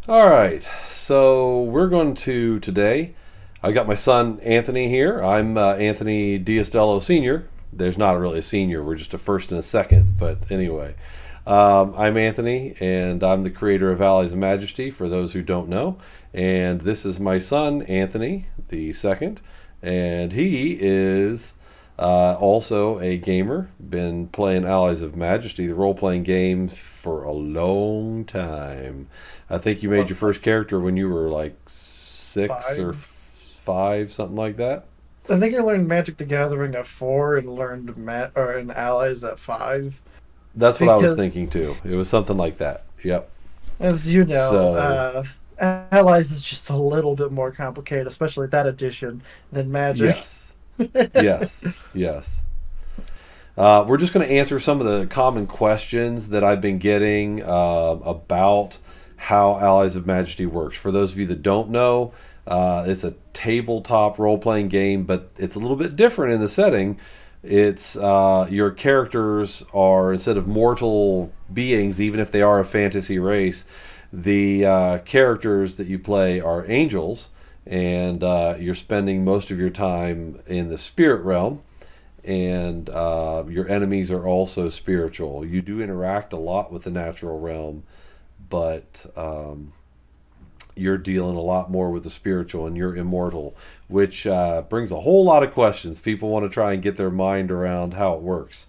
All right, so we're going to today. I got my son Anthony here. I'm Anthony Diastello Sr. There's not really a senior, we're just a first and a second. But anyway, I'm Anthony, and I'm the creator of Allies of Majesty, for those who don't know. And this is my son, Anthony, the second. And he is also a gamer. Been playing Allies of Majesty, the role playing game, for a long time. I think you made What, your first character when you were like 6 or five? 5, something like that. I think I learned Magic the Gathering at 4 and learned or in Allies at 5. That's what I was Because, thinking too. It was something like that. Yep. as you know, So, Allies is just a little bit more complicated, especially that edition, than Magic. yes. Yes. Yes. We're just going to answer some of the common questions that I've been getting about how Allies of Majesty works. For those of you that don't know, it's a tabletop role playing game, but it's a little bit different in the setting. It's your characters are, instead of mortal beings, even if they are a fantasy race, the characters that you play are angels, and you're spending most of your time in the spirit realm, and your enemies are also spiritual. You do interact a lot with the natural realm, but you're dealing a lot more with the spiritual, and you're immortal, which brings a whole lot of questions. People want to try and get their mind around how it works.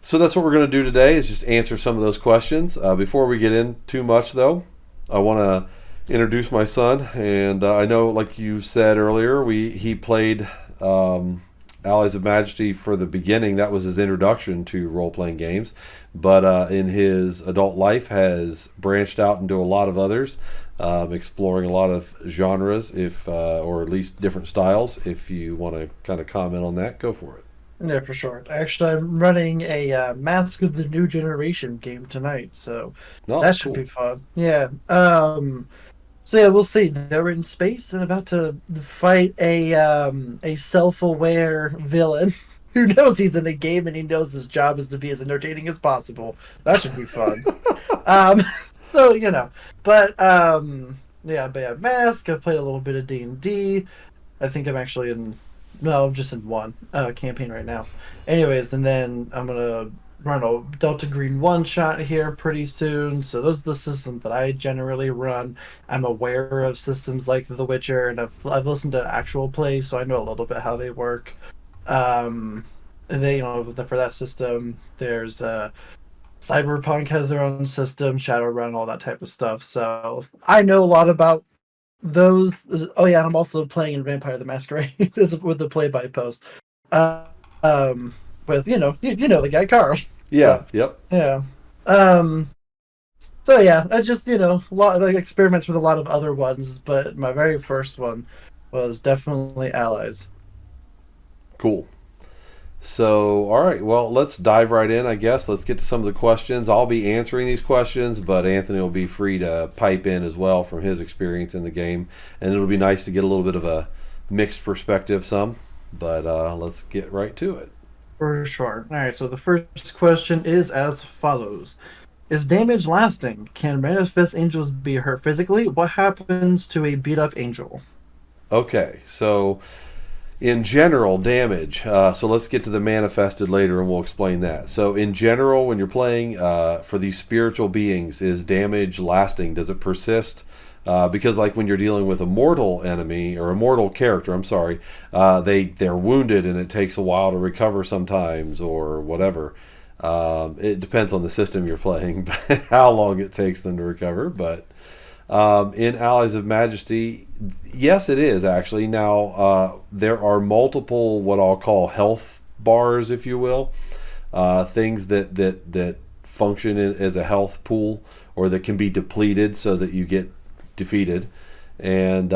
So that's what we're going to do today, is just answer some of those questions. Before we get in too much, though, I want to introduce my son. And I know, like you said earlier, he played Allies of Majesty for the beginning. That was his introduction to role-playing games. But in his adult life has branched out into a lot of others, exploring a lot of genres, if or at least different styles. If you want to kind of comment on that, go for it. Yeah, for sure. Actually, I'm running a Mask of the New Generation game tonight, so No, that should be cool. fun. Yeah. So yeah, we'll see. They're in space and about to fight a self-aware villain who knows he's in a game and he knows his job is to be as entertaining as possible. That should be fun. Um, so but yeah, Mask. I've played a little bit of D&D. I think I'm actually in no, I'm just in one campaign right now. Anyways, and then I'm gonna run a Delta Green one shot here pretty soon. So those are the systems that I generally run. I'm aware of systems like The Witcher, and I've listened to actual plays, so I know a little bit how they work. Um, and they, for that system, there's Cyberpunk has their own system, Shadowrun, all that type of stuff. So I know a lot about those. Oh yeah, and I'm also playing in Vampire the Masquerade with the play by post. Uh, with you know the guy Carl. Yeah. So Yep. yeah. Um. So yeah, I just a lot of like experiments with a lot of other ones, but my very first one was definitely Allies. Cool. So, all right, well, let's dive right in, I guess. Let's get to some of the questions. I'll be answering these questions, but Anthony will be free to pipe in as well from his experience in the game. And it'll be nice to get a little bit of a mixed perspective, some. But let's get right to it. For sure. All right. So the first question is as follows: Is damage lasting? Can manifest angels be hurt physically? What happens to a beat up angel? Okay, so in general, damage. So let's get to the manifested later, and we'll explain that. So in general, when you're playing for these spiritual beings, is damage lasting? Does it persist? Because like when you're dealing with a mortal enemy or a mortal character, I'm sorry, they're wounded and it takes a while to recover sometimes or whatever. It depends on the system you're playing, how long it takes them to recover. But in Allies of Majesty, yes, it is actually. Now, there are multiple what I'll call health bars, if you will, things that function as a health pool or that can be depleted so that you get defeated. And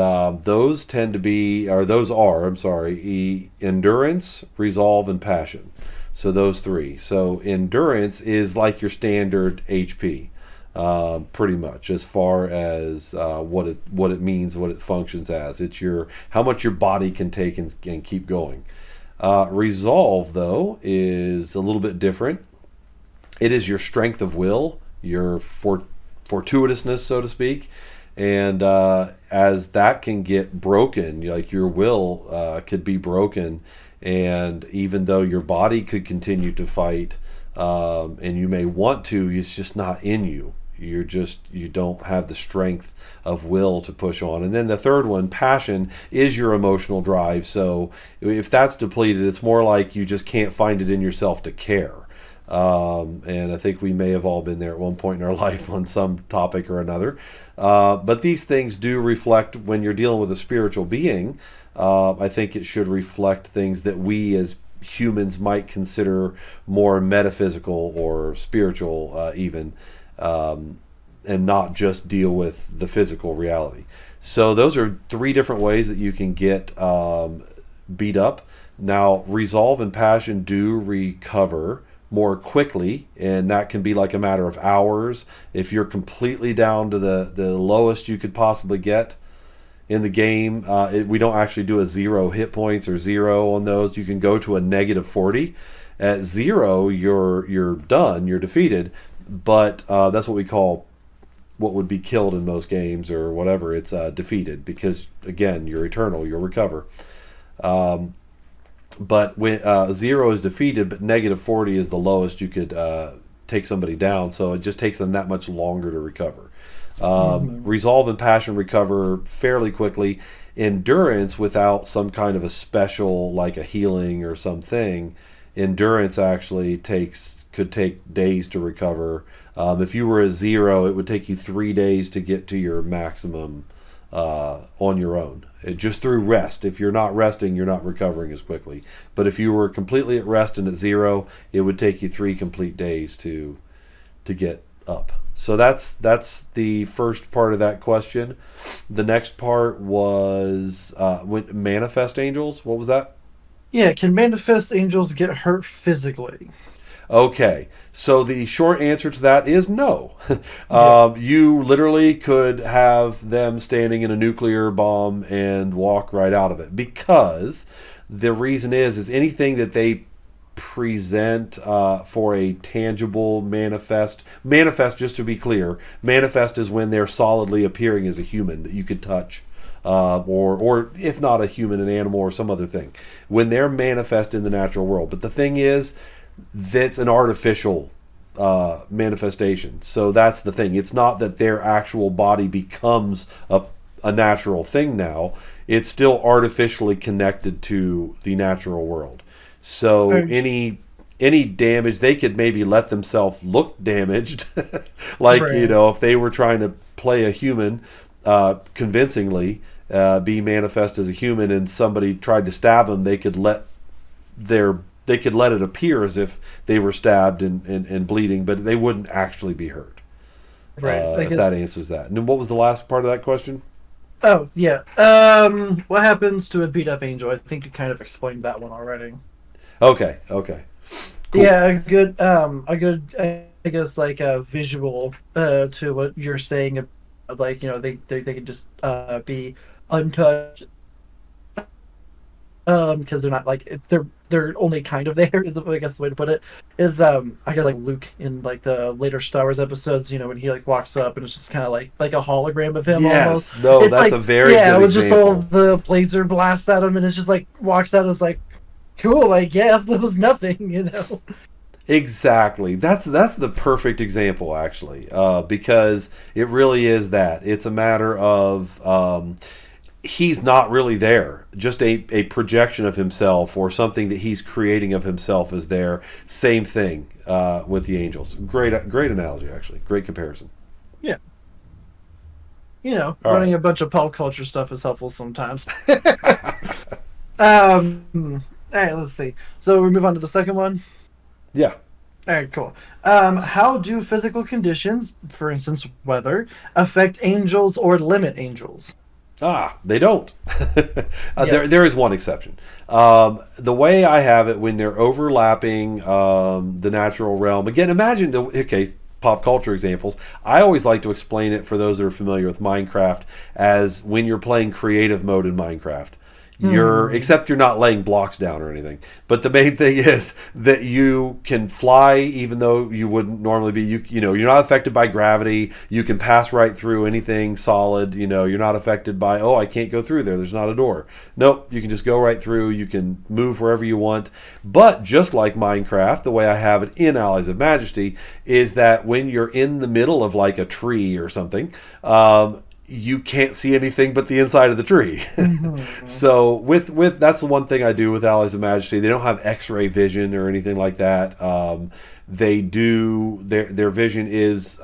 those tend to be, or those are, I'm sorry, endurance, resolve, and passion. So those three. So endurance is like your standard HP, pretty much, as far as what it means, what it functions as. It's your how much your body can take and keep going. Resolve, though, is a little bit different. It is your strength of will, your fortuitousness, so to speak, And as that can get broken, like your will could be broken, and even though your body could continue to fight, and you may want to, it's just not in you. You don't have the strength of will to push on. And then the third one, passion, is your emotional drive. So if that's depleted, it's more like you just can't find it in yourself to care. And I think we may have all been there at one point in our life on some topic or another. But these things do reflect, when you're dealing with a spiritual being, I think it should reflect things that we as humans might consider more metaphysical or spiritual, even. And not just deal with the physical reality. So those are 3 different ways that you can get beat up. Now, resolve and passion do recover more quickly, and that can be like a matter of hours. If you're completely down to the lowest you could possibly get in the game, we don't actually do a 0 hit points or 0 on those. You can go to a -40. At 0, you're done, you're defeated. But that's what we call what would be killed in most games or whatever. It's defeated, because, again, you're eternal, you'll recover. But when 0 is defeated, but -40 is the lowest you could take somebody down, so it just takes them that much longer to recover. Resolve and passion recover fairly quickly. Endurance, without some kind of a special, like a healing or something, endurance actually could take days to recover. If you were a 0, it would take you 3 days to get to your maximum on your own, just through rest. If you're not resting, you're not recovering as quickly. But if you were completely at rest and at 0, it would take you 3 complete days to get up. So that's the first part of that question. The next part was manifest angels. What was that? Yeah, can manifest angels get hurt physically? Okay, so the short answer to that is no. You literally could have them standing in a nuclear bomb and walk right out of it, because the reason is anything that they present for a tangible manifest, just to be clear, manifest is when they're solidly appearing as a human that you could touch. Or if not a human, an animal or some other thing, when they're manifest in the natural world. But the thing is, that's an artificial manifestation. So that's the thing. It's not that their actual body becomes a natural thing now. It's still artificially connected to the natural world. So any damage, they could maybe let themselves look damaged. Like, Right. If they were trying to play a human convincingly, be manifest as a human, and somebody tried to stab them, they could let it appear as if they were stabbed and bleeding, but they wouldn't actually be hurt. Right. If that answers that. And then what was the last part of that question? Oh, yeah. What happens to a beat up angel? I think you kind of explained that one already. Okay. Cool. Yeah, a good, I guess, like a visual to what you're saying. Like, they could just be untouched, because they're not, like, they're only kind of there, is I guess the way to put it. Is I guess, like, Luke in, like, the later Star Wars episodes, when he, like, walks up and it's just kind of like a hologram of him. Yes, almost. no, It's that's like, a very yeah, good with just example. all the laser blasts at him, and it's just like walks out as like, cool, I guess that was nothing. Exactly. That's the perfect example, actually, because it really is that. It's a matter of he's not really there. Just a projection of himself, or something that he's creating of himself is there. Same thing with the angels. Great analogy, actually. Great comparison. Yeah. All Learning right. a bunch of pop culture stuff is helpful sometimes. All right, let's see. So we move on to the second one. Yeah. All right, cool. How do physical conditions, for instance, weather, affect angels or limit angels? They don't. There is one exception. The way I have it, when they're overlapping the natural realm. Again, imagine pop culture examples. I always like to explain it for those that are familiar with Minecraft as when you're playing creative mode in Minecraft. Except you're not laying blocks down or anything. But the main thing is that you can fly even though you wouldn't normally be. You're not affected by gravity. You can pass right through anything solid. You're not affected by, I can't go through there. There's not a door. Nope, you can just go right through. You can move wherever you want. But just like Minecraft, the way I have it in Allies of Majesty is that when you're in the middle of like a tree or something, you can't see anything but the inside of the tree. So with that's the one thing I do with Allies of Majesty. They don't have X-ray vision or anything like that. They do their vision is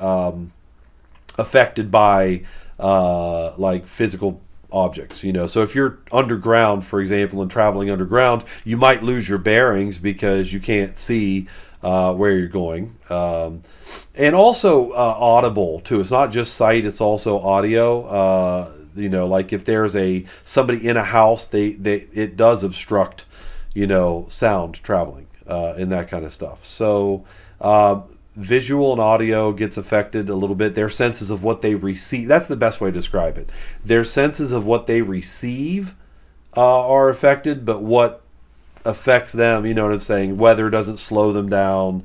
affected by like physical objects. So if you're underground, for example, and traveling underground, you might lose your bearings because you can't see where you're going, and also audible too. It's not just sight; it's also audio. Like if there's somebody in a house, it does obstruct, sound traveling and that kind of stuff. So visual and audio gets affected a little bit. Their senses of what they receive. That's the best way to describe it. Their senses of what they receive are affected, but what affects them, you know what I'm saying? Weather doesn't slow them down,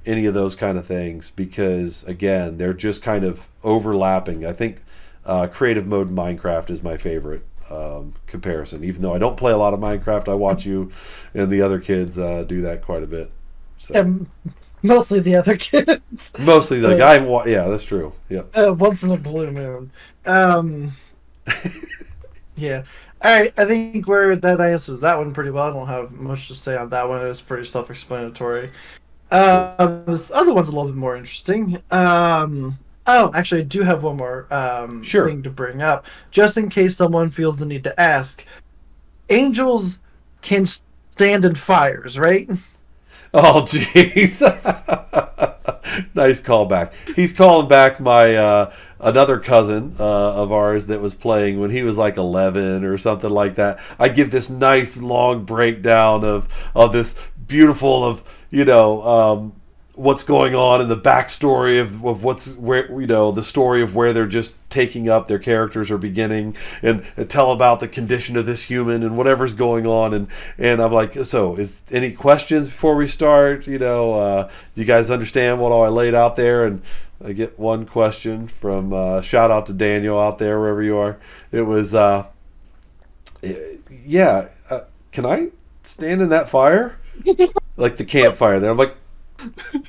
any of those kind of things, because again, they're just kind of overlapping. I think creative mode in Minecraft is my favorite comparison. Even though I don't play a lot of Minecraft, I watch you and the other kids do that quite a bit. So. Mostly the other kids. Mostly the guy. Yeah, that's true. Yeah. Once in a blue moon. Yeah. All right, I think that answers that one pretty well. I don't have much to say on that one. It was pretty self-explanatory. This other one's a little bit more interesting. Actually, I do have one more sure. thing to bring up, just in case someone feels the need to ask. Angels can stand in fires, right? Oh, jeez. Nice callback. He's calling back my another cousin of ours that was playing when he was like 11 or something like that. I give this nice long breakdown of this beautiful what's going on in the backstory of the story of where they're just taking up, their characters are beginning, and tell about the condition of this human and whatever's going on, and I'm like, so is any questions before we start? Do you guys understand what all I laid out there? And I get one question from shout out to Daniel out there wherever you are. It was can I stand in that fire, like the campfire there? I'm like,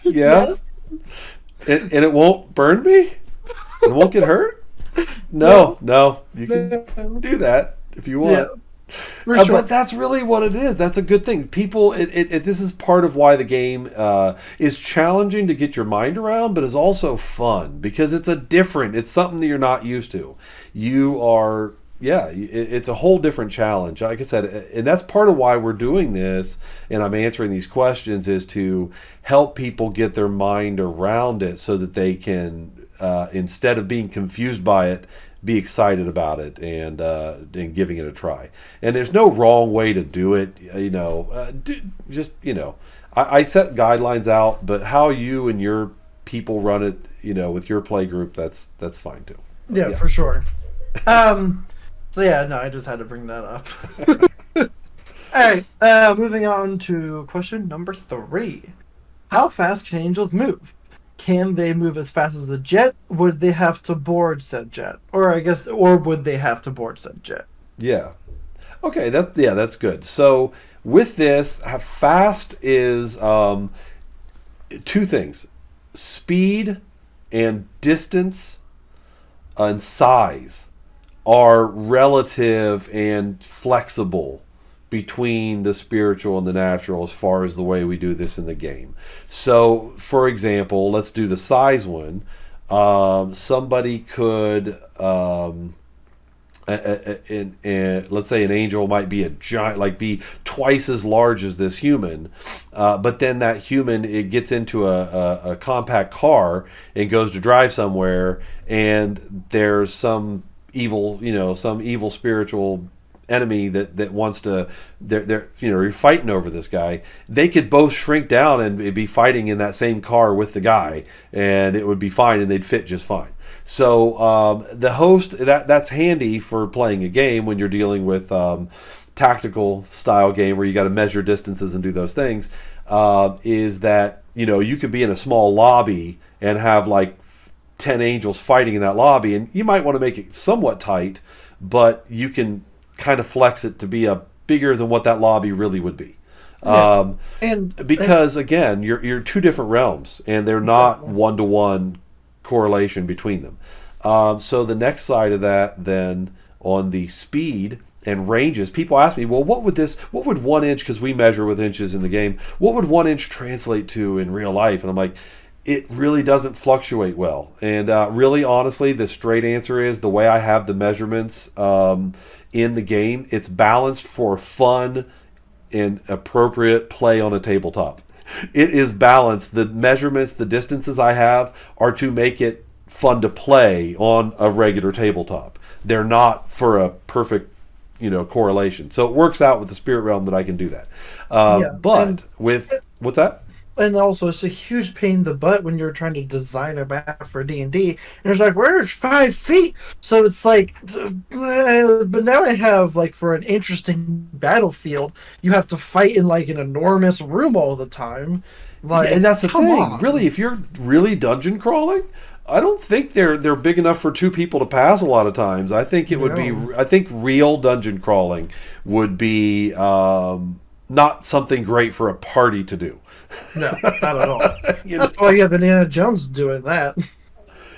yeah. And it won't burn me? It won't get hurt? No. You can do that if you want. Yeah, sure. But that's really what it is. That's a good thing. People, this is part of why the game is challenging to get your mind around, but is also fun because it's something that you're not used to. It's a whole different challenge. Like I said, and that's part of why we're doing this, and I'm answering these questions, is to help people get their mind around it so that they can, instead of being confused by it, be excited about it and giving it a try. And there's no wrong way to do it. I set guidelines out, but how you and your people run it, with your play group, that's fine too. Yeah, for sure. So I just had to bring that up. All right, moving on to question number 3. How fast can angels move? Can they move as fast as a jet? Would they have to board said jet? Or would they have to board said jet? Yeah. Okay, that's good. So with this, how fast is 2 things. Speed and distance and size are relative and flexible between the spiritual and the natural as far as the way we do this in the game. So, for example, let's do the size one. Somebody could, let's say an angel might be a giant, like be twice as large as this human, but then that human, it gets into a compact car and goes to drive somewhere, and there's some evil spiritual enemy that wants to, they're you're fighting over this guy, they could both shrink down and be fighting in that same car with the guy, and it would be fine, and they'd fit just fine. So the host, that's handy for playing a game when you're dealing with tactical style game where you got to measure distances and do those things. Is that you could be in a small lobby and have like 10 angels fighting in that lobby, and you might want to make it somewhat tight, but you can kind of flex it to be a bigger than what that lobby really would be. Because again, you're two different realms, and they're not one-to-one correlation between them. So the next side of that, then, on the speed and ranges, people ask me, well, what would 1 inch, because we measure with inches in the game, what would 1 inch translate to in real life? And I'm like, it really doesn't fluctuate well. And really, honestly, the straight answer is the way I have the measurements in the game, it's balanced for fun and appropriate play on a tabletop. It is balanced. The measurements, the distances I have are to make it fun to play on a regular tabletop. They're not for a perfect, correlation. So it works out with the spirit realm that I can do that. What's that? And also, it's a huge pain in the butt when you're trying to design a map for D&D. And it's like, where's 5 feet? So it's like, but now I have, like, for an interesting battlefield, you have to fight in, like, an enormous room all the time. Like, and that's the thing. Really, if you're really dungeon crawling, I don't think they're big enough for 2 people to pass a lot of times. I think it would be, I think real dungeon crawling would be not something great for a party to do. No, not at all. That's why you have Indiana Jones doing that.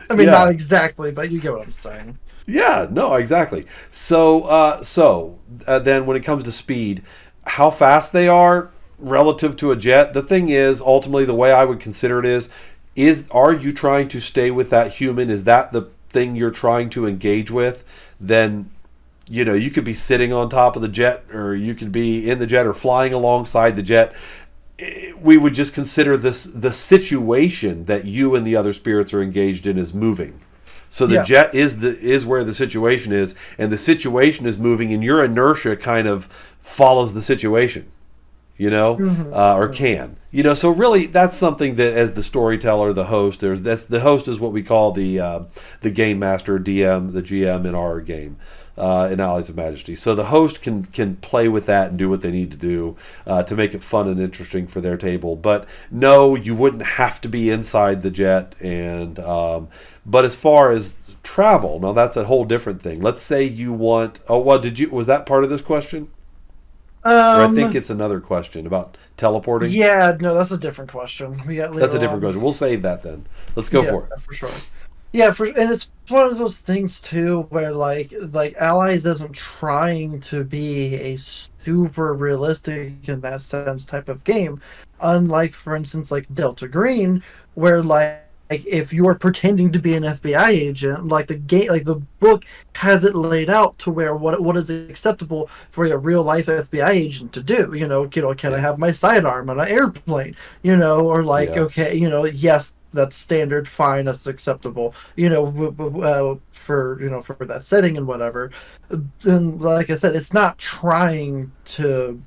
I mean, not exactly, but you get what I'm saying. Yeah, no, exactly. So then when it comes to speed, how fast they are relative to a jet, the thing is, ultimately, the way I would consider it is are you trying to stay with that human? Is that the thing you're trying to engage with? Then, you could be sitting on top of the jet, or you could be in the jet or flying alongside the jet. We would just consider the situation that you and the other spirits are engaged in is moving. So the jet is where the situation is, and the situation is moving, and your inertia kind of follows the situation, or can. So really that's something that, as the storyteller, the host, the host is what we call the game master, DM, the GM in our game. In Allies of Majesty. So the host can play with that and do what they need to do to make it fun and interesting for their table. But no, you wouldn't have to be inside the jet. And but as far as travel, now that's a whole different thing. Let's say you want. Oh, well, was that part of this question? Or I think it's another question about teleporting. Yeah, no, that's a different question. That's a different question. We'll save that then. Let's go for it. For sure. Yeah, and it's one of those things too where like Allies isn't trying to be a super realistic in that sense type of game, unlike, for instance, like Delta Green, where like if you're pretending to be an FBI agent, like the book has it laid out to where what is acceptable for a real life FBI agent to do. Can I have my sidearm on an airplane? Or like yes. That's standard, fine, that's acceptable, for that setting and whatever. And like I said, it's not trying to,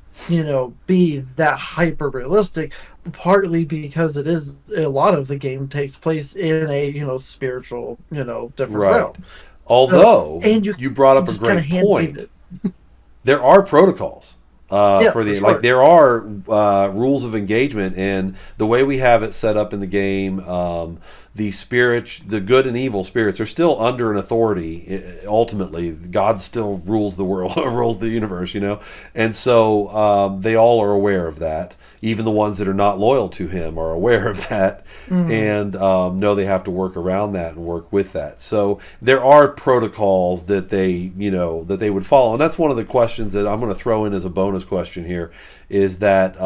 be that hyper realistic, partly because it is, a lot of the game takes place in a, spiritual, different realm. Although, you brought up a great point. There are protocols. For the sure. There are rules of engagement, and the way we have it set up in the game, the good and evil spirits are still under an authority. Ultimately, God still rules the world, rules the universe, and so they all are aware of that. Even the ones that are not loyal to Him are aware of that, and know they have to work around that and work with that. So there are protocols that they would follow, and that's one of the questions that I'm going to throw in as a bonus question here, is that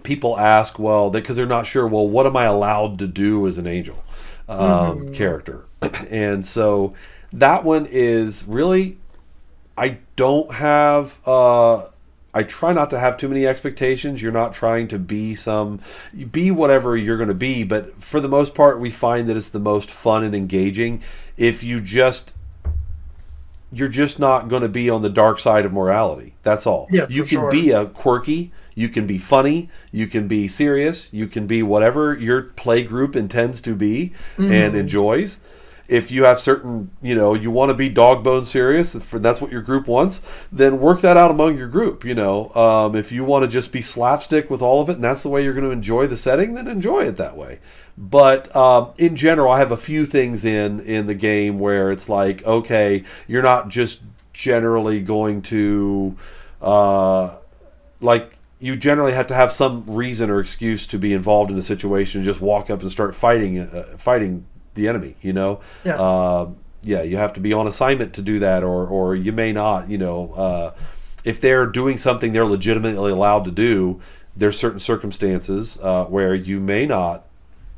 people ask, because they're not sure, what am I allowed to do as an angel character? And so that one is really, I don't have, I try not to have too many expectations. You're not trying to be whatever you're going to be, but for the most part, we find that it's the most fun and engaging if you you're just not going to be on the dark side of morality. That's all. Yeah, You for can sure. be a quirky, you can be funny, you can be serious, you can be whatever your play group intends to be and enjoys. If you have certain, you want to be dog bone serious, if that's what your group wants, then work that out among your group. If you want to just be slapstick with all of it, and that's the way you're going to enjoy the setting, then enjoy it that way. But in general, I have a few things in the game where it's like, okay, you're not just generally going to you generally have to have some reason or excuse to be involved in a situation and just walk up and start fighting the enemy, Yeah. You have to be on assignment to do that, or you may not, if they're doing something they're legitimately allowed to do, there's certain circumstances where you may not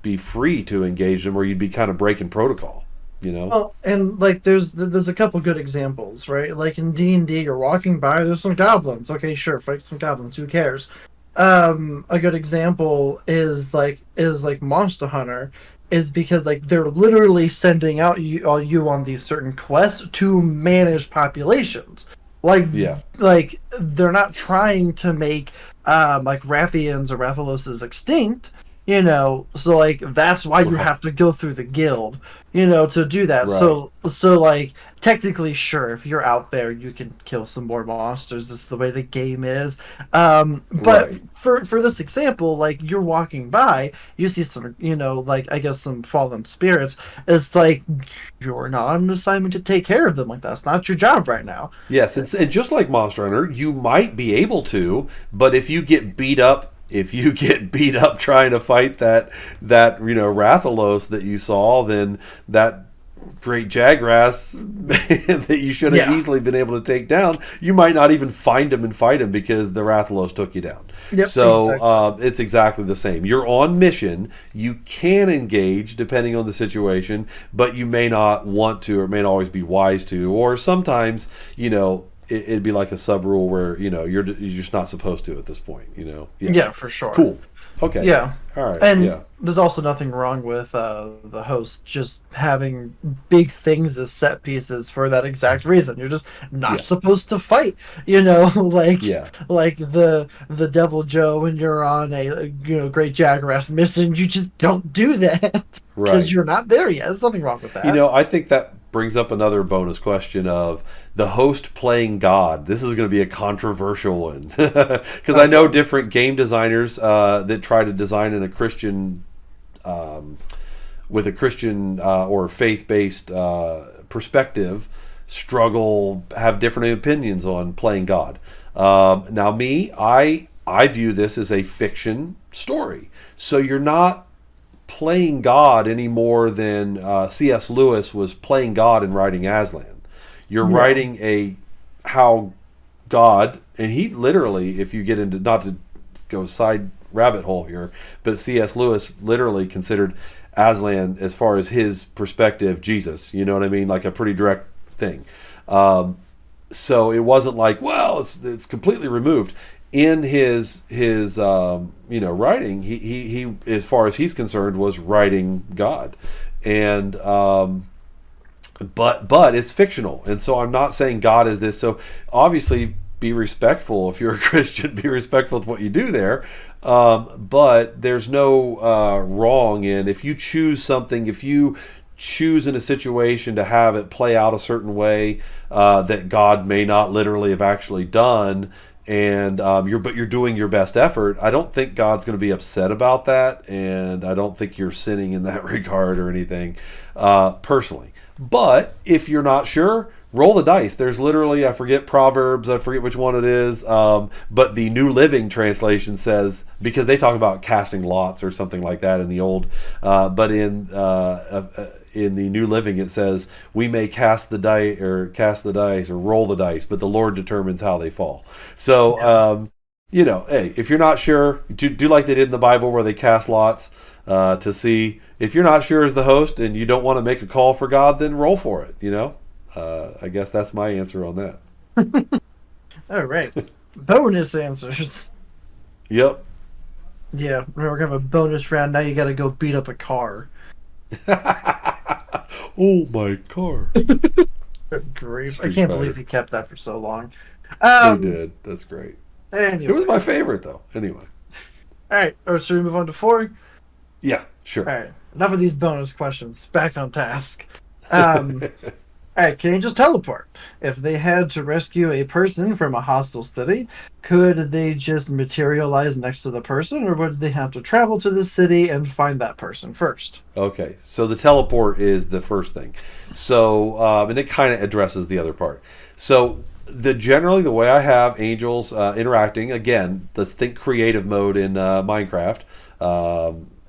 be free to engage them, or you'd be kind of breaking protocol, Well, and like there's a couple good examples, right? Like in D&D, you're walking by, there's some goblins. Okay, sure, fight some goblins. Who cares? A good example is like Monster Hunter, is because like they're literally sending out you on these certain quests to manage populations. Like Yeah. like they're not trying to make like Rathians or Rathaloses extinct. So like that's why you Right. have to go through the guild, to do that. Right. So like technically, sure, if you're out there, you can kill some more monsters. This is the way the game is. But Right. for this example, like you're walking by, you see some, like I guess some fallen spirits. It's like you're not on an assignment to take care of them. Like that's not your job right now. Yes, and just like Monster Hunter, you might be able to, but if you get beat up trying to fight that Rathalos that you saw, then that great Jagras that you should have Yeah. easily been able to take down, you might not even find him and fight him because the Rathalos took you down. Yep, So exactly. it's exactly the same. You're on mission. You can engage depending on the situation, but you may not want to, or may not always be wise to, or sometimes it'd be like a sub rule where you're just not supposed to at this point. Yeah. Yeah, for sure. Cool. Okay. Yeah. All right. And Yeah. there's also nothing wrong with the host just having big things as set pieces for that exact reason. You're just not Yeah. supposed to fight, like Yeah. like the Devil Joe when you're on a Great Jagras mission. You just don't do that because Right. you're not there yet. There's nothing wrong with that. I think that brings up another bonus question of the host playing God. This is going to be a controversial one because I know different game designers that try to design in a Christian, with a Christian or faith-based perspective, have different opinions on playing God. Now, I view this as a fiction story, so you're not playing God any more than C.S. Lewis was playing God in writing Aslan. You're writing how God, and he literally, if you get into, not to go side rabbit hole here, but C.S. Lewis literally considered Aslan, as far as his perspective, Jesus. You know what I mean? Like a pretty direct thing. So it wasn't like, well, it's completely removed. In his writing, he as far as he's concerned was writing God, and but it's fictional, and so I'm not saying God is this. So obviously, be respectful if you're a Christian. Be respectful of what you do there, but there's no wrong in if you choose something. If you choose in a situation to have it play out a certain way that God may not literally have actually done, and you're doing your best effort, I don't think God's going to be upset about that, and I don't think you're sinning in that regard or anything, personally. But if you're not sure, roll the dice. There's literally, I forget Proverbs, I forget which one it is, but the New Living Translation says, because they talk about casting lots or something like that in the old, but in the New Living it says, we may cast the dice or roll the dice, but the Lord determines how they fall. So, hey, if you're not sure, do like they did in the Bible where they cast lots to see. If you're not sure as the host and you don't want to make a call for God, then roll for it, I guess that's my answer on that. All right. Bonus answers. Yep. Yeah, we're gonna have a bonus round. Now you got to go beat up a car. Oh, my car. Good grief. I Street can't Fighter. believe he kept that for so long. They did. That's great. Anyway. It was my favorite, though. Anyway. Alright, should we move on to 4? Yeah, sure. Alright, enough of these bonus questions. Back on task. Alright, can you just teleport? If they had to rescue a person from a hostile city, could they just materialize next to the person, or would they have to travel to the city and find that person first? Okay, so the teleport is the first thing. So, and it kind of addresses the other part. So, generally the way I have angels interacting, again, let's think creative mode in Minecraft.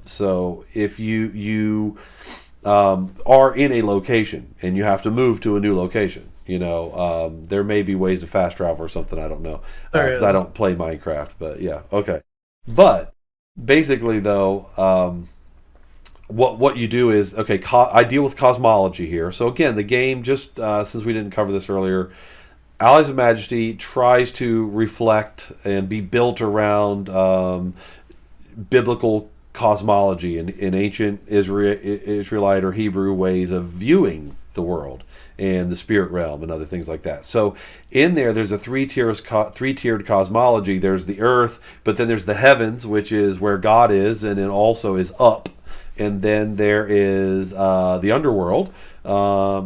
So, if you are in a location and you have to move to a new location, there may be ways to fast travel or something. I don't know because I don't play Minecraft. But yeah, okay. But basically, though. What you do is, okay, I deal with cosmology here. So again, the game, just since we didn't cover this earlier, Allies of Majesty tries to reflect and be built around biblical cosmology in ancient Israelite or Hebrew ways of viewing the world and the spirit realm and other things like that. So in there's a three-tiered cosmology. There's the earth, but then there's the heavens, which is where God is, and it also is up. And then there is the underworld,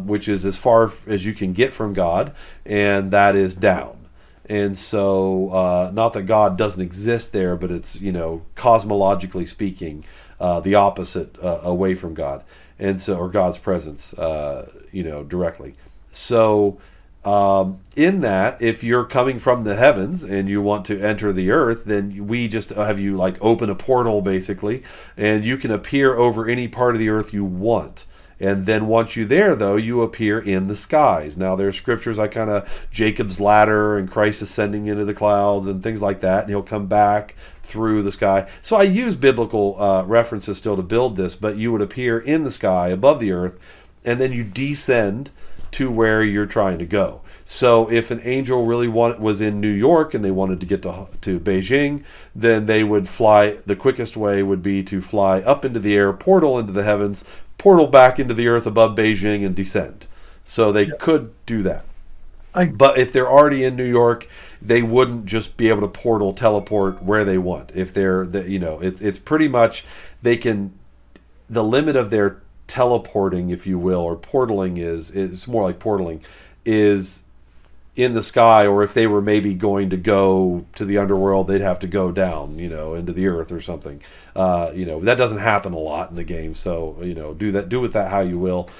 which is as far as you can get from God, and that is down. And so, not that God doesn't exist there, but it's, cosmologically speaking, the opposite away from God, and so, or God's presence, directly. So, in that, if you're coming from the heavens and you want to enter the earth, then we just have you like open a portal basically, and you can appear over any part of the earth you want. And then once you're there, though, you appear in the skies. Now, there's scriptures like kind of Jacob's ladder and Christ ascending into the clouds and things like that, and he'll come back through the sky. So I use biblical references still to build this, but you would appear in the sky above the earth, and then you descend to where you're trying to go. So if an angel really was in New York and they wanted to get to Beijing, then they would fly. The quickest way would be to fly up into the air, portal into the heavens, portal back into the earth above Beijing, and descend. So they could do that. But if they're already in New York, they wouldn't just be able to teleport where they want. If it's pretty much they can. The limit of their teleporting, if you will, or portaling it's more like portaling, is in the sky. Or if they were maybe going to go to the underworld, they'd have to go down, into the earth or something. That doesn't happen a lot in the game, so do with that how you will.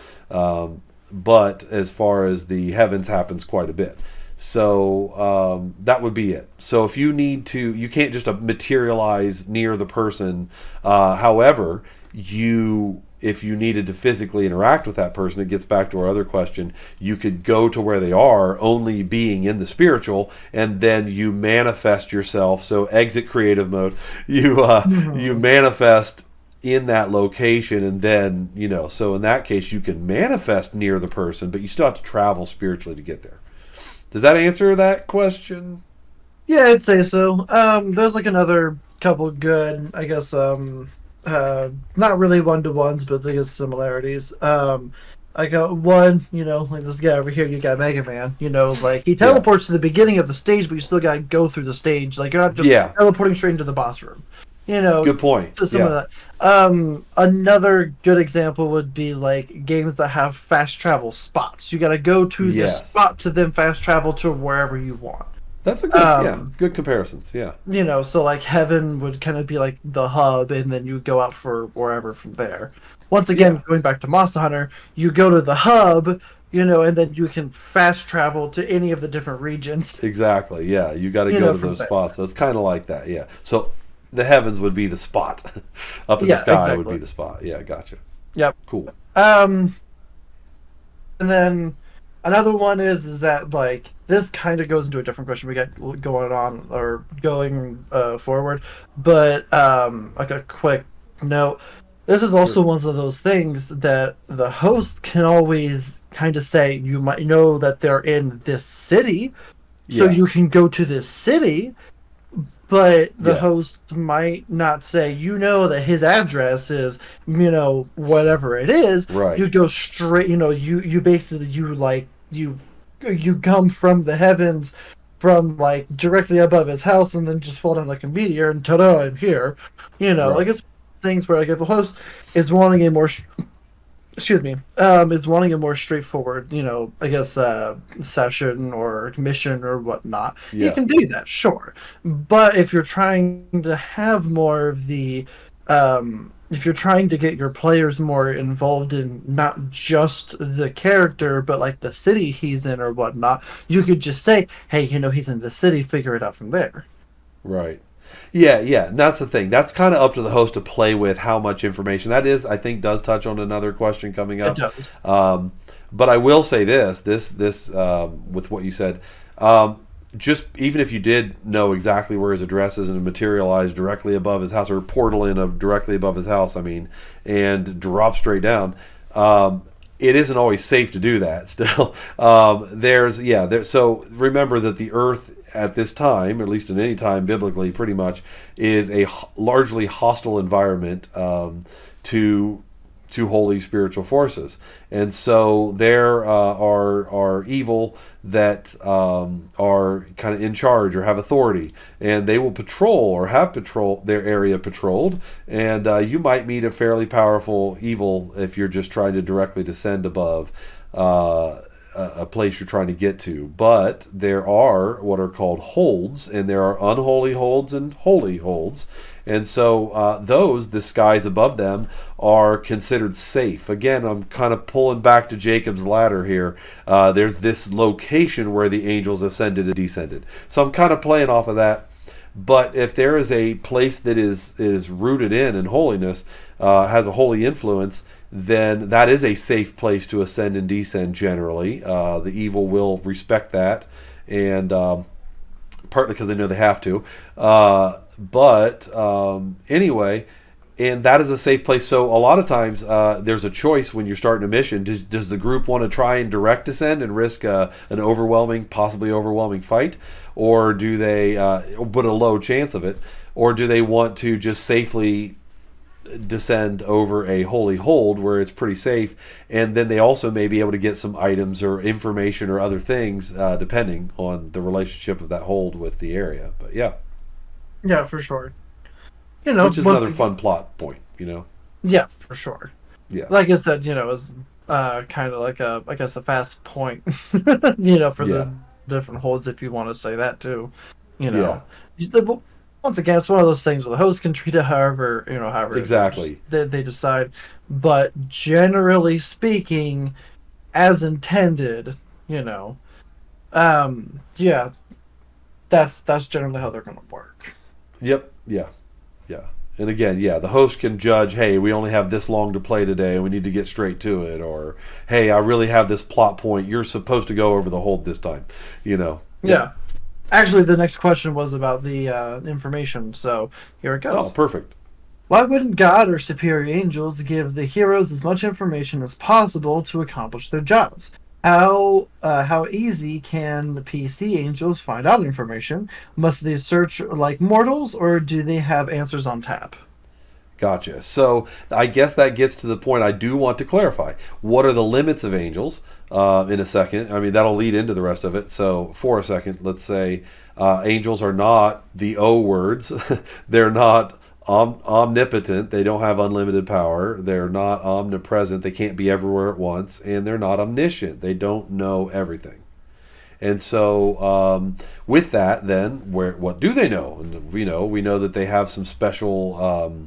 But as far as the heavens, happens quite a bit. So that would be it. So if you need to, you can't just materialize near the person. However, if you needed to physically interact with that person, it gets back to our other question, you could go to where they are, only being in the spiritual, and then you manifest yourself. So exit creative mode. You manifest in that location, and then, so in that case, you can manifest near the person, but you still have to travel spiritually to get there. Does that answer that question? Yeah, I'd say so. There's like another couple good, I guess, not really one-to-ones, but I guess similarities. I got one, like this guy over here, you got Mega Man, like he teleports to the beginning of the stage, but you still gotta go through the stage. Like you're not just teleporting straight into the boss room. Good point. So some of that. Another good example would be like games that have fast travel spots. You gotta go to the spot to then fast travel to wherever you want. That's a good, good comparisons, yeah. So like Heaven would kind of be like the hub, and then you go out for wherever from there. Once again, going back to Monster Hunter, you go to the hub, and then you can fast travel to any of the different regions. Exactly, yeah. You got to go to those spots. So it's kind of like that, yeah. So the heavens would be the spot. Up in the sky would be the spot. Yeah, gotcha. Yep. Cool. And then another one is that like this kind of goes into a different question we got going on or going forward, but like a quick note. This is also one of those things that the host can always kind of say, you might know that they're in this city, so you can go to this city, but the host might not say, that his address is, whatever it is. Right. You go straight, you basically, you come from the heavens, from like directly above his house, and then just fall down like a meteor, and ta-da, I'm here. Like Right. it's things where like if the host is wanting a more excuse me, is wanting a more straightforward, I guess, session or mission or whatnot, you Yeah. can do that, sure. But if you're trying to have more of if you're trying to get your players more involved in not just the character, but like the city he's in or whatnot, you could just say, hey, he's in the city, figure it out from there. Right. Yeah, yeah. And that's the thing. That's kind of up to the host to play with how much information. That is, I think, does touch on another question coming It up. does. But I will say this with what you said. Just even if you did know exactly where his address is and materialized directly above his house or portal in of directly above his house, I mean, and drop straight down, it isn't always safe to do that. Still, so remember that the Earth at this time, or at least at any time biblically, pretty much is a largely hostile environment to holy spiritual forces, and so there are evil that are kind of in charge or have authority, and they will patrol or have their area patrolled, and you might meet a fairly powerful evil if you're just trying to directly descend above a place you're trying to get to. But there are what are called holds, and there are unholy holds and holy holds. And so the skies above them are considered safe. Again, I'm kind of pulling back to Jacob's ladder here. There's this location where the angels ascended and descended. So I'm kind of playing off of that. But if there is a place that is rooted in holiness, has a holy influence, then that is a safe place to ascend and descend generally. The evil will respect that, and partly because they know they have to. Anyway, and that is a safe place. So a lot of times there's a choice when you're starting a mission. Does the group want to try and direct descend and risk an possibly overwhelming fight, or do they put a low chance of it, or do they want to just safely descend over a holy hold where it's pretty safe, and then they also may be able to get some items or information or other things depending on the relationship of that hold with the area. But yeah, Yeah, for sure. which is Once another fun plot point. yeah, for sure. Yeah, Like I said, is kind of like I guess a fast point, for yeah, the different holds, if you want to say that too. You yeah, know, once again, it's one of those things where the host can treat it however exactly. they decide. But generally speaking, as intended, yeah, that's generally how they're going to work. Yep, yeah, yeah. And again, yeah, the host can judge, hey, we only have this long to play today, and we need to get straight to it, or hey, I really have this plot point. You're supposed to go over the hold this time. Yeah. Yeah. Actually, the next question was about the information, so here it Oh, goes. perfect. Why wouldn't God or superior angels give the heroes as much information as possible to accomplish their jobs? How easy can PC angels find out information? Must they search like mortals, or do they have answers on tap? Gotcha. So I guess that gets to the point I do want to clarify. What are the limits of angels in a second? I mean, that'll lead into the rest of it. So for a second, let's say angels are not the O words. They're not omnipotent. They don't have unlimited power. They're not omnipresent. They can't be everywhere at once. And they're not omniscient. They don't know everything. And so, with that, then, what do they know? And we know that they have some special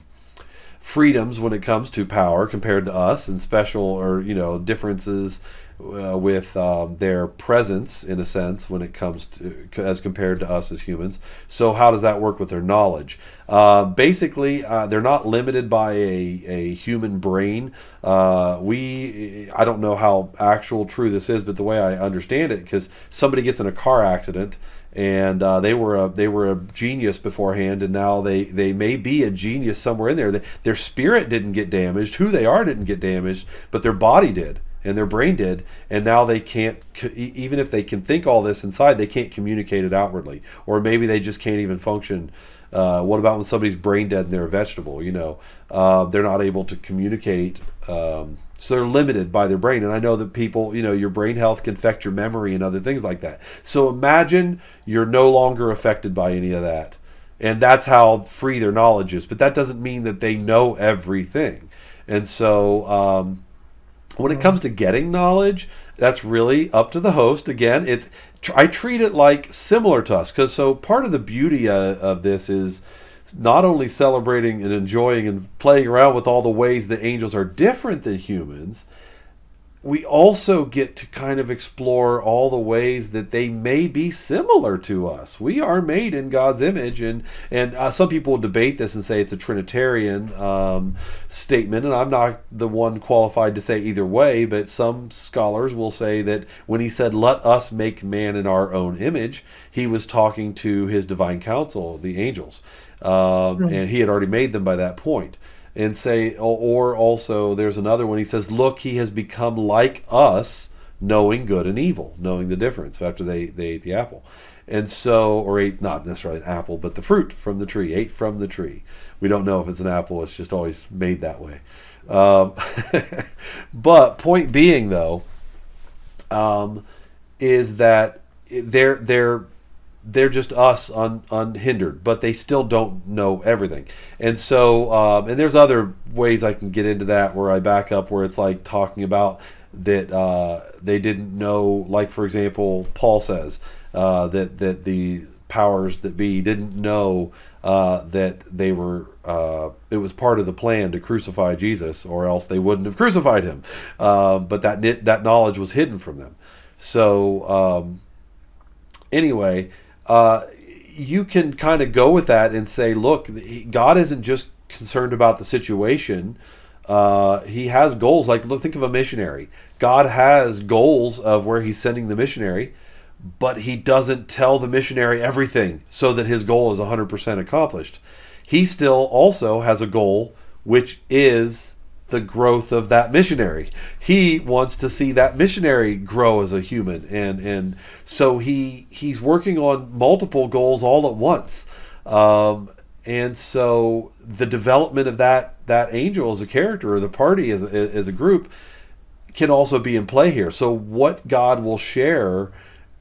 freedoms when it comes to power compared to us, and special or differences with their presence in a sense when it comes to as compared to us as humans. So how does that work with their knowledge? Basically, they're not limited by a human brain. I don't know how actual true this is, but the way I understand it, because somebody gets in a car accident and they were a genius beforehand, and now they may be a genius somewhere in there. Their spirit didn't get damaged, who they are didn't get damaged, but their body did and their brain did, and now they can't, even if they can think all this inside, they can't communicate it outwardly, or maybe they just can't even function. What about when somebody's brain dead and they're a vegetable? They're not able to communicate So they're limited by their brain. And I know that people, your brain health can affect your memory and other things like that. So imagine you're no longer affected by any of that. And that's how free their knowledge is. But that doesn't mean that they know everything. And so when it comes to getting knowledge, that's really up to the host. Again, I treat it like similar to us. Because so part of the beauty of this is not only celebrating and enjoying and playing around with all the ways that angels are different than humans, we also get to kind of explore all the ways that they may be similar to us. We are made in God's image, and some people will debate this and say it's a Trinitarian statement, and I'm not the one qualified to say either way, but some scholars will say that when he said, "Let us make man in our own image," he was talking to his divine council, the angels, and he had already made them by that point. And say, or also there's another one. He says, "Look, he has become like us, knowing good and evil," knowing the difference after they ate the apple. And so, or ate, not necessarily an apple, but the fruit from the tree, ate from the tree. We don't know if it's an apple. It's just always made that way. But point being, though, is that they're just us unhindered, but they still don't know everything. And so, and there's other ways I can get into that where I back up, where it's like talking about that they didn't know, like, for example, Paul says that the powers that be didn't know that they were, it was part of the plan to crucify Jesus, or else they wouldn't have crucified him. But that knowledge was hidden from them. So anyway, you can kind of go with that and say, look, God isn't just concerned about the situation. He has goals. Like, look, think of a missionary. God has goals of where he's sending the missionary, but he doesn't tell the missionary everything so that his goal is 100% accomplished. He still also has a goal, which is the growth of that missionary. He wants to see that missionary grow as a human, and so he's working on multiple goals all at once. And so the development of that angel as a character, or the party as a group, can also be in play here. So what God will share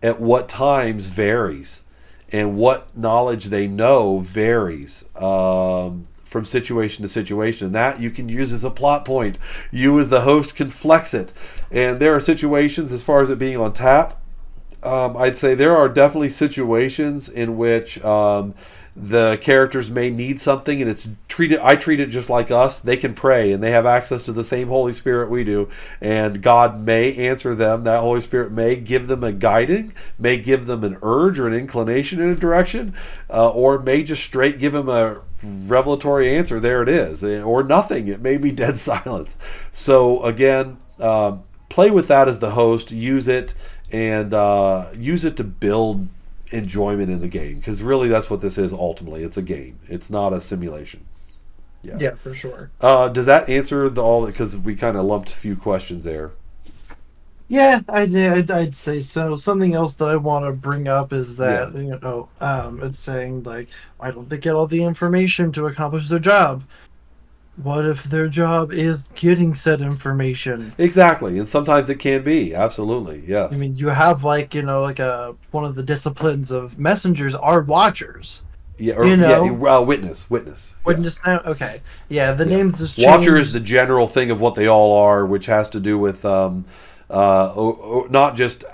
at what times varies, and what knowledge they know varies from situation to situation. And that you can use as a plot point. You as the host can flex it. And there are situations, as far as it being on tap, I'd say there are definitely situations in which the characters may need something, and I treat it just like us. They can pray, and they have access to the same Holy Spirit we do, and God may answer them. That Holy Spirit may give them a guiding, may give them an urge or an inclination in a direction, or may just straight give them a revelatory answer. There it is, or nothing. It may be dead silence. So again, play with that as the host. Use it, and use it to build enjoyment in the game, because really that's what this is. Ultimately, it's a game. It's not a simulation. Yeah, for sure. Does that answer all? Because we kind of lumped a few questions there. Yeah, I'd say so. Something else that I want to bring up is that it's saying, like, why don't they get all the information to accomplish their job? What if their job is getting said information? Exactly, and sometimes it can be. Absolutely, yes. I mean, you have one of the disciplines of messengers are watchers. Yeah, witness. Witness now. Okay, yeah. The names is changed. Watcher is the general thing of what they all are, which has to do with not just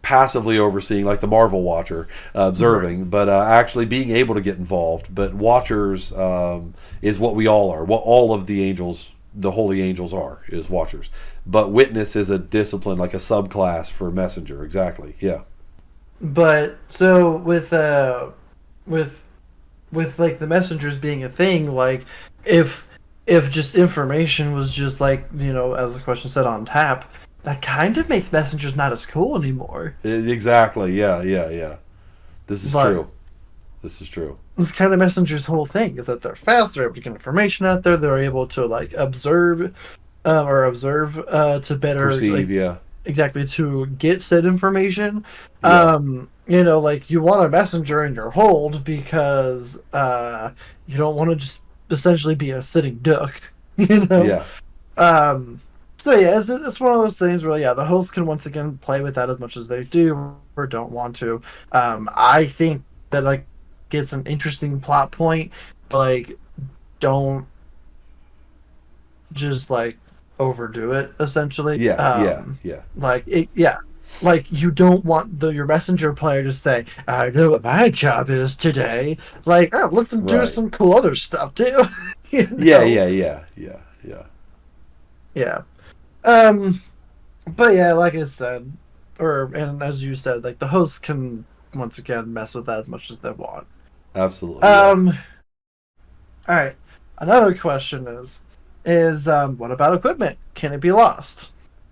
passively overseeing, like the Marvel Watcher, observing, but actually being able to get involved. But Watchers is what we all are. What all of the angels, the holy angels, are, is Watchers. But Witness is a discipline, like a subclass for Messenger. Exactly. Yeah. But so with like the messengers being a thing, like if just information was just like, as the question said, on tap, that kind of makes messengers not as cool anymore. Exactly. Yeah. This is true. This kind of messenger's whole thing is that they're fast, they're able to get information out there, they're able to like observe to better perceive, exactly, to get said information. Yeah. Like, you want a messenger in your hold because you don't want to just essentially be a sitting duck, Yeah. So yeah, it's one of those things where yeah, the host can once again play with that as much as they do or don't want to. I think that like it's an interesting plot point, but like don't just like overdo it essentially. Yeah, yeah, yeah. Like it, yeah. Like you don't want your messenger player to say, "I know what my job is today." Like, oh, let them do Right. some cool other stuff too. you Yeah, know? yeah, yeah, yeah, yeah. Yeah. Um. But yeah, like I said, and as you said, like the host can once again mess with that as much as they want. Absolutely, yeah. Um. All right. Another question is what about equipment? Can it be lost?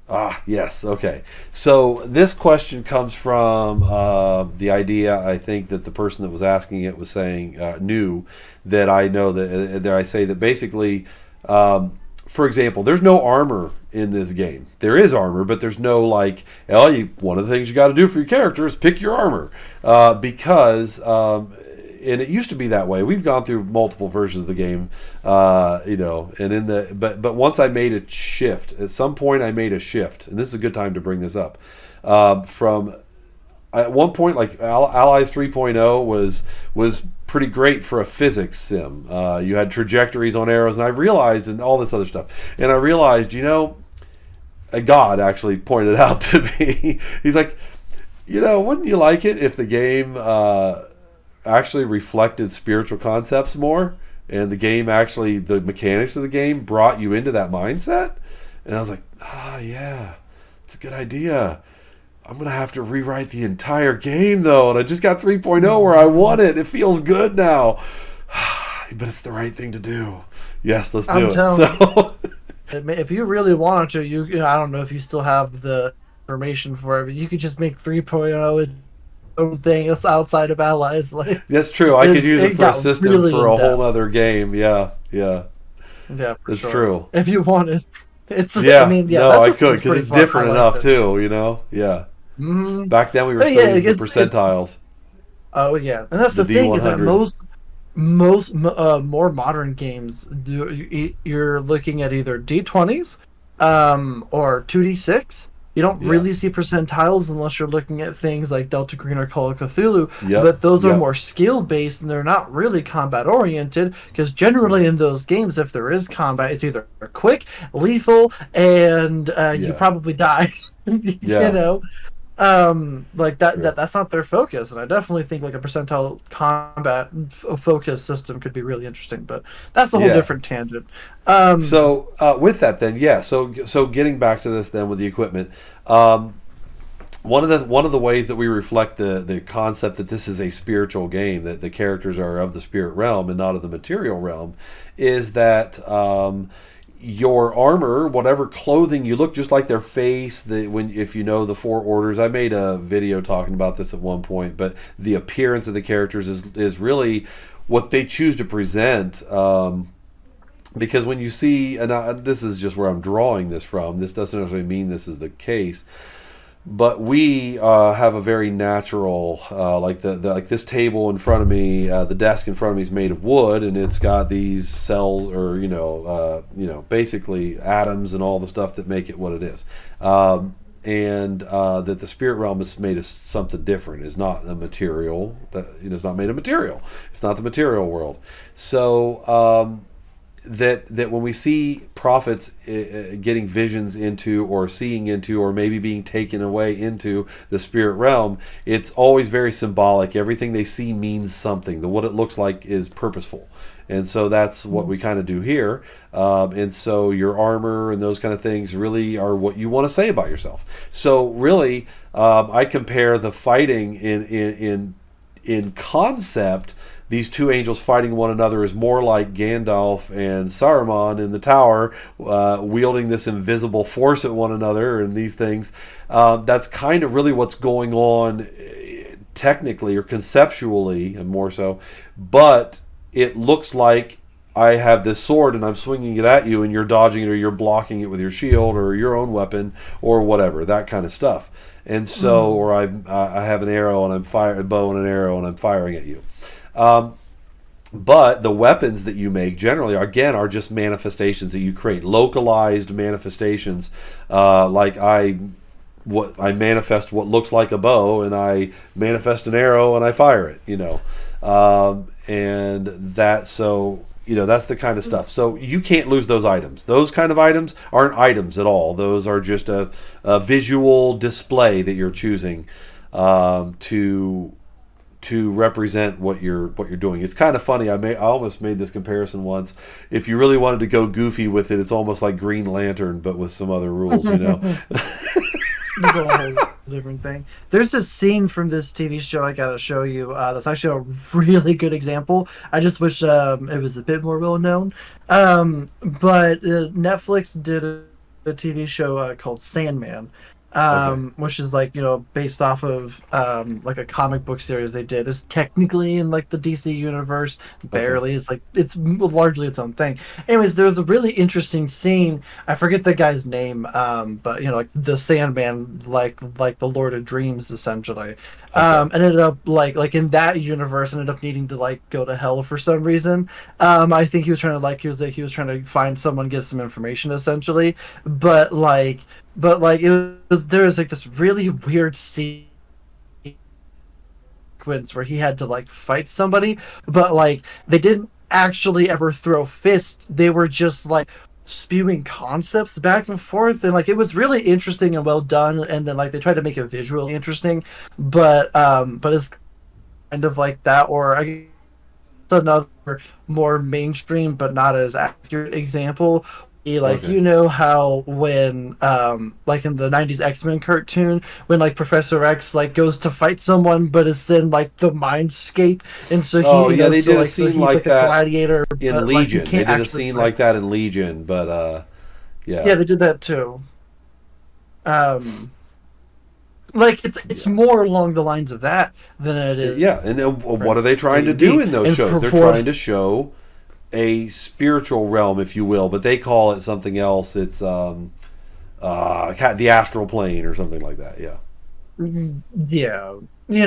Ah, yes. Okay. So this question comes from the idea. I think that the person that was asking it was saying knew that I know that I say that basically, for example, there's no armor in this game. There is armor, but there's no like. Well, one of the things you got to do for your character is pick your armor because and it used to be that way. We've gone through multiple versions of the game, and in the but once I made a shift. At some point, I made a shift, and this is a good time to bring this up. From at one point, like Allies 3.0 was pretty great for a physics sim. You had trajectories on arrows, and I realized, and all this other stuff, and I realized, a god actually pointed out to me. He's like, wouldn't you like it if the game actually reflected spiritual concepts more, and the game actually, the mechanics of the game brought you into that mindset? And I was like, yeah, it's a good idea. I'm gonna have to rewrite the entire game though, and I just got 3.0 where I want it. It feels good now. But it's the right thing to do. Yes, let's do I'm it. telling So if you really wanted to, I don't know if you still have the information for it, but you could just make 3.0 its own thing. It's outside of Allies. Like that's true. I could use it it for a got system really for in a whole depth. other game. Yeah, yeah. Yeah, for It's sure. true. If you wanted, I Yeah, mean, yeah, no, that I could system's because pretty it's fun. I different liked enough it. too. Yeah. Mm-hmm. Back then we were But still yeah, using the it's percentiles, oh yeah, and that's the the thing is that D100. most more modern games you're looking at either D20s or 2D6. You don't Yeah. really see percentiles unless you're looking at things like Delta Green or Call of Cthulhu, Yep. but those are Yep. more skill based and they're not really combat oriented because generally Right. in those games if there is combat it's either quick, lethal, and you Yeah. probably die. you Yeah. know like True. that's not their focus, and I definitely think like a percentile combat focus system could be really interesting, but that's a whole Yeah. different tangent. um So with that, then, yeah. So getting back to this, then with the equipment, um, one of the ways that we reflect the concept that this is a spiritual game, that the characters are of the spirit realm and not of the material realm, is that your armor, whatever clothing you look just like their face. If you know the four orders, I made a video talking about this at one point. But the appearance of the characters is really what they choose to present. Because when you see, and this is just where I'm drawing this from. This doesn't necessarily mean this is the case, but we have a very natural, like like this table in front of me, the desk in front of me is made of wood, and it's got these cells, or basically atoms and all the stuff that make it what it is. And that the spirit realm is made of something different. Is not a material. That it's not made of material. It's not the material world. So. That when we see prophets getting visions into, or seeing into, or maybe being taken away into the spirit realm, it's always very symbolic. Everything they see means something. What it looks like is purposeful, and so that's what we kind of do here. And so your armor and those kind of things really are what you want to say about yourself. So really, I compare the fighting in concept. These two angels fighting one another is more like Gandalf and Saruman in the tower, wielding this invisible force at one another, and these things. That's kind of really what's going on, technically or conceptually, and more so. But it looks like I have this sword and I'm swinging it at you, and you're dodging it, or you're blocking it with your shield or your own weapon or whatever, that kind of stuff. And so, or I have an arrow and I'm firing a bow and an arrow and I'm firing at you. Um, But the weapons that you make generally, again, are just manifestations that you create, localized manifestations. Like I manifest what looks like a bow, and I manifest an arrow, and I fire it. And that's the kind of stuff. So you can't lose those items. Those kind of items aren't items at all. Those are just a visual display that you're choosing to represent what you're doing. It's kind of funny. I almost made this comparison once. If you really wanted to go goofy with it, it's almost like Green Lantern, but with some other rules. It's a whole different thing. There's a scene from this TV show I gotta show you. That's actually a really good example. I just wish it was a bit more well known. But Netflix did a TV show called Sandman. Which is based off of like a comic book series they did. It's technically in like the DC universe, barely. Okay. It's largely its own thing. Anyways, there was a really interesting scene. I forget the guy's name, but like the Sandman, like the Lord of Dreams, essentially. Ended up like in that universe, ended up needing to like go to hell for some reason. I think he was trying to he was trying to find someone, get some information, essentially, but there was like this really weird sequence where he had to like fight somebody, but like they didn't actually ever throw fists. They were just like spewing concepts back and forth, and like it was really interesting and well done. And then like they tried to make it visually interesting, but it's kind of like that, or I guess another more mainstream but not as accurate example. How when like in the 90s X-Men cartoon, when like Professor X like goes to fight someone but it's in like the mindscape, and so they did a scene like that a gladiator in Legion. They did a scene like that in Legion, but yeah, they did that too. Like it's more along the lines of that than it is. Yeah, and then what are they trying to do in those shows? They're trying to show a spiritual realm, if you will, but they call it something else. It's the astral plane or something like that. Yeah. Yeah.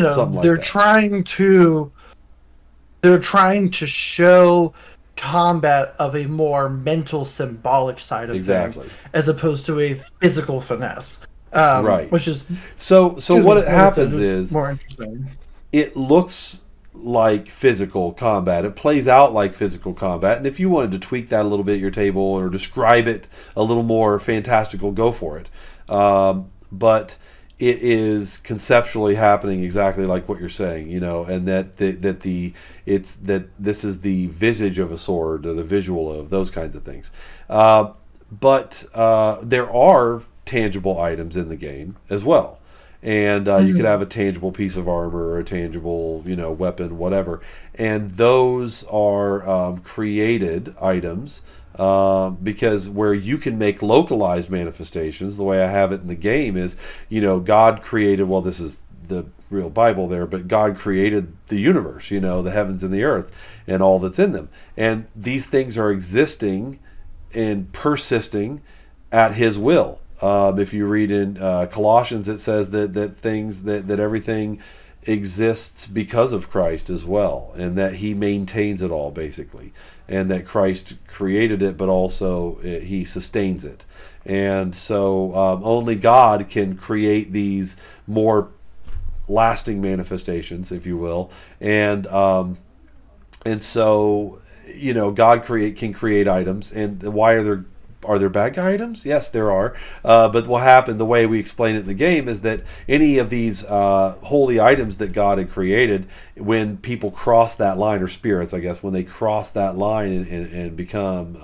Something like they're that. trying to show combat of a more mental, symbolic side of things, as opposed to a physical finesse. Right. Which is so what happens is more interesting. It looks like physical combat. It plays out like physical combat. And if you wanted to tweak that a little bit at your table or describe it a little more fantastical, go for it. But it is conceptually happening exactly like what you're saying, and that this is the visage of a sword, or the visual of those kinds of things. But there are tangible items in the game as well. And you could have a tangible piece of armor or a tangible, weapon, whatever. And those are created items because where you can make localized manifestations, the way I have it in the game is, God created, well, this is the real Bible there, but God created the universe, the heavens and the earth and all that's in them. And these things are existing and persisting at His will. If you read in Colossians, it says that everything exists because of Christ as well, and that He maintains it all, basically, and that Christ created it, but also He sustains it. And so only God can create these more lasting manifestations, if you will, and so God can create items. And why are there bad guy items? Yes, there are. But what happened, the way we explain it in the game, is that any of these holy items that God had created, when people cross that line, or spirits, I guess, when they cross that line and become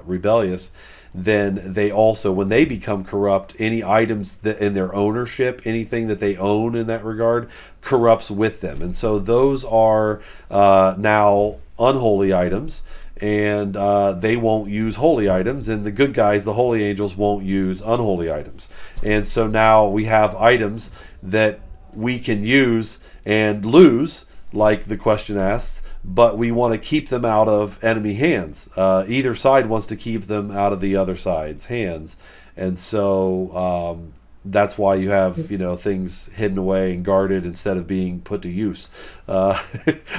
rebellious, then they also, when they become corrupt, any items that in their ownership, anything that they own in that regard, corrupts with them. And so those are now unholy items. And they won't use holy items, and the good guys, the holy angels, won't use unholy items. And so now we have items that we can use and lose, like the question asks, but we want to keep them out of enemy hands. Either side wants to keep them out of the other side's hands. And so that's why you have things hidden away and guarded instead of being put to use. I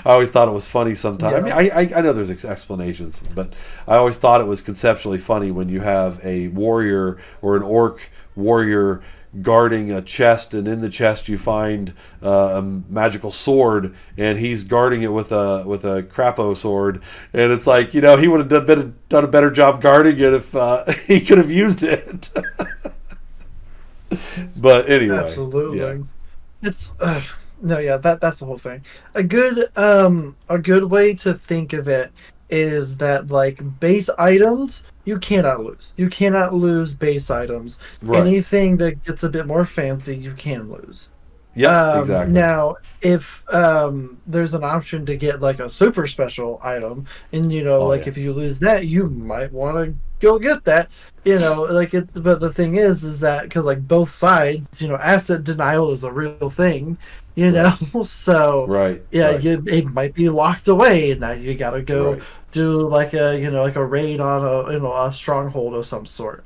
always thought it was funny sometimes. Yeah. I mean, I know there's explanations, but I always thought it was conceptually funny when you have a warrior or an orc warrior guarding a chest, and in the chest you find a magical sword, and he's guarding it with a crapo sword, and it's like he would have done a better job guarding it if he could have used it. But anyway, Absolutely. yeah. It's no, yeah, that's the whole thing. A good way to think of it is that like base items you cannot lose. You cannot lose base items. Right. Anything that gets a bit more fancy, you can lose. Yeah, exactly. Now, if there's an option to get like a super special item, and if you lose that, you might want to go get that. But the thing is that because like both sides, asset denial is a real thing. So right. Yeah, right. it might be locked away, and now you gotta go Right. do like a raid on a stronghold of some sort.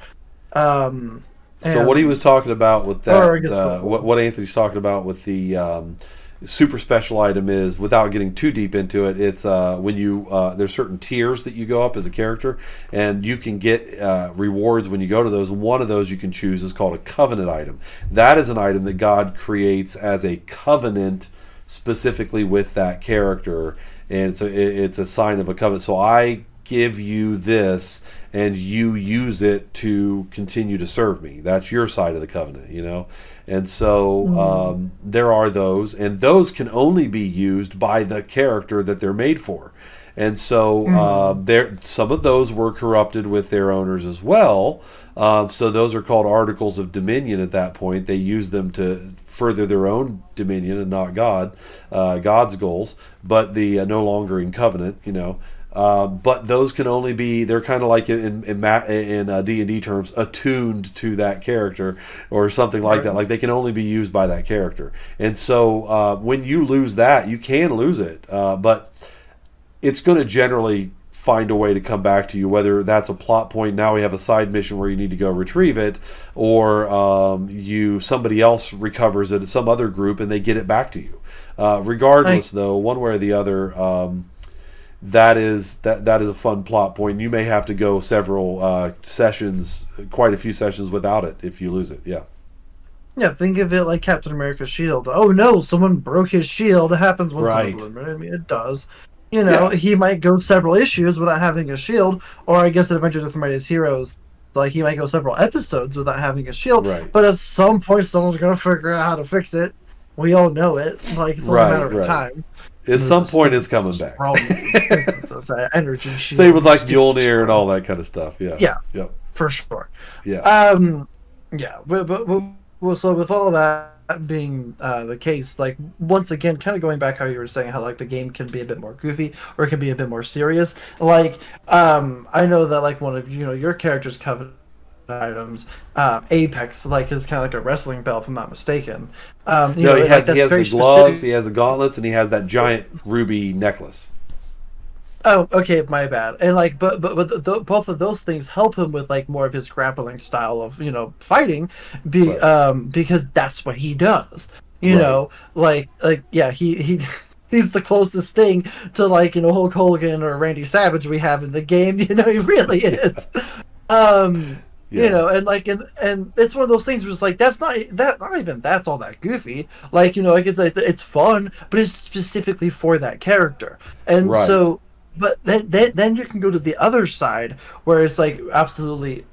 So what he was talking about with Or that, what Anthony's talking about with the super special item is, without getting too deep into it, it's when you there's certain tiers that you go up as a character, and you can get rewards when you go to those. And one of those you can choose is called a covenant item. That is an item that God creates as a covenant specifically with that character, and it's a sign of a covenant. So I give you this, and you use it to continue to serve me. That's your side of the covenant, And so there are those, and those can only be used by the character that they're made for. And so some of those were corrupted with their owners as well. So those are called articles of dominion at that point. They use them to further their own dominion and not God's goals, but the no longer in covenant, but those can only be, they're kind of like in D&D terms, attuned to that character or something like that. Like they can only be used by that character. And so when you lose that, you can lose it, but it's going to generally find a way to come back to you, whether that's a plot point. Now we have a side mission where you need to go retrieve it, or somebody else recovers it at some other group and they get it back to you. Regardless, though, one way or the other, that is a fun plot point. You may have to go several sessions, quite a few sessions without it if you lose it. Yeah. Yeah, think of it like Captain America's shield. Oh no, someone broke his shield. It happens once Right. in a blue moon. I mean, it does. He might go several issues without having a shield, or I guess in Adventures with Mightiest Heroes, like he might go several episodes without having a shield. Right. But at some point, someone's gonna figure out how to fix it. We all know it. Like it's only a matter of time. At some point, it's coming back. So it's an energy shield. Same with like Mjolnir and all that kind of stuff. Yeah. Yeah. Yep. For sure. Yeah. Yeah. But so with all that being the case, like once again, kind of going back how you were saying how like the game can be a bit more goofy or it can be a bit more serious. Like I know that like one of your character's covenant items, Apex, like is kind of like a wrestling belt, if I'm not mistaken. He has the gloves, he has the gauntlets, and he has that giant ruby necklace. Oh, okay, my bad. And like, but both of those things help him with like more of his grappling style of fighting, because that's what he does. Like yeah, he he's the closest thing to like Hulk Hogan or Randy Savage we have in the game. He really is. And like and it's one of those things where it's like that's not even that's all that goofy. Like like it's fun, but it's specifically for that character, and so. But then you can go to the other side where it's like absolutely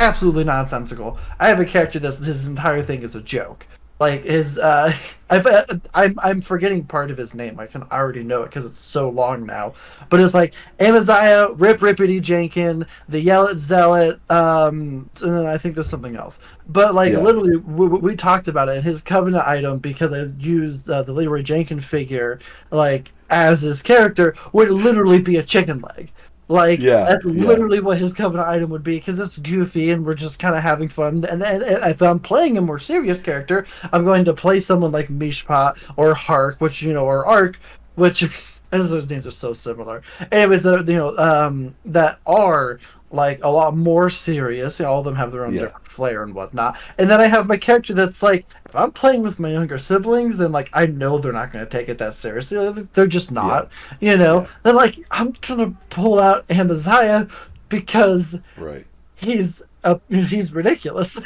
nonsensical. I have a character that's his entire thing is a joke. Like his I'm forgetting part of his name. I can already know it because it's so long now. But it's like Amaziah, Rip Rippity Jenkin, the Yell-It Zealot, and then I think there's something else. But like literally, we talked about it. And his covenant item, because I used the Leroy Jenkins figure like as his character, would literally be a chicken leg. Like that's literally what his covenant item would be, because it's goofy and we're just kind of having fun. And if I'm playing a more serious character, I'm going to play someone like Mishpat or Hark, which or Ark, which those names are so similar. Anyways, that are like a lot more serious. You know, all of them have their own Yeah. different flair and whatnot. And then I have my character that's like, if I'm playing with my younger siblings, then like I know they're not going to take it that seriously. They're just Yeah. not, you know. Yeah. Then like I'm gonna pull out Amaziah because Right. he's ridiculous,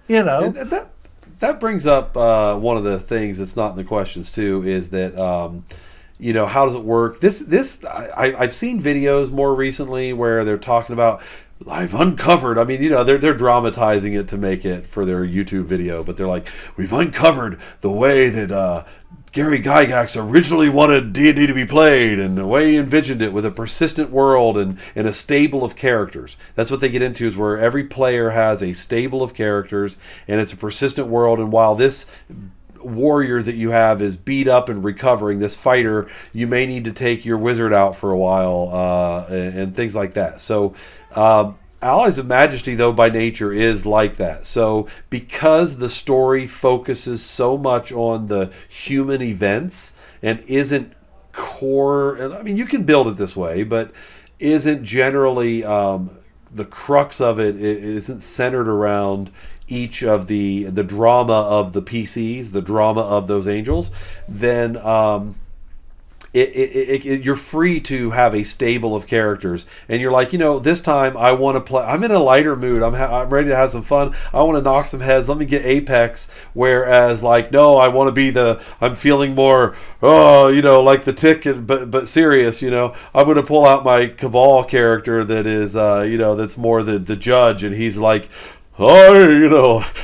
you know. And that brings up one of the things that's not in the questions too is that how does it work? I've seen videos more recently where they're talking about I've uncovered. I mean, they're dramatizing it to make it for their YouTube video, but they're like, we've uncovered the way that Gary Gygax originally wanted D&D to be played and the way he envisioned it with a persistent world and a stable of characters. That's what they get into, is where every player has a stable of characters and it's a persistent world. And while this warrior that you have is beat up and recovering, this fighter, you may need to take your wizard out for a while and things like that. So Allies of Majesty, though, by nature is like that. So because the story focuses so much on the human events and isn't core, and I mean, you can build it this way, but isn't generally the crux of it isn't centered around each of the drama of the PCs, the drama of those angels, then you're free to have a stable of characters, and you're like, this time I want to play. I'm in a lighter mood. I'm ready to have some fun. I want to knock some heads. Let me get Apex. Whereas, like, no, I want to be I'm feeling more, like the tick, but serious. I'm going to pull out my Cabal character that is, that's more the judge, and he's like,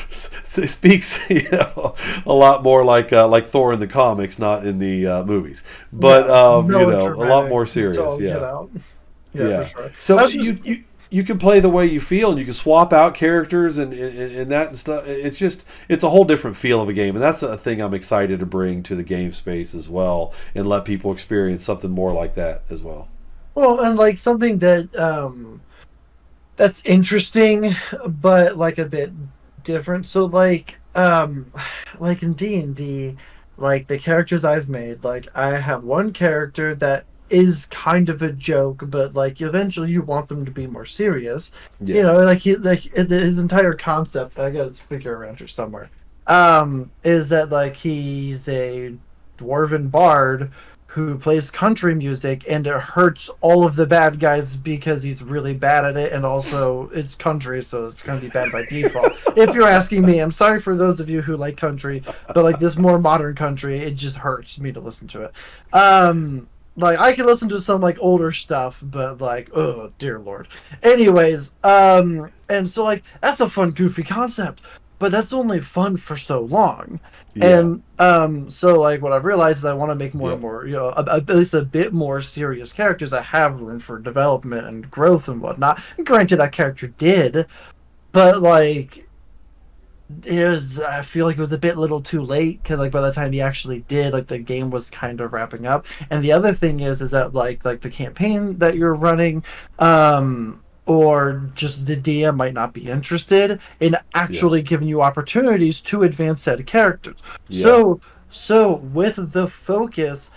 speaks a lot more like Thor in the comics, not in the movies, but a lot more serious. Yeah, yeah, for sure. So you can play the way you feel, and you can swap out characters and that and stuff. It's a whole different feel of a game, and that's a thing I'm excited to bring to the game space as well, and let people experience something more like that as well. Well, and like something that that's interesting, but like a bit different. So like in D&D, like the characters I've made, like I have one character that is kind of a joke, but like eventually you want them to be more serious. Yeah. Like his entire concept, I got his figure around here somewhere. Is that like he's a dwarven bard who plays country music, and it hurts all of the bad guys because he's really bad at it, and also it's country, so it's going to be bad by default. If you're asking me, I'm sorry for those of you who like country, but like this more modern country, it just hurts me to listen to it. Like I can listen to some like older stuff, but like, oh dear lord. Anyways, and so like that's a fun, goofy concept, but that's only fun for so long. Yeah. And so like what I've realized is I want to make more and more, at least a bit more serious characters that have room for development and growth and whatnot. And granted, that character did, but like I feel like it was a bit little too late, because like by the time he actually did, like the game was kind of wrapping up. And the other thing is that like the campaign that you're running, or just the DM might not be interested in actually giving you opportunities to advance said characters. Yeah. So with the focus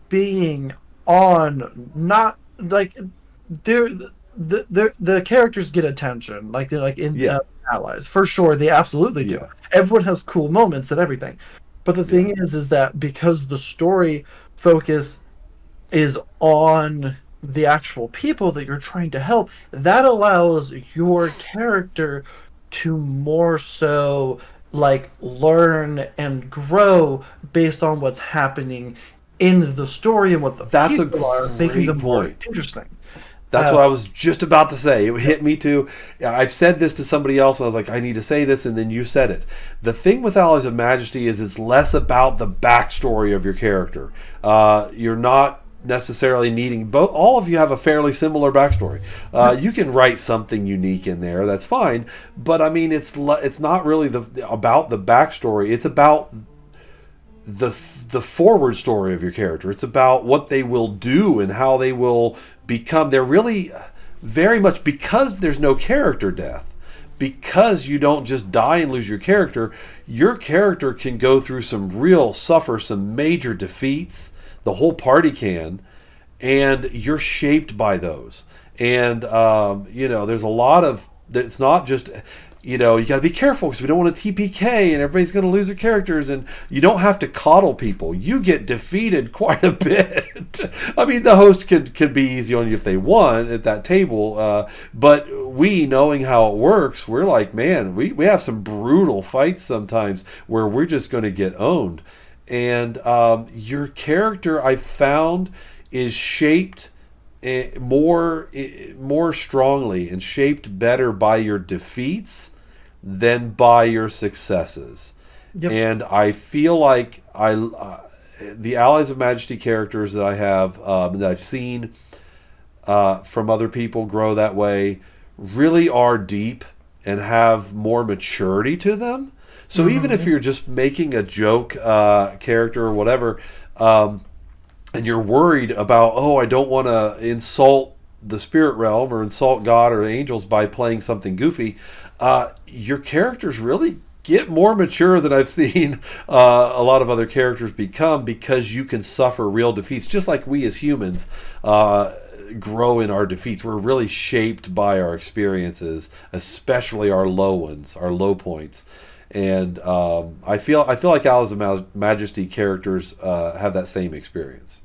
being on not like the characters get attention, like they're like in allies for sure, they absolutely do. Everyone has cool moments and everything, but the thing is that because the story focus is on the actual people that you're trying to help, that allows your character to more so like learn and grow based on what's happening in the story and what the people are, making them more interesting. That's what I was just about to say. It hit me too. I've said this to somebody else, and I was like, I need to say this, and then you said it. The thing with Allies of Majesty is it's less about the backstory of your character. You're not necessarily needing both. All of you have a fairly similar backstory. You can write something unique in there, that's fine, but I mean it's not really about the backstory. It's about the forward story of your character. It's about what they will do and how they will become. They're really very much, because there's no character death, because you don't just die and lose your character can go through suffer some major defeats. The whole party can, and you're shaped by those. And there's a lot of, it's not just, you got to be careful because we don't want to TPK and everybody's going to lose their characters, and you don't have to coddle people. You get defeated quite a bit. I mean, the host could be easy on you if they want at that table, but we, knowing how it works, we're like, man, we have some brutal fights sometimes where we're just going to get owned. And your character, I found, is shaped more strongly and shaped better by your defeats than by your successes. Yep. And I feel like the Allies of Majesty characters that I have that I've seen from other people grow that way really are deep and have more maturity to them. So even if you're just making a joke character or whatever, and you're worried about, I don't want to insult the spirit realm or insult God or angels by playing something goofy, your characters really get more mature than I've seen a lot of other characters become, because you can suffer real defeats. Just like we as humans grow in our defeats. We're really shaped by our experiences, especially our low ones, our low points. And I feel like Allies of Majesty characters have that same experience.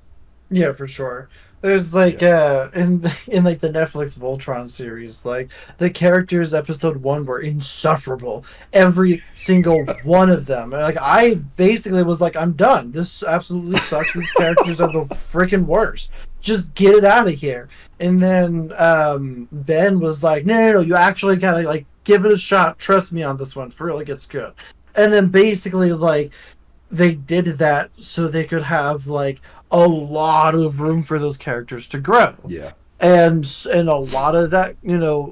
Yeah, for sure. There's like in like the Netflix Voltron series, like the characters episode 1 were insufferable. Every single one of them. Like I basically was like, I'm done. This absolutely sucks. These characters are the freaking worst. Just get it out of here. And then Ben was like, no, you actually gotta like give it a shot. Trust me on this one. For real, it gets good. And then basically like they did that so they could have like a lot of room for those characters to grow. Yeah. And a lot of that,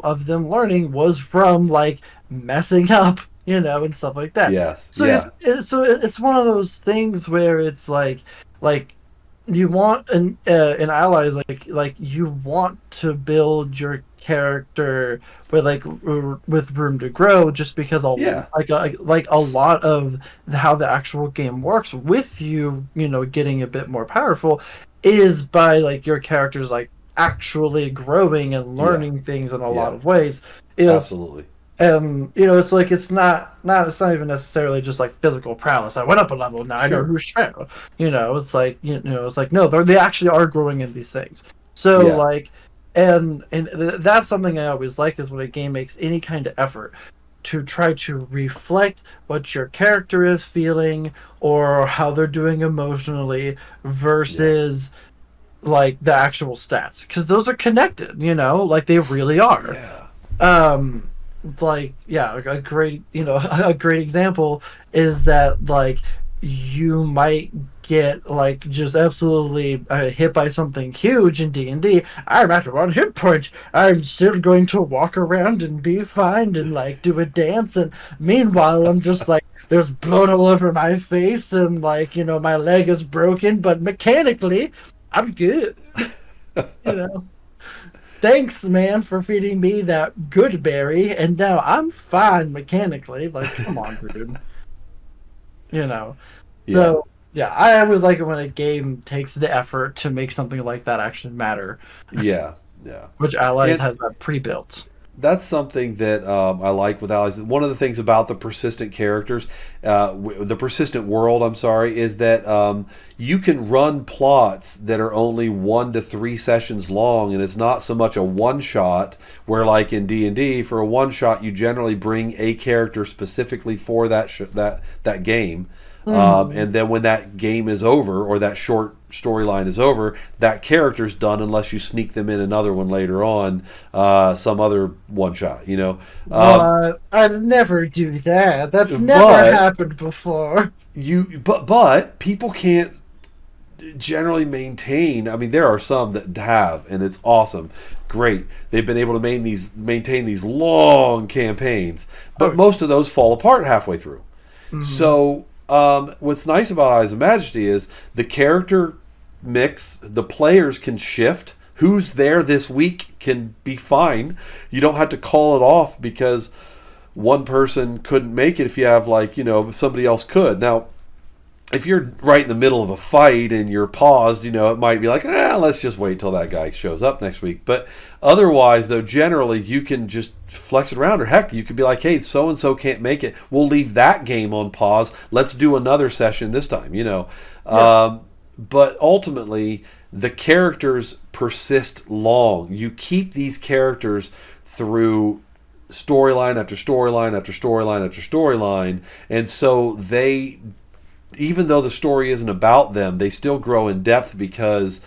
of them learning was from like messing up, and stuff like that. Yes. So yeah. It's one of those things where it's like you want an allies like you want to build your character with room to grow, just because like a lot of how the actual game works with you getting a bit more powerful is by like your characters like actually growing and learning things in a lot of ways. Absolutely. It's like it's not even necessarily just like physical prowess. I went up a level, now I know who's strong. It's like it's like no, they actually are growing in these things. So like, and that's something I always like, is when a game makes any kind of effort to try to reflect what your character is feeling or how they're doing emotionally versus like the actual stats, because those are connected. Like they really are. Like a great a great example is that like you might get like just absolutely hit by something huge in D&D. I'm at 1 hit point. I'm still going to walk around and be fine and like do a dance, and meanwhile I'm just like there's blood all over my face and like my leg is broken, but mechanically I'm good. Thanks, man, for feeding me that good berry, and now I'm fine mechanically. Like, come on, dude. So, I always like it when a game takes the effort to make something like that actually matter. Yeah. Which Allies has that pre-built. That's something that I like with Allies. One of the things about the persistent characters, the persistent world, is that you can run plots that are only 1 to 3 sessions long, and it's not so much a one-shot, where like in D&D, for a one-shot, you generally bring a character specifically for that game. And then when that game is over, or that short storyline is over, that character's done unless you sneak them in another one later on, some other one shot, I'd never do that. That's never happened before. But people can't generally maintain. I mean, there are some that have, and it's awesome. Great. They've been able to maintain these long campaigns, but most of those fall apart halfway through. So what's nice about Eyes of Majesty is the character mix, the players can shift. Who's there this week can be fine. You don't have to call it off because one person couldn't make it if you have if somebody else could. Now, if you're right in the middle of a fight and you're paused, it might be like, let's just wait till that guy shows up next week. But otherwise, though, generally you can just flex it around, or heck, you could be like, hey, so and so can't make it. We'll leave that game on pause. Let's do another session this time. Yeah. But ultimately, the characters persist long. You keep these characters through storyline after storyline after storyline after storyline, and so they, even though the story isn't about them, they still grow in depth because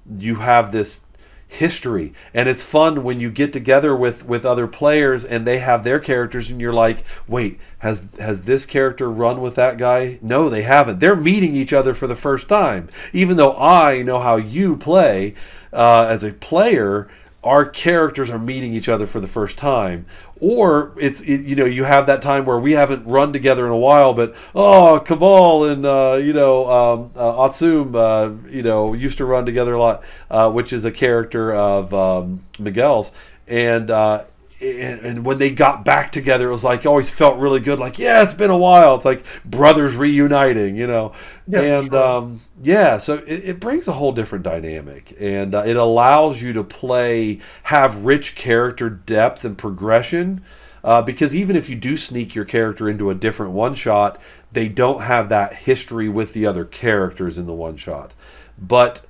you have this history. And it's fun when you get together with other players and they have their characters and you're like, wait, has this character run with that guy? No, they haven't. They're meeting each other for the first time. Even though I know how you play as a player, our characters are meeting each other for the first time. Or you have that time where we haven't run together in a while, but Cabal and Atsum used to run together a lot, which is a character of Miguel's, and when they got back together, it was like, always felt really good. Like, yeah, it's been a while. It's like brothers reuniting, Yeah, and sure. So it brings a whole different dynamic, and it allows you to have rich character depth and progression. Because even if you do sneak your character into a different one shot, they don't have that history with the other characters in the one shot. But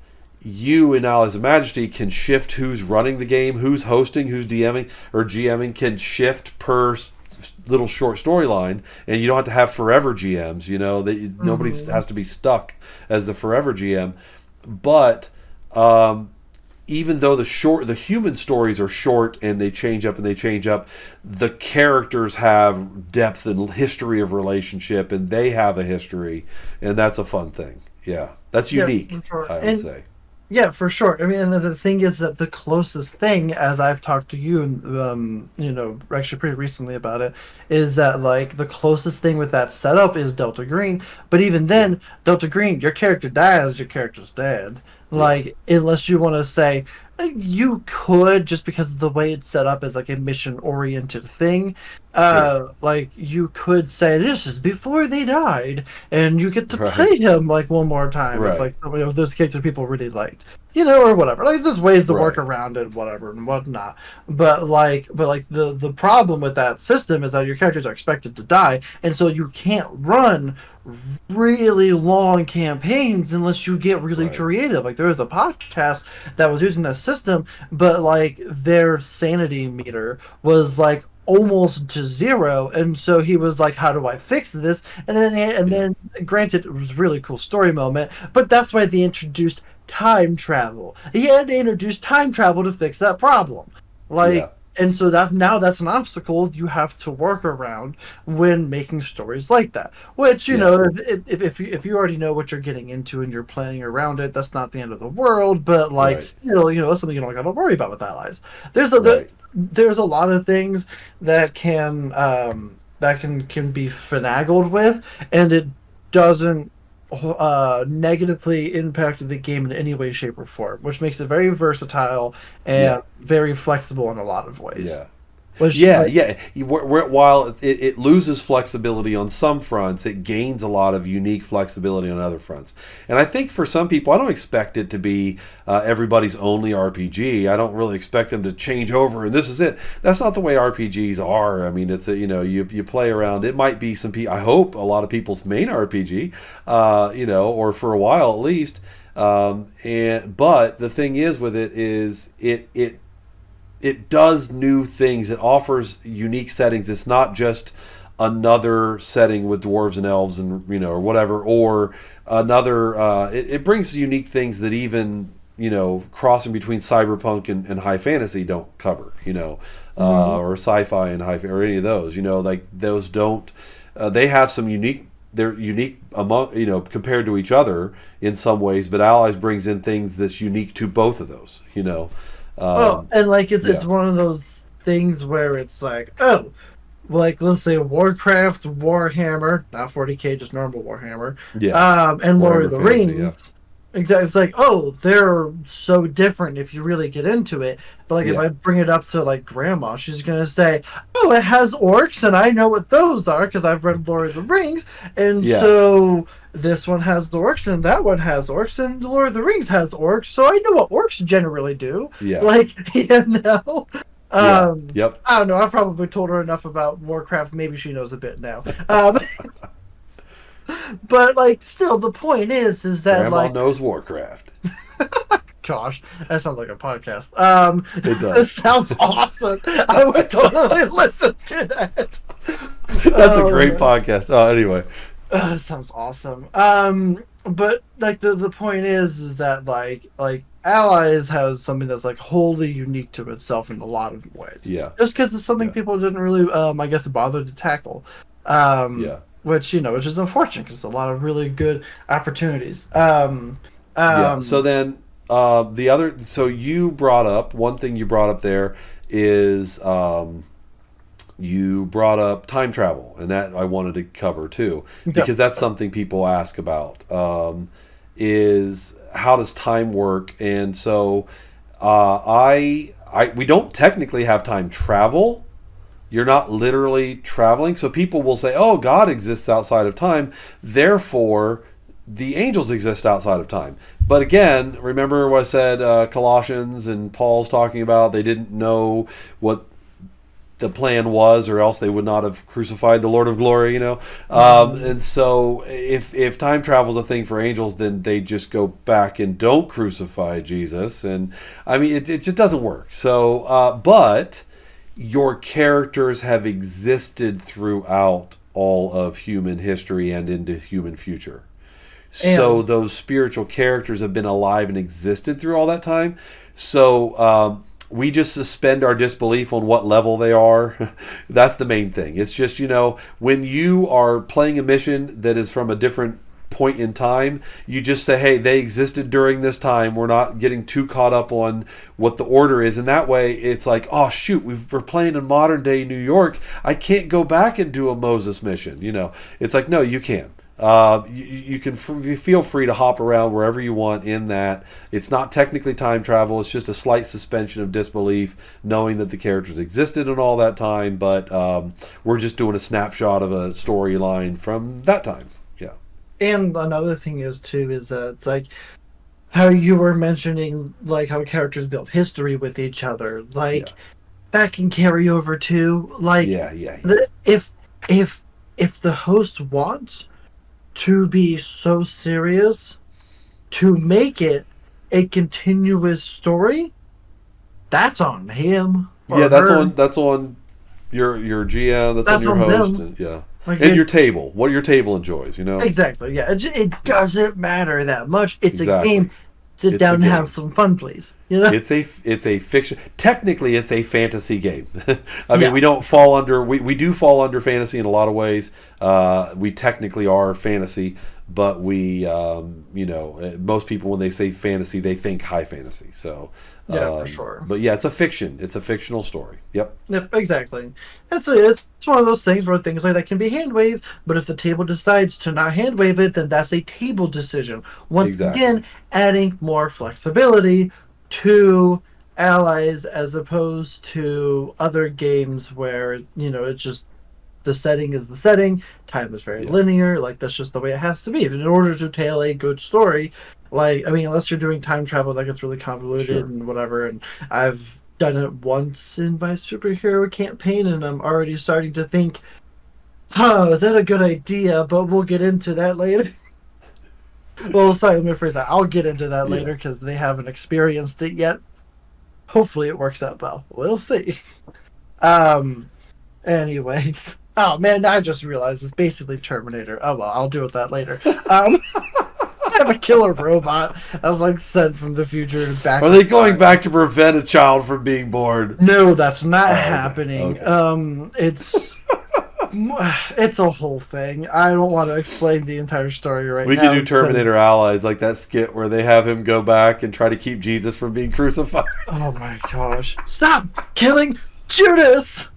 you in Allies of Majesty can shift who's running the game, who's hosting, who's DMing or GMing, can shift per little short storyline, and you don't have to have forever GMs. Nobody has to be stuck as the forever GM. But even though the human stories are short and they change up, the characters have depth and history of relationship, and they have a history, and that's a fun thing. Yeah, that's unique, sure. I would say. Yeah, for sure. I mean, and the thing is that the closest thing, as I've talked to you, actually pretty recently about it, is that like the closest thing with that setup is Delta Green. But even then, Delta Green, your character dies, your character's dead. Like, unless you want to say, you could, just because of the way it's set up as like a mission-oriented thing, sure. Like you could say this is before they died, and you get to play him like one more time with like somebody of those characters people really liked, or whatever. Like there's ways to work around it, whatever and whatnot. But the problem with that system is that your characters are expected to die, and so you can't run really long campaigns unless you get really creative. Like there was a podcast that was using that system, but like their sanity meter was like almost to zero, and so he was like, how do I fix this? And then granted, it was a really cool story moment, but that's why they introduced time travel. He had to introduce time travel to fix that problem. And so that's an obstacle you have to work around when making stories like that. Which, if you already know what you're getting into and you're planning around it, that's not the end of the world. But still, that's something you don't got to worry about with allies. There's a lot of things that can be finagled with, and it doesn't negatively impacted the game in any way, shape, or form, which makes it very versatile and very flexible in a lot of ways. While it loses flexibility on some fronts, it gains a lot of unique flexibility on other fronts. And I think for some people, I don't expect it to be everybody's only RPG. I don't really expect them to change over and this is it. That's not the way RPGs are. I mean, it's you play around. It might be I hope a lot of people's main RPG, or for a while at least. But the thing is with it is it does new things. It offers unique settings. It's not just another setting with dwarves and elves and or whatever, or another. It brings unique things that even crossing between cyberpunk and high fantasy don't cover. Or sci-fi and high or any of those. Like those don't. They have some unique. They're unique among compared to each other in some ways, but Allies brings in things that's unique to both of those. And it's one of those things where it's like, let's say Warcraft, Warhammer, not 40K, just normal Warhammer, and Lord of the Rings, Exactly. It's like, oh, they're so different if you really get into it. But like, if Yeah. I bring it up to like grandma, she's gonna say, "Oh, it has orcs, and I know what those are because I've read Lord of the Rings, and Yeah. so this one has orcs, and that one has orcs, and the Lord of the Rings has orcs, so I know what orcs generally do." Yeah. Like, you know. Yeah. Yep. I don't know. I've probably told her enough about Warcraft. Maybe she knows a bit now. But like, still, the point is that Grandma like, knows Warcraft. gosh, that sounds like a podcast. It This does. sounds awesome. I would totally listen to that. That's a great podcast. Oh, anyway. Sounds awesome. But like the point is that like Allies has something that's like wholly unique to itself in a lot of ways. Yeah. Just because it's something Yeah. people didn't really, I guess, bother to tackle. Yeah. Which which is unfortunate because a lot of really good opportunities. Yeah. So then the other, so you brought up, one thing you brought up there is you brought up time travel, and that I wanted to cover too, because that's something people ask about, is how does time work? And so we don't technically have time travel. You're not literally traveling. So people will say, oh, God exists outside of time, therefore the angels exist outside of time. But again, remember what I said, Colossians and Paul's talking about, they didn't know what the plan was, or else they would not have crucified the Lord of Glory, you know. And so if time travel is a thing for angels, then they just go back and don't crucify Jesus. And I mean, it just doesn't work. So, but your characters have existed throughout all of human history and into human future. So those spiritual characters have been alive and existed through all that time. So we just suspend our disbelief on what level they are. That's the main thing. It's just, when you are playing a mission that is from a different point in time, you just say, hey, they existed during this time. We're not getting too caught up on what the order is. And that way it's like, oh shoot, we're playing in modern day New York. I can't go back and do a Moses mission. It's like, no, you can. You can feel free to hop around wherever you want in that. It's not technically time travel. It's just a slight suspension of disbelief, knowing that the characters existed in all that time, but we're just doing a snapshot of a storyline from that time. Yeah. And another thing is that it's like how you were mentioning, like how characters build history with each other. Like that can carry over too. Like if the host wants to be so serious to make it a continuous story, that's on him. Yeah, that's on your GM, that's on your host, and your table. What your table enjoys, Exactly. Yeah, it doesn't matter that much. It's a game. Sit down and have some fun, please. It's a fiction. Technically, it's a fantasy game. I mean, we don't fall under. We do fall under fantasy in a lot of ways. We technically are fantasy, but we, most people when they say fantasy, they think high fantasy. So for sure. But yeah, it's a fiction. It's a fictional story. Yep. Yep. Exactly. It's one of those things where things like that can be hand waved, but if the table decides to not hand wave it, then that's a table decision. Once again, adding more flexibility to Allies as opposed to other games where it's just the setting is the setting, time is very linear, like that's just the way it has to be. If in order to tell a good story, unless you're doing time travel, that gets really convoluted and whatever, and I've done it once in my superhero campaign and I'm already starting to think, is that a good idea? But we'll get into that later. Well, sorry, let me rephrase that. I'll get into that later because they haven't experienced it yet. Hopefully it works out well. We'll see. Anyways. Oh, man, I just realized it's basically Terminator. Oh, well, I'll deal with that later. I have a killer robot. I was, sent from the future and back. Are they going back to prevent a child from being born? No, that's not happening. Okay. It's a whole thing. I don't want to explain the entire story now. We could do Terminator Allies, like that skit where they have him go back and try to keep Jesus from being crucified. Oh my gosh. Stop killing Judas!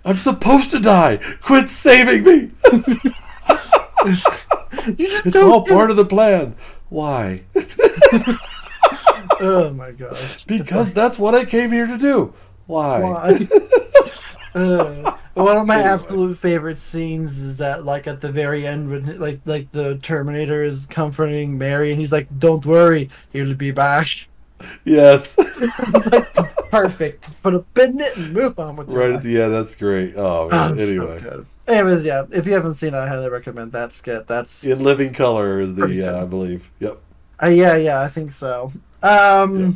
I'm supposed to die! Quit saving me! It's all part of the plan. Why? Oh my gosh. Because that's what I came here to do. Why? Why? One of my Anyway. absolute favorite scenes is that, like, at the very end when like the Terminator is comforting Mary and he's like, "Don't worry, he'll be back." Yes. It's like perfect. Put a pin in it and move on with your Right at life. the end. That's great. Oh, Oh, man. it's so Anyway. good. Anyways, yeah, if you haven't seen it, I highly recommend that skit. That's In living color is pretty the, good. I believe. Yep. Yeah, I think so. Yep.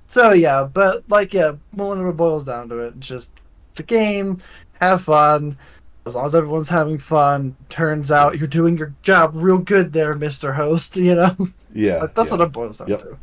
So yeah, but like yeah, when it boils down to it, it's a game. Have fun. As long as everyone's having fun, turns out you're doing your job real good there, Mr. Host. Yeah. That's what Yeah. it boils down Yep. to.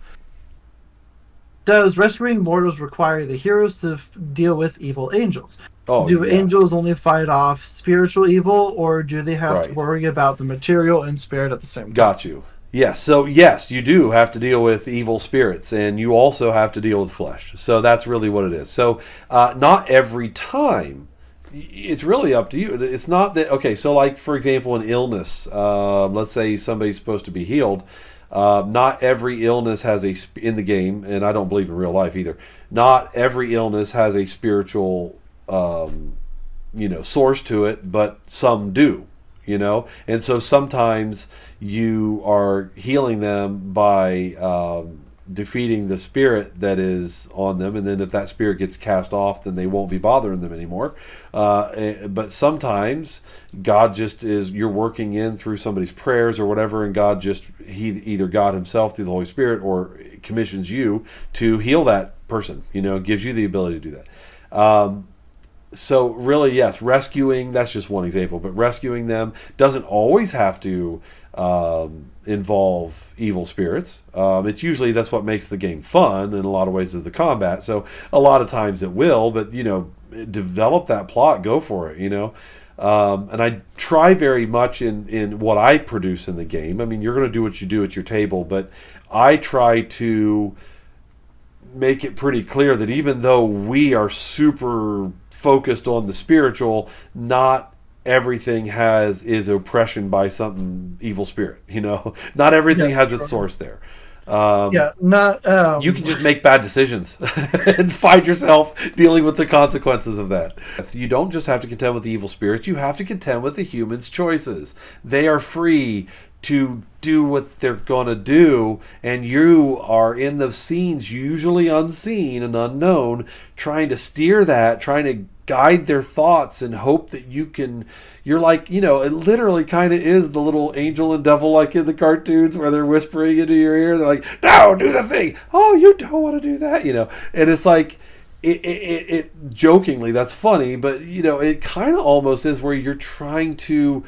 Does rescuing mortals require the heroes to deal with evil angels? Oh, Do yeah. angels only fight off spiritual evil, or do they have to Right. worry about the material and spirit at the same time? Got you. Yes. So, yes, you do have to deal with evil spirits, and you also have to deal with flesh. So, that's really what it is. So, not every time. It's really up to you. It's not that, okay, so, like, for example, an illness, let's say somebody's supposed to be healed. Not every illness has in the game, and I don't believe in real life either. Not every illness has a spiritual, source to it, but some do. And so sometimes you are healing them by defeating the spirit that is on them, and then if that spirit gets cast off, then they won't be bothering them anymore. But sometimes God just you're working in through somebody's prayers or whatever, and either God himself through the Holy Spirit or commissions you to heal that person, gives you the ability to do that. So really, yes, rescuing, that's just one example, but rescuing them doesn't always have to involve evil spirits. It's usually, that's what makes the game fun in a lot of ways, is the combat. So a lot of times it will, but develop that plot, go for it. And I try very much in what I produce in the game. I mean, you're going to do what you do at your table, but I try to make it pretty clear that even though we are super focused on the spiritual, not everything is oppression by some evil spirit. Not everything has its source there. You can just make bad decisions and find yourself dealing with the consequences of that. You don't just have to contend with the evil spirits, you have to contend with the humans' choices. They are free to do what they're going to do, and you are in the scenes, usually unseen and unknown, trying to steer that, trying to guide their thoughts and hope that you're like, it literally kind of is the little angel and devil, like in the cartoons where they're whispering into your ear. They're like, no, do the thing. Oh, you don't want to do that, and it's like, it jokingly, that's funny, but it kind of almost is where you're trying to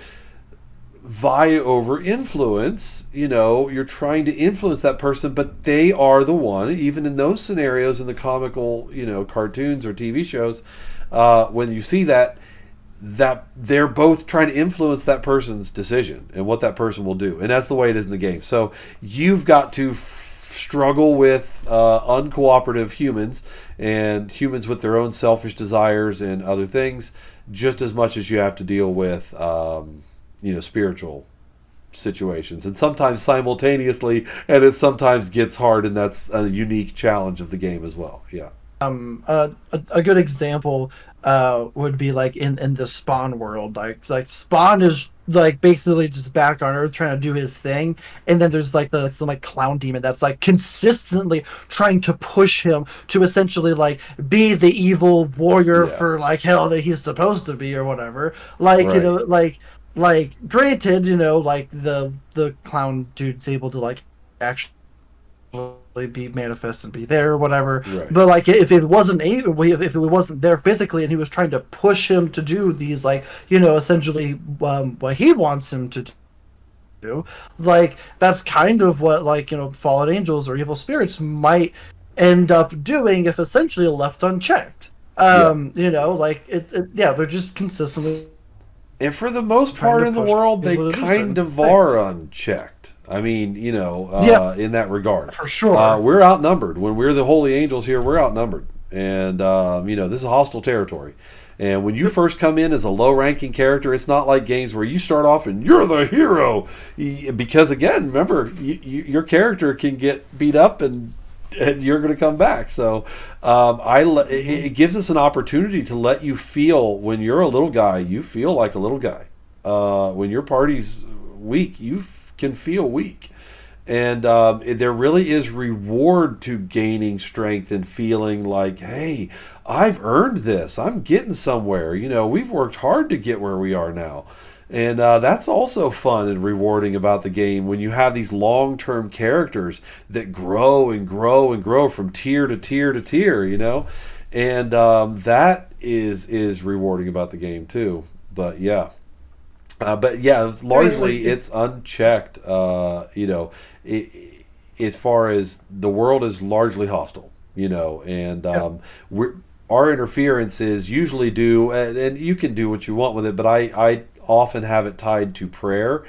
vie over influence. You're trying to influence that person, but they are the one, even in those scenarios in the comical cartoons or TV shows, when you see that they're both trying to influence that person's decision and what that person will do, and that's the way it is in the game. So you've got to struggle with uncooperative humans and humans with their own selfish desires and other things, just as much as you have to deal with spiritual situations, and sometimes simultaneously, and it sometimes gets hard, and that's a unique challenge of the game as well. Yeah. A good example would be like in the Spawn world. Like Spawn is like basically just back on Earth trying to do his thing, and then there's like some like clown demon that's like consistently trying to push him to essentially like be the evil warrior for like hell that he's supposed to be or whatever. Like like granted, like the clown dude's able to like actually be manifest and be there or whatever, but like if it wasn't if it wasn't there physically and he was trying to push him to do these like essentially what he wants him to do, like that's kind of what like fallen angels or evil spirits might end up doing if essentially left unchecked. Like they're just consistently, and for the most part in the world, they kind of are unchecked. I mean, in that regard. For sure. We're outnumbered. When we're the holy angels here, we're outnumbered. And, this is hostile territory. And when you first come in as a low-ranking character, it's not like games where you start off and you're the hero, because again, remember, your character can get beat up and you're going to come back. So it gives us an opportunity to let you feel, when you're a little guy, you feel like a little guy. When your party's weak, you can feel weak. And there really is reward to gaining strength and feeling like, hey, I've earned this. I'm getting somewhere. We've worked hard to get where we are now. And that's also fun and rewarding about the game, when you have these long-term characters that grow and grow and grow from tier to tier to tier, And that is rewarding about the game too. But yeah. It's largely it's unchecked. As far as the world is largely hostile, and our interference is usually due, and you can do what you want with it, but I often have it tied to prayer,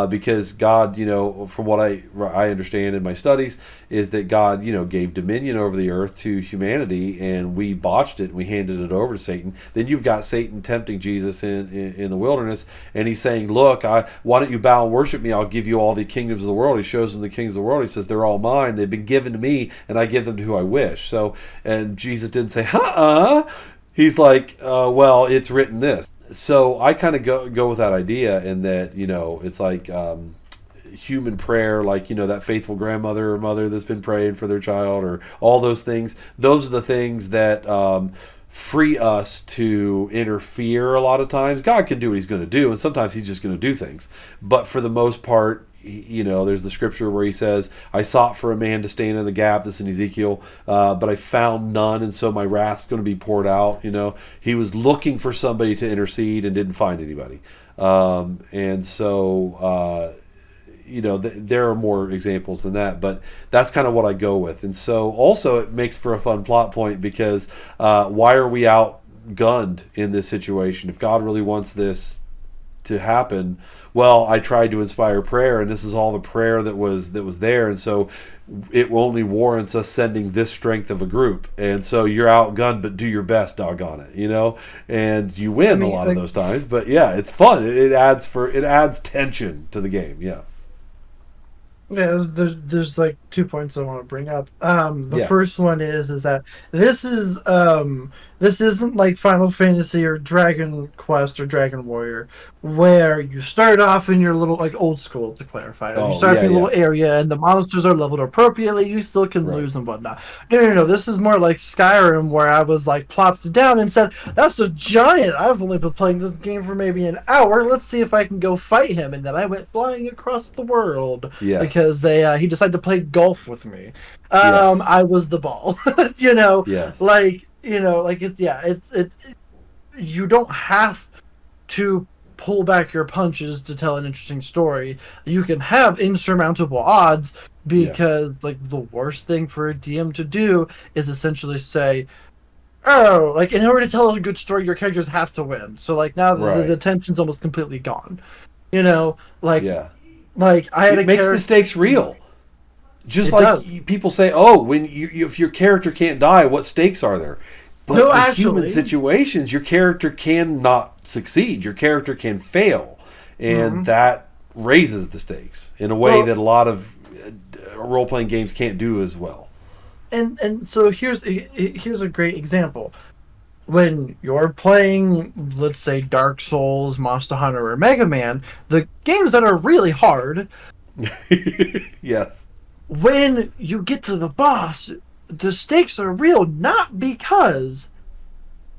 because God, from what I understand in my studies, is that God, gave dominion over the earth to humanity, and we botched it and we handed it over to Satan. Then you've got Satan tempting Jesus in the wilderness, and he's saying, look, why don't you bow and worship me? I'll give you all the kingdoms of the world. He shows them the kings of the world. He says, they're all mine. They've been given to me, and I give them to who I wish. So, and Jesus didn't say, He's like, well, it's written this. So I kind of go with that idea, in that, it's like human prayer, like, that faithful grandmother or mother that's been praying for their child, or all those things. Those are the things that free us to interfere a lot of times. God can do what he's going to do, and sometimes he's just going to do things. But for the most part, there's the scripture where he says, I sought for a man to stand in the gap. This is in Ezekiel, but I found none, and so my wrath's going to be poured out. He was looking for somebody to intercede and didn't find anybody. And so, there are more examples than that, but that's kind of what I go with. And so also it makes for a fun plot point, because why are we outgunned in this situation? If God really wants this to happen, well, I tried to inspire prayer, and this is all the prayer that was there, and so it only warrants us sending this strength of a group. And so you're outgunned, but do your best, doggone it, and you win a lot of those times. But yeah, it's fun. It adds tension to the game. Yeah. Yeah, there's like 2 points I want to bring up. The first one is that this isn't like Final Fantasy or Dragon Quest or Dragon Warrior, where you start off in your little, like, old school, to clarify. You start in your little area, and the monsters are leveled appropriately. You still can lose and whatnot. No. This is more like Skyrim, where I was like plopped down and said, "That's a giant. I've only been playing this game for maybe an hour. Let's see if I can go fight him." And then I went flying across the world because he decided to play golf with me. I was the ball. You don't have to pull back your punches to tell an interesting story. You can have insurmountable odds, because like the worst thing for a DM to do is essentially say, oh, like, in order to tell a good story, your characters have to win. So like now the tension's almost completely gone. Like I had it makes the stakes real. Just people say, oh, when if your character can't die, what stakes are there? But in human situations, your character cannot succeed. Your character can fail. And that raises the stakes in a way that a lot of role-playing games can't do as well. And so here's a great example. When you're playing, let's say, Dark Souls, Monster Hunter, or Mega Man, the games that are really hard... Yes. When you get to the boss, the stakes are real, not because,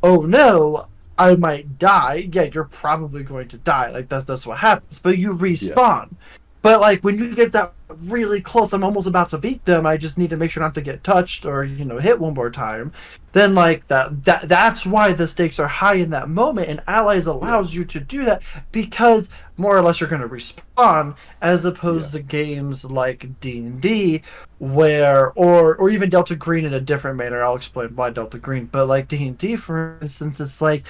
oh no, I might die. Yeah, you're probably going to die. Like, that's what happens. But you respawn. Yeah. But like when you get that really close, I'm almost about to beat them. I just need to make sure not to get touched or hit one more time. Then like that's why the stakes are high in that moment, and Allies allows you to do that because more or less you're going to respawn, as opposed to games like D&D where or even Delta Green in a different manner. I'll explain why Delta Green, but like D&D, for instance, it's like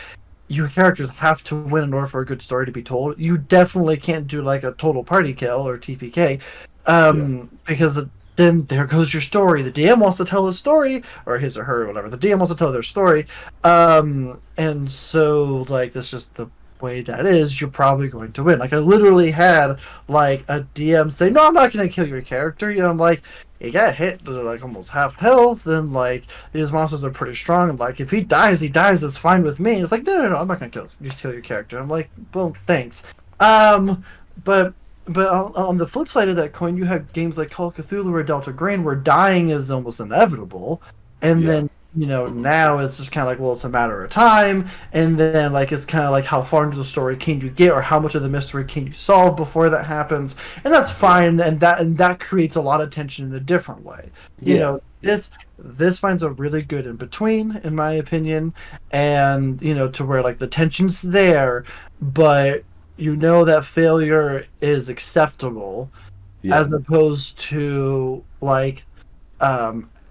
your characters have to win in order for a good story to be told. You definitely can't do like a total party kill or TPK, because then there goes your story. The DM wants to tell his story, or his or her, or whatever. The DM wants to tell their story, and so like that's just the way that is. You're probably going to win. Like I literally had like a DM say, "No, I'm not going to kill your character." I'm like, "He got hit to like almost half health, and like these monsters are pretty strong. And like if he dies, he dies. That's fine with me." And it's like, "No, I'm not going to kill your character." I'm like, "Well, thanks." But on the flip side of that coin, you have games like Call of Cthulhu or Delta Green where dying is almost inevitable, and Yeah. then now it's just kind of like, well, it's a matter of time, and then like it's kind of like how far into the story can you get, or how much of the mystery can you solve before that happens, and that's fine, and that creates a lot of tension in a different way. Yeah. This finds a really good in between, in my opinion, and to where like the tension's there, but that failure is acceptable, Yeah. as opposed to like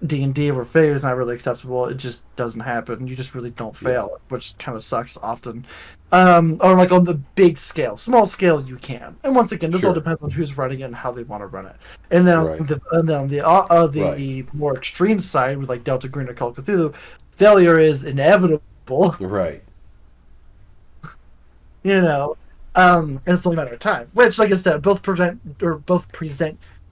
D&D where failure is not really acceptable. It just doesn't happen. You just really don't Yeah. fail, which kind of sucks often. Or like on the big scale, small scale you can. And once again, this all Sure. depends on who's running it and how they want to run it. And then Right. Right. the more extreme side with like Delta Green or Call of Cthulhu, failure is inevitable. Right. you know, and it's only a matter of time. Which, like I said, both present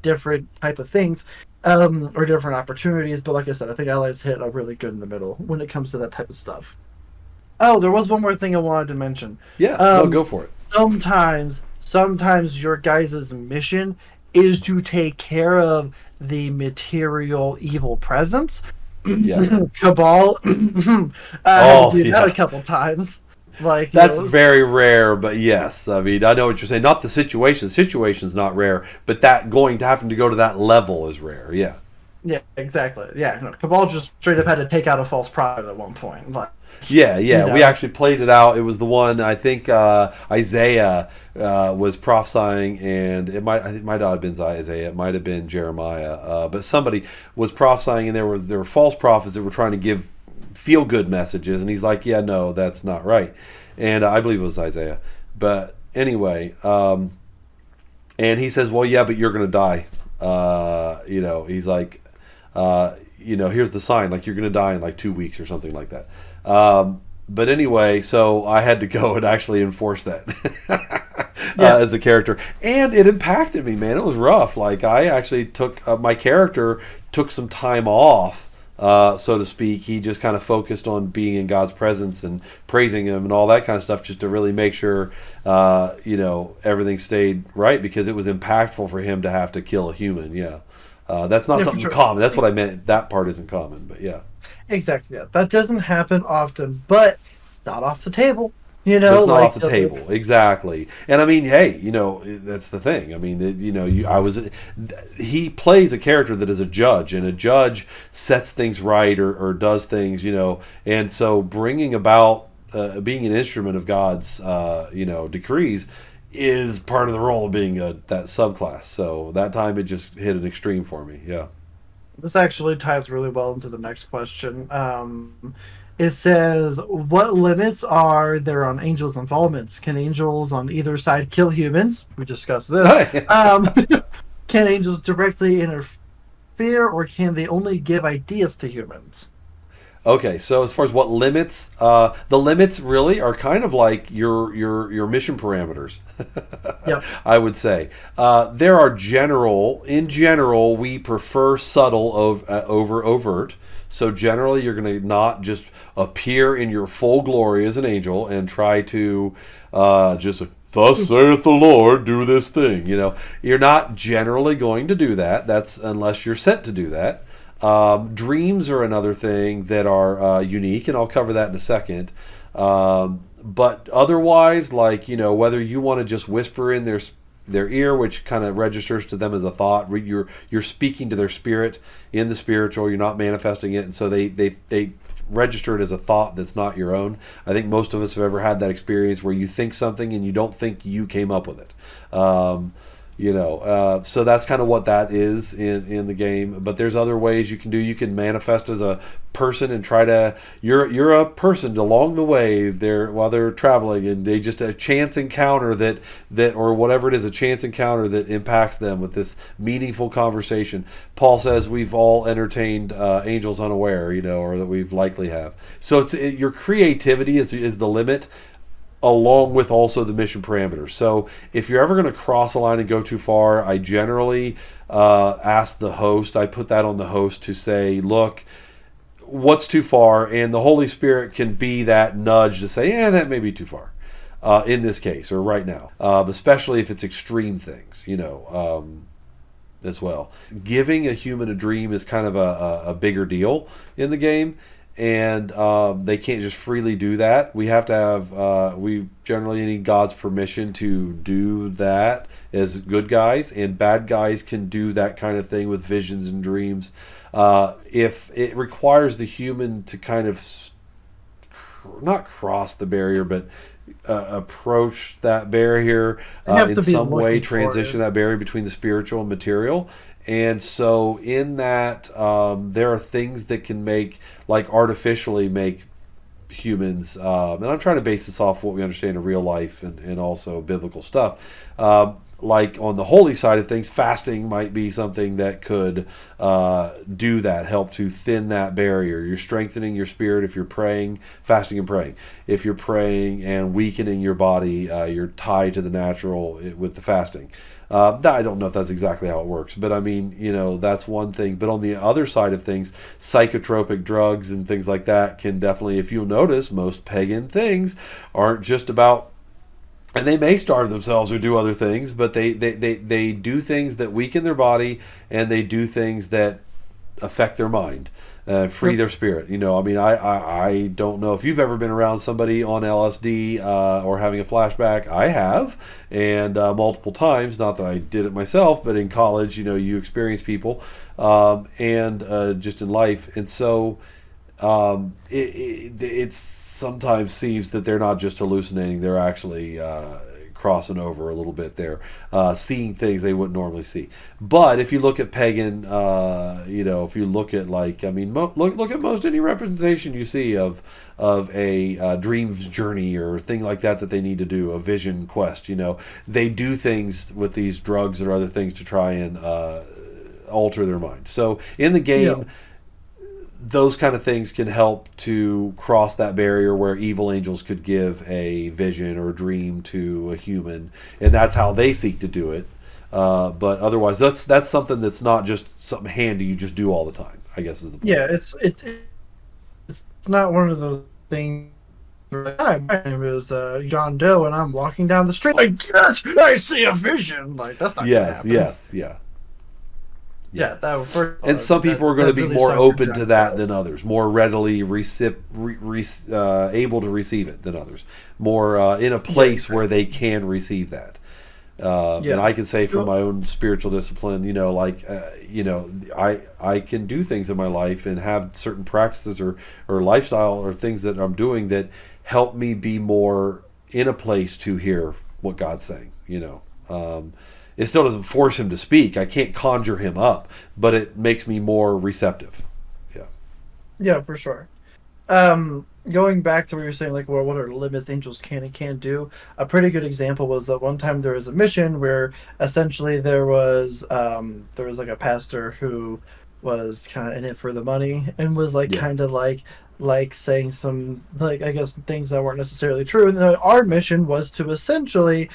different type of things, or different opportunities. But like I said, I think Allies hit a really good in the middle when it comes to that type of stuff. Oh, there was one more thing I wanted to mention. Yeah. No, Um, go for it. sometimes your guys' mission is to take care of the material evil presence. Yeah. Cabal. I had Oh, to do that a yeah. couple times. Like, That's very rare, but yes. I mean, I know what you're saying. Not the situation. The situation's not rare, but that going to having to go to that level is rare. Yeah. yeah, exactly. Yeah, Cabal just straight up had to take out a false prophet at one point. Like, Yeah, yeah. you We know, actually played it out. It was the one I think Isaiah was prophesying, and I think it might not have been Isaiah. It might have been Jeremiah. But somebody was prophesying, and there were false prophets that were trying to give feel good messages, and he's like, "Yeah, no, that's not right." And I believe it was Isaiah. But anyway, and he says, "Well, yeah, but you're going to die." He's like, here's the sign, like you're going to die in like 2 weeks or something like that. But anyway, so I had to go and actually enforce that yeah, as a character, and it impacted me, man. It was rough. Like I actually took my character took some time off. So to speak, he just kind of focused on being in God's presence and praising Him and all that kind of stuff, just to really make sure, everything stayed right, because it was impactful for him to have to kill a human. Yeah, that's not yeah, for something sure. common. That's what I meant. That part isn't common, but yeah. Exactly. Yeah, that doesn't happen often, but not off the table. But it's not Like off the table, exactly. And I mean, hey, that's the thing. I mean, he plays a character that is a judge, and a judge sets things right, or does things, and so bringing about being an instrument of God's, decrees is part of the role of being that subclass. So that time it just hit an extreme for me. Yeah. This actually ties really well into the next question. It says, "What limits are there on angels' involvements? Can angels on either side kill humans?" We discussed this. Can angels directly interfere, or can they only give ideas to humans? Okay, so as far as what limits, the limits really are kind of like your mission parameters. Yep. I would say there are in general, we prefer subtle over overt. So generally, you're going to not just appear in your full glory as an angel and try to just "Thus saith the Lord, do this thing." You're not generally going to do that. That's unless you're sent to do that. Dreams are another thing that are unique, and I'll cover that in a second. But otherwise, like, whether you want to just whisper in their ear, which kind of registers to them as a thought, you're speaking to their spirit in the spiritual. You're not manifesting it, and so they register it as a thought that's not your own. I think most of us have ever had that experience where you think something and you don't think you came up with it. So that's kind of what that is in the game. But there's other ways you can do. You can manifest as a person and try to you're a person along the way there while they're traveling, and they just a chance encounter that or whatever it is, a chance encounter that impacts them with this meaningful conversation. Paul says we've all entertained angels unaware, or that we've likely have. So your creativity is the limit, along with also the mission parameters. So if you're ever going to cross a line and go too far, I generally ask the host, I put that on the host to say, look, what's too far? And the Holy Spirit can be that nudge to say, that may be too far in this case or right now, especially if it's extreme things, as well. Giving a human a dream is kind of a bigger deal in the game. And they can't just freely do that. We have to have, we generally need God's permission to do that as good guys, and bad guys can do that kind of thing with visions and dreams. If it requires the human to kind of not cross the barrier, but approach that barrier in some way, transition that barrier between the spiritual and material. And so in that, there are things that can artificially make humans, and I'm trying to base this off what we understand in real life and also biblical stuff. Like on the holy side of things, fasting might be something that could do that, help to thin that barrier. You're strengthening your spirit if you're praying, fasting and praying. If you're praying and weakening your body, you're tied to the natural with the fasting. I don't know if that's exactly how it works, but I mean, that's one thing. But on the other side of things, psychotropic drugs and things like that can definitely, if you'll notice, most pagan things aren't just about, and they may starve themselves or do other things, but they do things that weaken their body, and they do things that affect their mind. Free their spirit. I don't know if you've ever been around somebody on LSD or having a flashback. I have, and multiple times. Not that I did it myself, but in college, you experience people, and just in life. And so it sometimes seems that they're not just hallucinating; they're actually crossing over a little bit there, seeing things they wouldn't normally see. But if you look at pagan, if you look at look at most any representation you see of a dream's journey or thing like that they need to do, a vision quest, they do things with these drugs or other things to try and alter their mind. So in the game, those kind of things can help to cross that barrier where evil angels could give a vision or a dream to a human, and that's how they seek to do it. But otherwise, that's something that's not just something handy you just do all the time, I guess is the point. Yeah, it's not one of those things. Hi, my name is John Doe, and I'm walking down the street. I see a vision. That's not. Yes, yeah. Yeah, that was first. And some people are going to be more open to that than others, more readily able to receive it than others, more in a place where they can receive that. And I can say from my own spiritual discipline, I can do things in my life and have certain practices or lifestyle or things that I'm doing that help me be more in a place to hear what God's saying, It still doesn't force him to speak. I can't conjure him up, but it makes me more receptive. Yeah. Yeah, for sure. Going back to what you're saying, what are the limits angels can and can't do? A pretty good example was that one time there was a mission where essentially there was a pastor who was kind of in it for the money and was kind of saying some I guess things that weren't necessarily true. And our mission was to essentially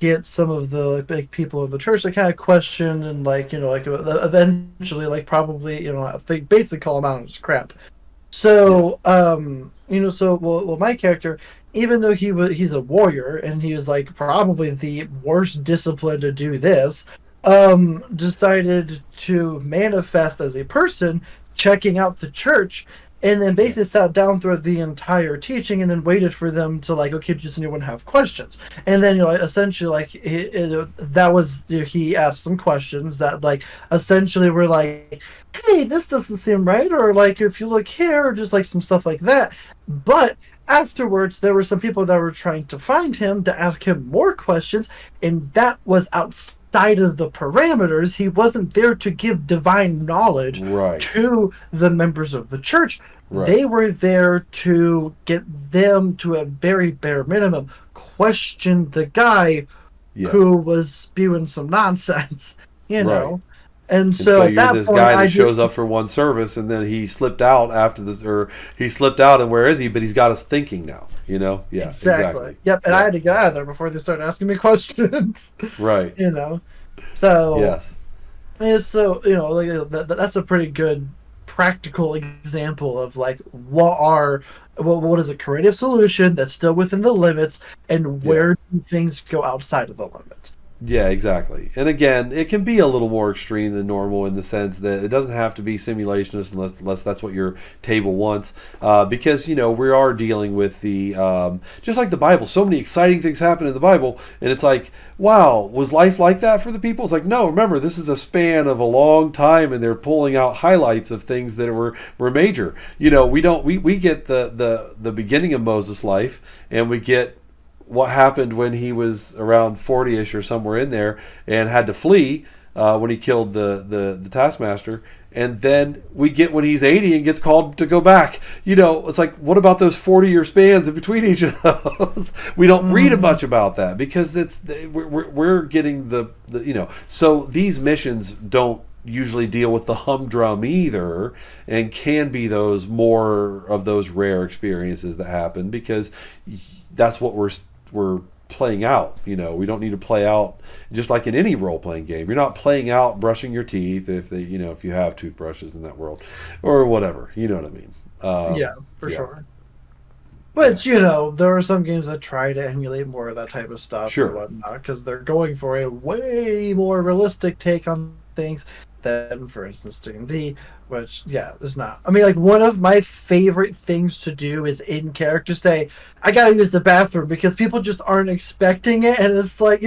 get some of the big people of the church to kind of question and eventually probably basically call him out on his crap. So my character, even though he's a warrior and he was probably the worst discipline to do this, decided to manifest as a person checking out the church. And then basically sat down throughout the entire teaching and then waited for them to okay, does anyone have questions? And then, essentially that was, he asked some questions that essentially were hey, this doesn't seem right. Or if you look here, or just some stuff like that. But afterwards, there were some people that were trying to find him to ask him more questions, and that was outside of the parameters. He wasn't there to give divine knowledge Right. to the members of the church. Right. They were there to get them to a very bare minimum question the guy who was spewing some nonsense, you know. Right. And so at you're that this point, guy that shows up for one service, and then he slipped out after this, or he slipped out, and where is he? But he's got us thinking now, you know? Yeah, exactly. Yep, and I had to get out of there before they started asking me questions. Right. You know, so yes. And so you know, like that's a pretty good practical example of like what is a creative solution that's still within the limits, and where do things go outside of the limit. Yeah, exactly. And again, it can be a little more extreme than normal in the sense that it doesn't have to be simulationist unless that's what your table wants. Because, you know, we are dealing with the, just like the Bible, so many exciting things happen in the Bible. And it's like, wow, was life like that for the people? It's like, no, remember, this is a span of a long time, and they're pulling out highlights of things that were major. You know, we get the beginning of Moses' life, and we get what happened when he was around 40-ish or somewhere in there and had to flee when he killed the taskmaster. And then we get when he's 80 and gets called to go back. You know, it's like, what about those 40-year spans in between each of those? We don't read much about that because we're getting the you know. So these missions don't usually deal with the humdrum either, and can be those more of those rare experiences that happen because that's what we're playing out. You know, we don't need to play out just like in any role-playing game. You're not playing out brushing your teeth if you have toothbrushes in that world or whatever. You know what I mean? Yeah, for sure. But you know, there are some games that try to emulate more of that type of stuff and whatnot because they're going for a way more realistic take on things than, for instance, D&D, which is not. I mean, like, one of my favorite things to do is in character say, I gotta use the bathroom, because people just aren't expecting it, and it's fun.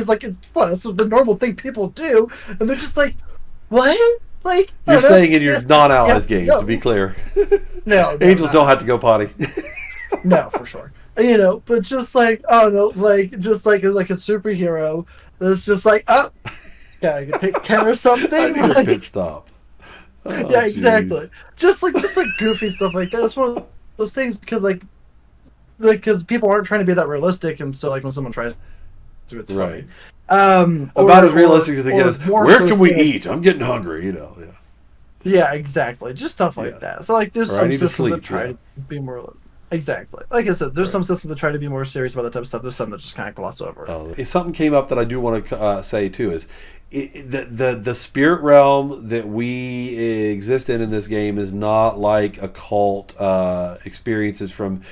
This is the normal thing people do, and they're just like, what? Like, you're saying in your non-allies games, to be clear. No, angels don't have to go potty. No, for sure. You know, but just like, I don't know, like, just like a superhero that's just like, oh, gotta take care of something. I need a pit stop. Oh, yeah, exactly. Just like goofy stuff like that. That's one of those things because people aren't trying to be that realistic, and so like when someone tries to, it's funny. About as realistic as it gets. Where can we eat? I'm getting hungry. You know. Yeah. Yeah, exactly. Just stuff like that. So like, there's some systems that try to be more. Exactly. Like I said, there's some systems that try to be more serious about that type of stuff. There's some that just kind of gloss over it. Something came up that I do want to say too is the spirit realm that we exist in this game is not like occult experiences from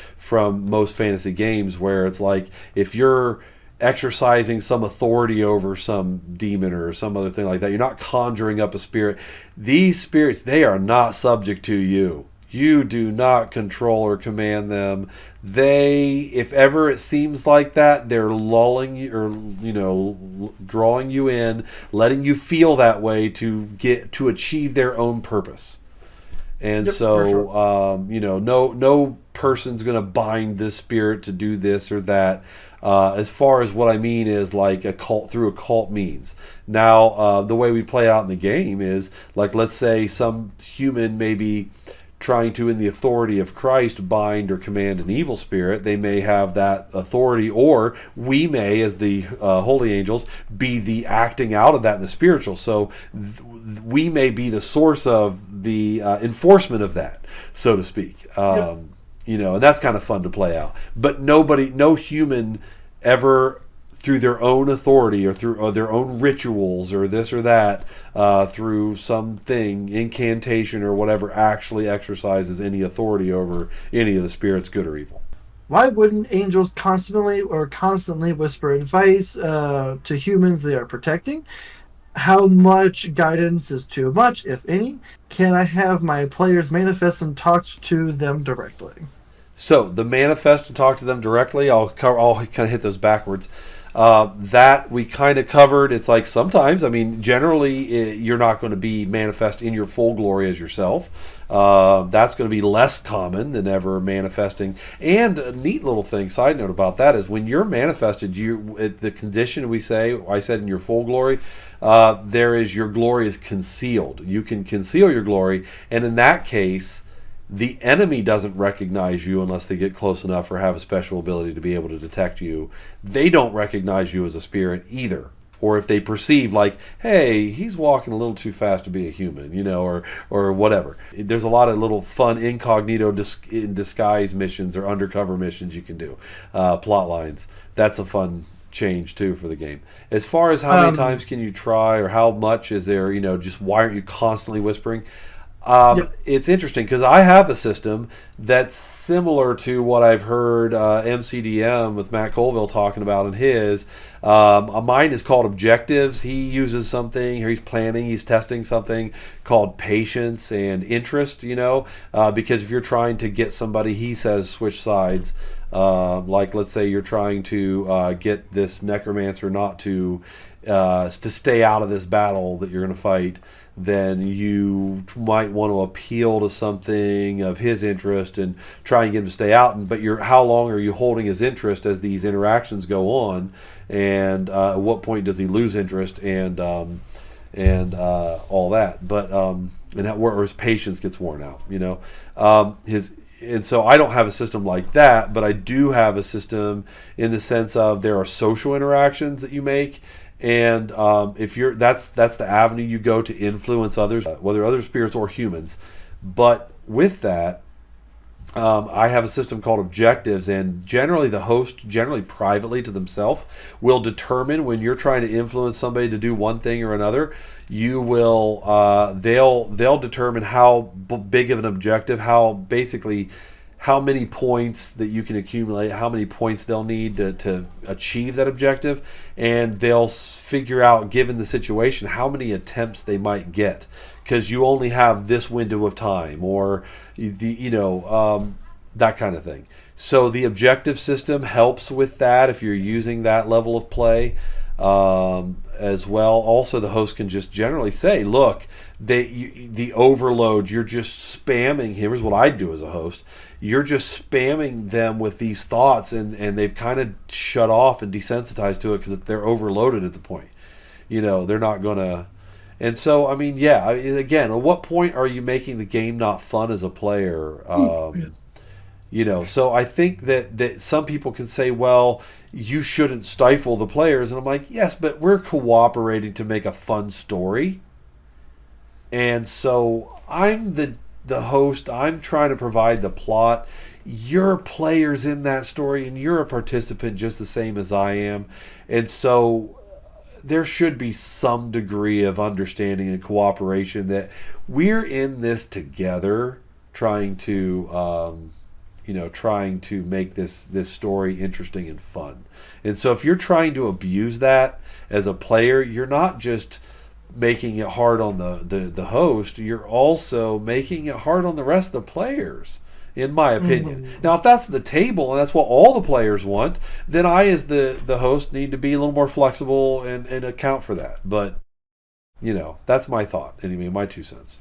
most fantasy games, where it's like if you're exercising some authority over some demon or some other thing like that, you're not conjuring up a spirit. These spirits, they are not subject to you. You do not control or command them. They, if ever it seems like that, they're lulling you, or drawing you in, letting you feel that way to achieve their own purpose. And no person's going to bind this spirit to do this or that. As far as what I mean is like a cult through a cult means. Now, the way we play out in the game is like, let's say some human may be trying to, in the authority of Christ, bind or command an evil spirit. They may have that authority, or we may, as the holy angels, be the acting out of that in the spiritual. So we may be the source of the enforcement of that, so to speak. And that's kind of fun to play out. But no human ever, through their own authority or through their own rituals or this or that, through something, incantation or whatever, actually exercises any authority over any of the spirits, good or evil. Why wouldn't angels constantly whisper advice to humans they are protecting? How much guidance is too much, if any? Can I have my players manifest and talk to them directly? So the manifest and talk to them directly, I'll kind of hit those backwards. That we kind of covered. It's like sometimes, I mean, generally, you're not going to be manifest in your full glory as yourself. That's going to be less common than ever manifesting. And a neat little thing, side note about that, is when you're manifested, the condition I said in your full glory, there is your glory is concealed. You can conceal your glory, and in that case, the enemy doesn't recognize you unless they get close enough or have a special ability to be able to detect you. They don't recognize you as a spirit either. Or if they perceive like, hey, he's walking a little too fast to be a human, or whatever. There's a lot of little fun incognito in disguise missions or undercover missions you can do, plot lines. That's a fun change too for the game. As far as how many times can you try, or how much is there, just why aren't you constantly whispering? Yep. It's interesting because I have a system that's similar to what I've heard MCDM with Matt Colville talking about in his. Mine is called objectives. He uses something, or he's testing something called patience and interest, because if you're trying to get somebody, he says, switch sides. Like, let's say you're trying to get this necromancer not to stay out of this battle that you're going to fight, then you might want to appeal to something of his interest and try and get him to stay out. But how long are you holding his interest as these interactions go on? And at what point does he lose interest and all that? But or his patience gets worn out, And so I don't have a system like that, but I do have a system in the sense of there are social interactions that you make. And that's the avenue you go to influence others, whether other spirits or humans. But with that, I have a system called objectives, and generally the host, generally privately to themselves, will determine when you're trying to influence somebody to do one thing or another. You will they'll determine how big of an objective, how many points that you can accumulate, how many points they'll need to achieve that objective, and they'll figure out, given the situation, how many attempts they might get, because you only have this window of time, or that kind of thing. So the objective system helps with that if you're using that level of play. As well. Also, the host can just generally say, look, the overload, you're just spamming. Here's what I'd do as a host. You're just spamming them with these thoughts, and they've kind of shut off and desensitized to it because they're overloaded at the point. They're not going to... And so, I mean, again, at what point are you making the game not fun as a player? So I think that some people can say, well, you shouldn't stifle the players. And I'm like, yes, but we're cooperating to make a fun story. And so I'm the host. I'm trying to provide the plot. You're players in that story, and you're a participant just the same as I am. And so there should be some degree of understanding and cooperation that we're in this together, trying to make this story interesting and fun. And so if you're trying to abuse that as a player, you're not just making it hard on the host, you're also making it hard on the rest of the players, in my opinion. Mm-hmm. Now, if that's the table and that's what all the players want, then I, as the host, need to be a little more flexible and account for that. But, that's my thought. Anyway, my 2 cents.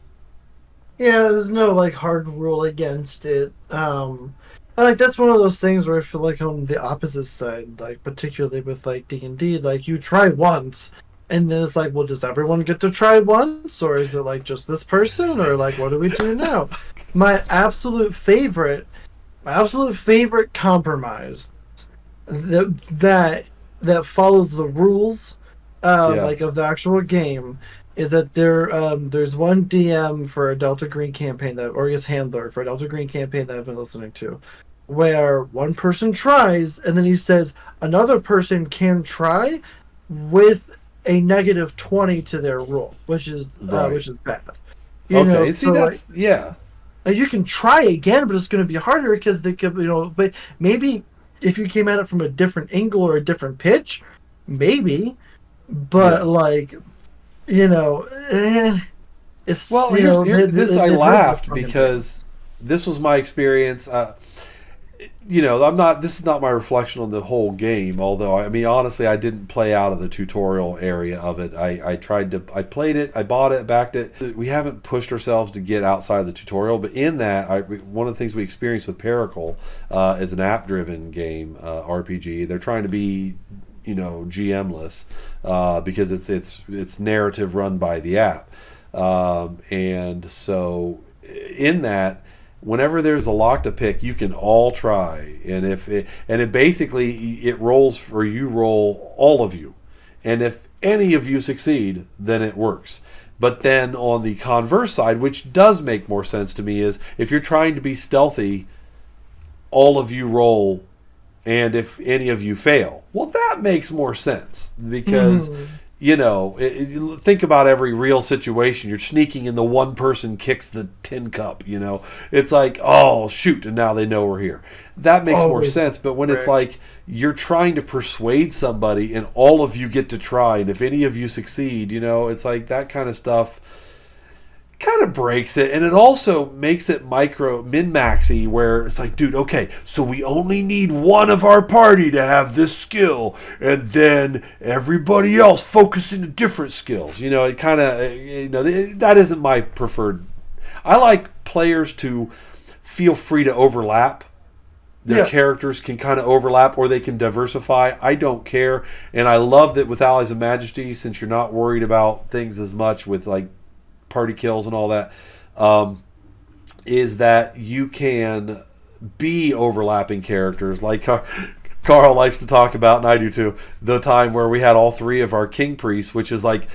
Yeah, there's no hard rule against it. That's one of those things where I feel like on the opposite side, particularly with D&D, you try once, and then it's well, does everyone get to try once, or is it just this person, or what do we do now? My absolute favorite compromise that follows the rules of the actual game is that there's one DM for a Delta Green campaign or his handler for a Delta Green campaign that I've been listening to, where one person tries and then he says another person can try with a negative 20 to their roll, which is bad. You can try again, but it's going to be harder because they could, but maybe if you came at it from a different angle or a different pitch, maybe, but it's I laughed because this was my experience. I'm not. This is not my reflection on the whole game. Although, I mean, honestly, I didn't play out of the tutorial area of it. I tried to. I played it. I bought it. Backed it. We haven't pushed ourselves to get outside the tutorial. But in that, one of the things we experienced with Paracle is an app-driven game RPG. They're trying to be, GM-less because it's narrative run by the app, and so in that, whenever there's a lock to pick, you can all try, and it basically it rolls for you, roll all of you, and if any of you succeed, then it works. But then on the converse side, which does make more sense to me, is if you're trying to be stealthy, all of you roll, and if any of you fail, well, that makes more sense because think about every real situation. You're sneaking and the one person kicks the tin cup, It's like, oh, shoot, and now they know we're here. That makes more sense. But when it's like you're trying to persuade somebody and all of you get to try, and if any of you succeed, it's like that kind of stuff kind of breaks it, and it also makes it min-maxy, where it's like, dude, okay, so we only need one of our party to have this skill, and then everybody else focus into different skills. It kind of, that isn't my preferred. I like players to feel free to overlap. Their characters can kind of overlap, or they can diversify. I don't care, and I love that with Allies of Majesty, since you're not worried about things as much with like party kills and all that, is that you can be overlapping characters. Like Carl likes to talk about, and I do too, the time where we had all three of our king priests, which is like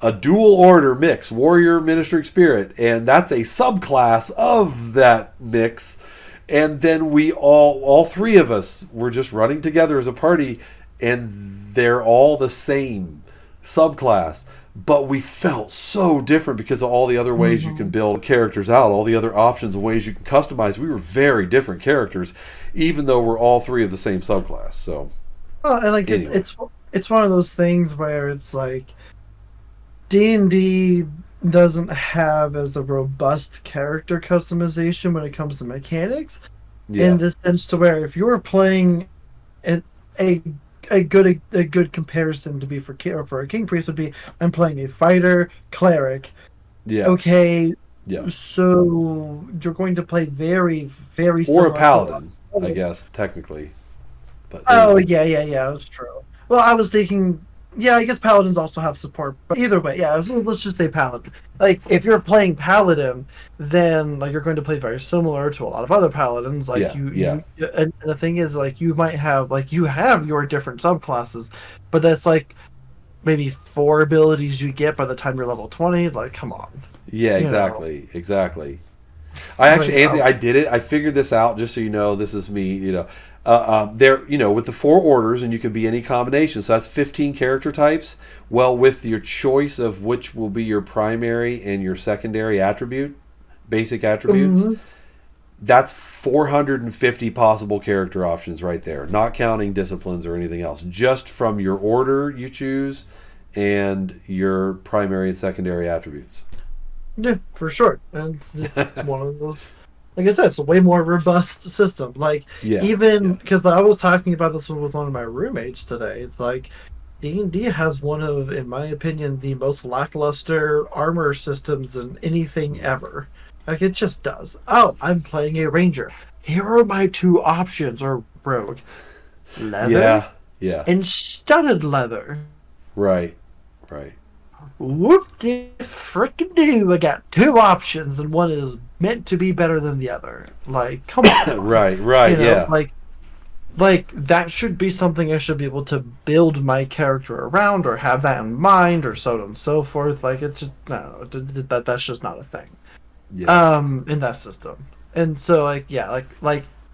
a dual order mix, warrior, ministering spirit, and that's a subclass of that mix. And then we all three of us were just running together as a party, and they're all the same subclass. But we felt so different because of all the other ways you can build characters out, all the other options and ways you can customize. We were very different characters, even though we're all three of the same subclass. So, and like anyway. It's one of those things where it's like D&D doesn't have as a robust character customization when it comes to mechanics, in the sense to where if you're playing a good comparison to be for a king priest would be, I'm playing a fighter cleric. Yeah. Okay. Yeah. So you're going to play very, very or a paladin, I guess technically. But anyway. That's true. Well, I was thinking, I guess paladins also have support, but either way, let's just say paladin. Like if you're playing paladin, then like you're going to play very similar to a lot of other paladins. Like and the thing is, like you might have you have your different subclasses, but that's like maybe 4 abilities you get by the time you're level 20. Like, come on. Yeah, exactly. I actually, Anthony, I did it. I figured this out, just so you know. This is me, there, with the 4 orders, and you could be any combination. So that's 15 character types. Well, with your choice of which will be your primary and your secondary basic attributes, that's 450 possible character options right there, not counting disciplines or anything else. Just from your order you choose and your primary and secondary attributes. Yeah, for sure. And it's one of those. Like I said, it's a way more robust system. Because I was talking about this with one of my roommates today. It's like D&D has one of, in my opinion, the most lackluster armor systems in anything ever. Like, it just does. Oh, I'm playing a ranger. Here are my 2 options, or rogue. Leather and studded leather. Right. Whoop-de-frickin-do. I got 2 options, and one is meant to be better than the other. Like, come on. Right, Like, that should be something I should be able to build my character around, or have that in mind, or so on and so forth. Like, it's just, no, that's just not a thing. Yeah. In that system. And so, like,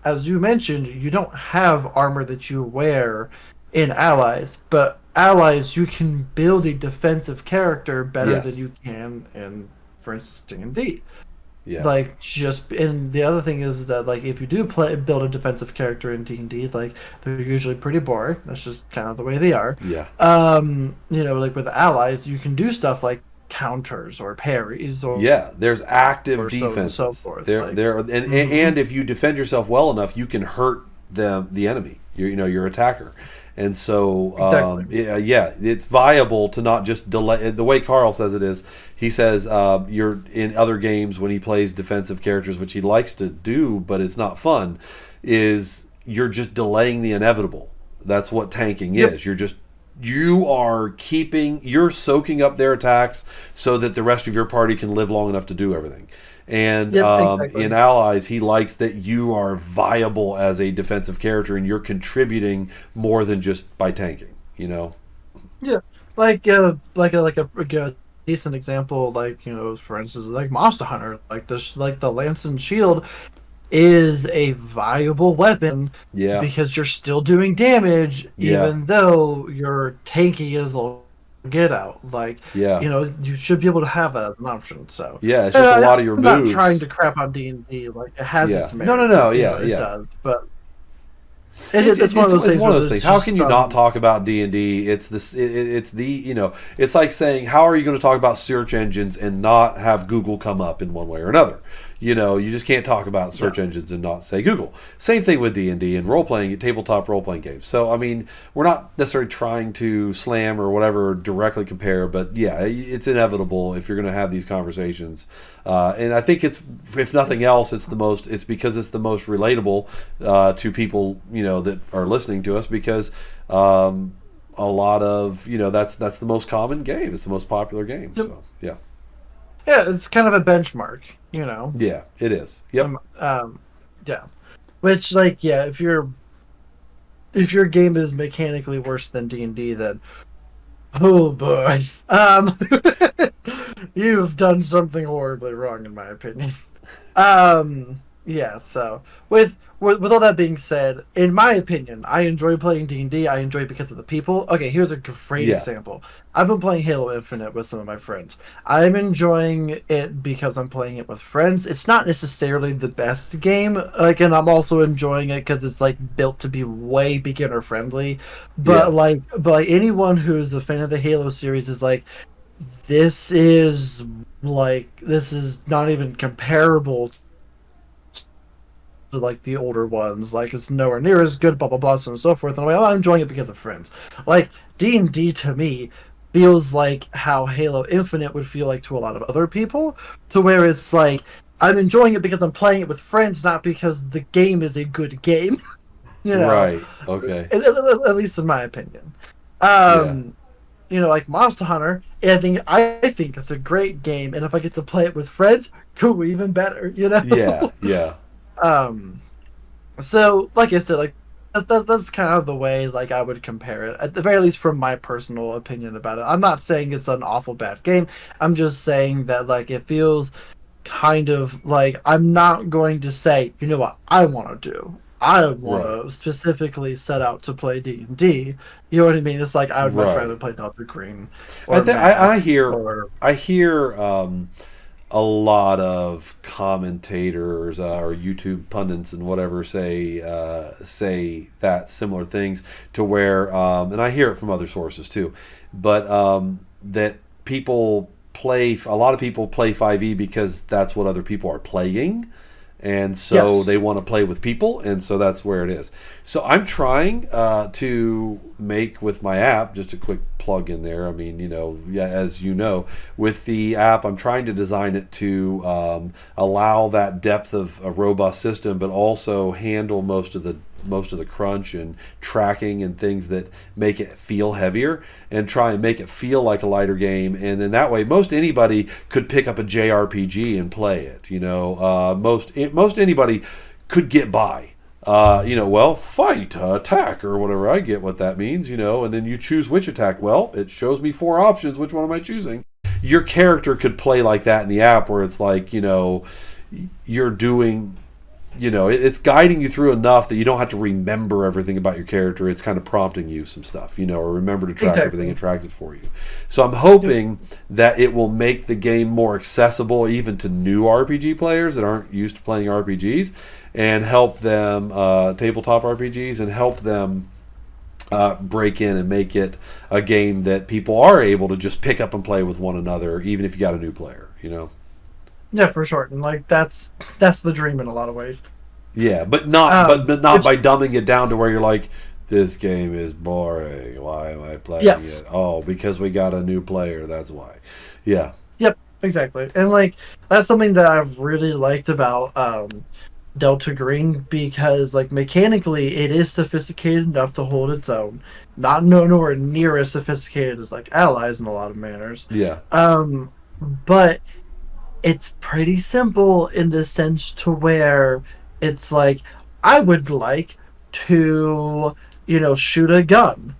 as you mentioned, you don't have armor that you wear in allies, but allies, you can build a defensive character better than you can in, for instance, D&D. Yeah. Like, and the other thing is that, like, if you do build a defensive character in D&D, like, they're usually pretty boring. That's just kind of the way they are. Yeah. Like with allies, you can do stuff like counters or parries or Yeah, there's active so defenses. forth. There, Like, there, and if you defend yourself well enough, you can hurt the enemy. Your attacker, and so exactly. yeah, it's viable to not just delay. The way Carl says it is, he says you're in other games when he plays defensive characters, which he likes to do, but it's not fun. Is you're just delaying the inevitable. That's what tanking Yep. is. You're soaking up their attacks so that the rest of your party can live long enough to do everything. And Yep. Exactly. in allies, he likes that you are viable as a defensive character and you're contributing more than just by tanking. Yeah. Like a decent example, like, for instance, like Monster Hunter, like this, like the lance and shield is a viable weapon Yeah, because you're still doing damage yeah, even though your tanky is a get out. Like, yeah, you should be able to have that as an option. So, yeah. It's just a lot of your I'm not trying moves. to crap on D&D. Like, it has Yeah, its no, no, merits. no. It, Yeah, it yeah. does, but It's, it's one of those it's things one where of those there's things. How just can you not talk about D&D? It's this. It's it's like saying, how are you going to talk about search engines and not have Google come up in one way or another? You just can't talk about search engines and not say Google. Same thing with D&D and tabletop role playing games. So I mean, we're not necessarily trying to slam or whatever directly compare, but yeah, it's inevitable if you're going to have these conversations. And I think if nothing else, it's because it's the most relatable to people that are listening to us, because a lot of that's the most common game. It's the most popular game. Yep. So yeah. Yeah, it's kind of a benchmark. Yeah, it is. Yep. Yeah. Which, like, yeah, if your game is mechanically worse than D&D, then oh boy, you've done something horribly wrong, in my opinion. Yeah. So with all that being said, in my opinion, I enjoy playing D&D. I enjoy it because of the people. Okay, here's a great Yeah. example. I've been playing Halo Infinite with some of my friends. I'm enjoying it because I'm playing it with friends. It's not necessarily the best game, like, and I'm also enjoying it because it's like built to be way beginner friendly. But Yeah. like anyone who's a fan of the Halo series is like, this is this is not even comparable to like the older ones. Like, it's nowhere near as good, blah blah blah, so on and so forth. And I'm enjoying it because of friends. Like, D&D to me feels like how Halo Infinite would feel like to a lot of other people, to where it's like, I'm enjoying it because I'm playing it with friends, not because the game is a good game. Right. Okay. At least in my opinion. Yeah. Like Monster Hunter, I think it's a great game, and if I get to play it with friends, cool, even better. Yeah. Yeah. So, like I said, like that's kind of the way, like, I would compare it, at the very least from my personal opinion about it. I'm not saying it's an awful bad game. I'm just saying that, like, it feels kind of like I'm not going to say, you know what I want to do. I want to specifically set out to play D&D. You know what I mean? It's like I would much rather play Delta Green or I Mass hear or a lot of commentators or YouTube pundits and whatever say that similar things, to where and I hear it from other sources too, but that a lot of people play 5e because that's what other people are playing. And so Yes. they want to play with people, and so that's where it is. So I'm trying to make, with my app, just a quick plug in there. I mean, as you know, with the app, I'm trying to design it to allow that depth of a robust system, but also handle most of the crunch and tracking and things that make it feel heavier, and try and make it feel like a lighter game. And then that way, most anybody could pick up a JRPG and play it. Most anybody could get by. Fight, attack, or whatever. I get what that means, and then you choose which attack. Well, it shows me 4 options. Which one am I choosing? Your character could play like that in the app, where it's like, you're doing, it's guiding you through enough that you don't have to remember everything about your character. It's kind of prompting you some stuff, or remember to track everything. It tracks it for you. So I'm hoping that it will make the game more accessible even to new RPG players that aren't used to playing RPGs, and help them, tabletop RPGs, and help them break in and make it a game that people are able to just pick up and play with one another, even if you got a new player, you know? Yeah, for sure. And like that's the dream in a lot of ways. Yeah, but not by if, dumbing it down to where you're like, this game is boring. Why am I playing yes. it? Oh, because we got a new player. That's why. Yeah. Yep. Exactly. And like that's something that I've really liked about Delta Green, because like mechanically it is sophisticated enough to hold its own. Not nowhere near as sophisticated as like Allies in a lot of manners. Yeah. But it's pretty simple in the sense to where it's like I would like to, shoot a gun.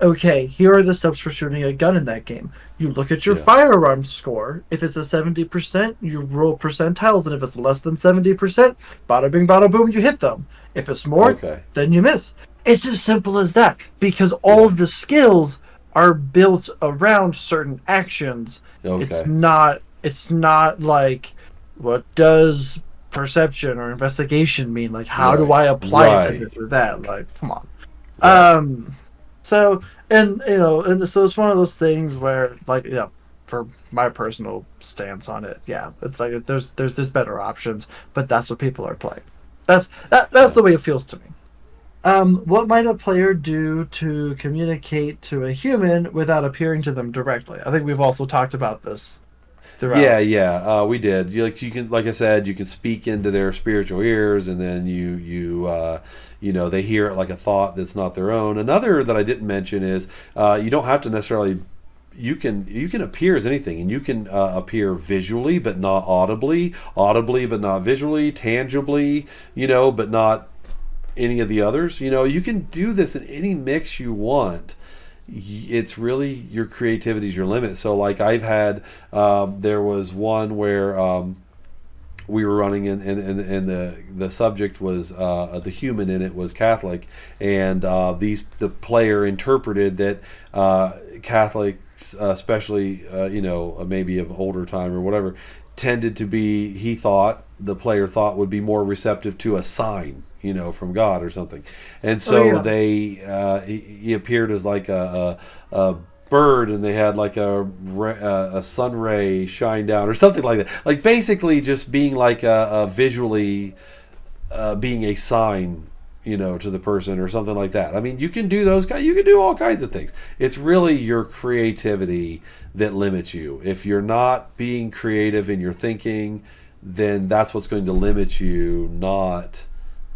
Okay, here are the steps for shooting a gun in that game. You look at your firearm score. If it's a 70%, you roll percentiles, and if it's less than 70%, bada bing, bada boom, you hit them. If it's more, then you miss. It's as simple as that, because all of the skills are built around certain actions. Okay. It's not like, what does perception or investigation mean? Like, how do I apply it to this or that? Like, come on. Right. So so it's one of those things where, like, for my personal stance on it, it's like there's better options, but that's what people are playing. That's the way it feels to me. What might a player do to communicate to a human without appearing to them directly? I think we've also talked about this throughout. Yeah, we did. You can, like I said, you can speak into their spiritual ears, and then they hear it like a thought that's not their own. Another that I didn't mention is you don't have to necessarily. You can appear as anything, and you can appear visually but not audibly but not visually, tangibly, but not any of the others. You can do this in any mix you want. It's really your creativity is your limit. So like I've had, there was one where we were running and the subject was the human in it was Catholic, and the player interpreted that Catholics, especially maybe of older time or whatever, tended to be, the player thought would be more receptive to a sign, from God or something. And so he appeared as like a bird, and they had like a sun ray shine down or something like that. Like basically just being like a visually being a sign, to the person or something like that. I mean, you can do you can do all kinds of things. It's really your creativity that limits you. If you're not being creative in your thinking, then that's what's going to limit you, not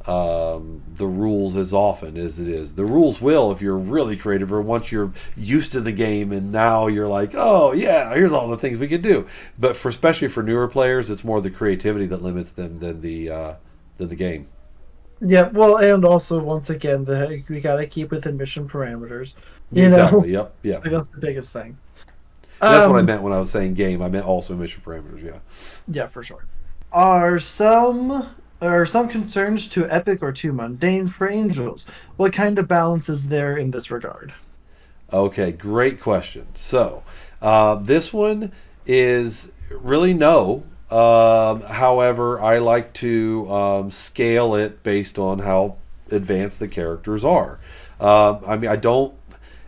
the rules as often as it is. The rules will, if you're really creative or once you're used to the game and now you're like, oh yeah, here's all the things we could do. But especially for newer players, it's more the creativity that limits them than the game. Yeah, well, and also once again, we gotta keep within mission parameters. Exactly. Yep. Yeah. That's the biggest thing. That's what I meant when I was saying game. I meant also mission parameters. Yeah. Yeah, for sure. Are some concerns too epic or too mundane for angels? What kind of balance is there in this regard? Okay, great question. So, this one is really no. However, I like to scale it based on how advanced the characters are. I don't.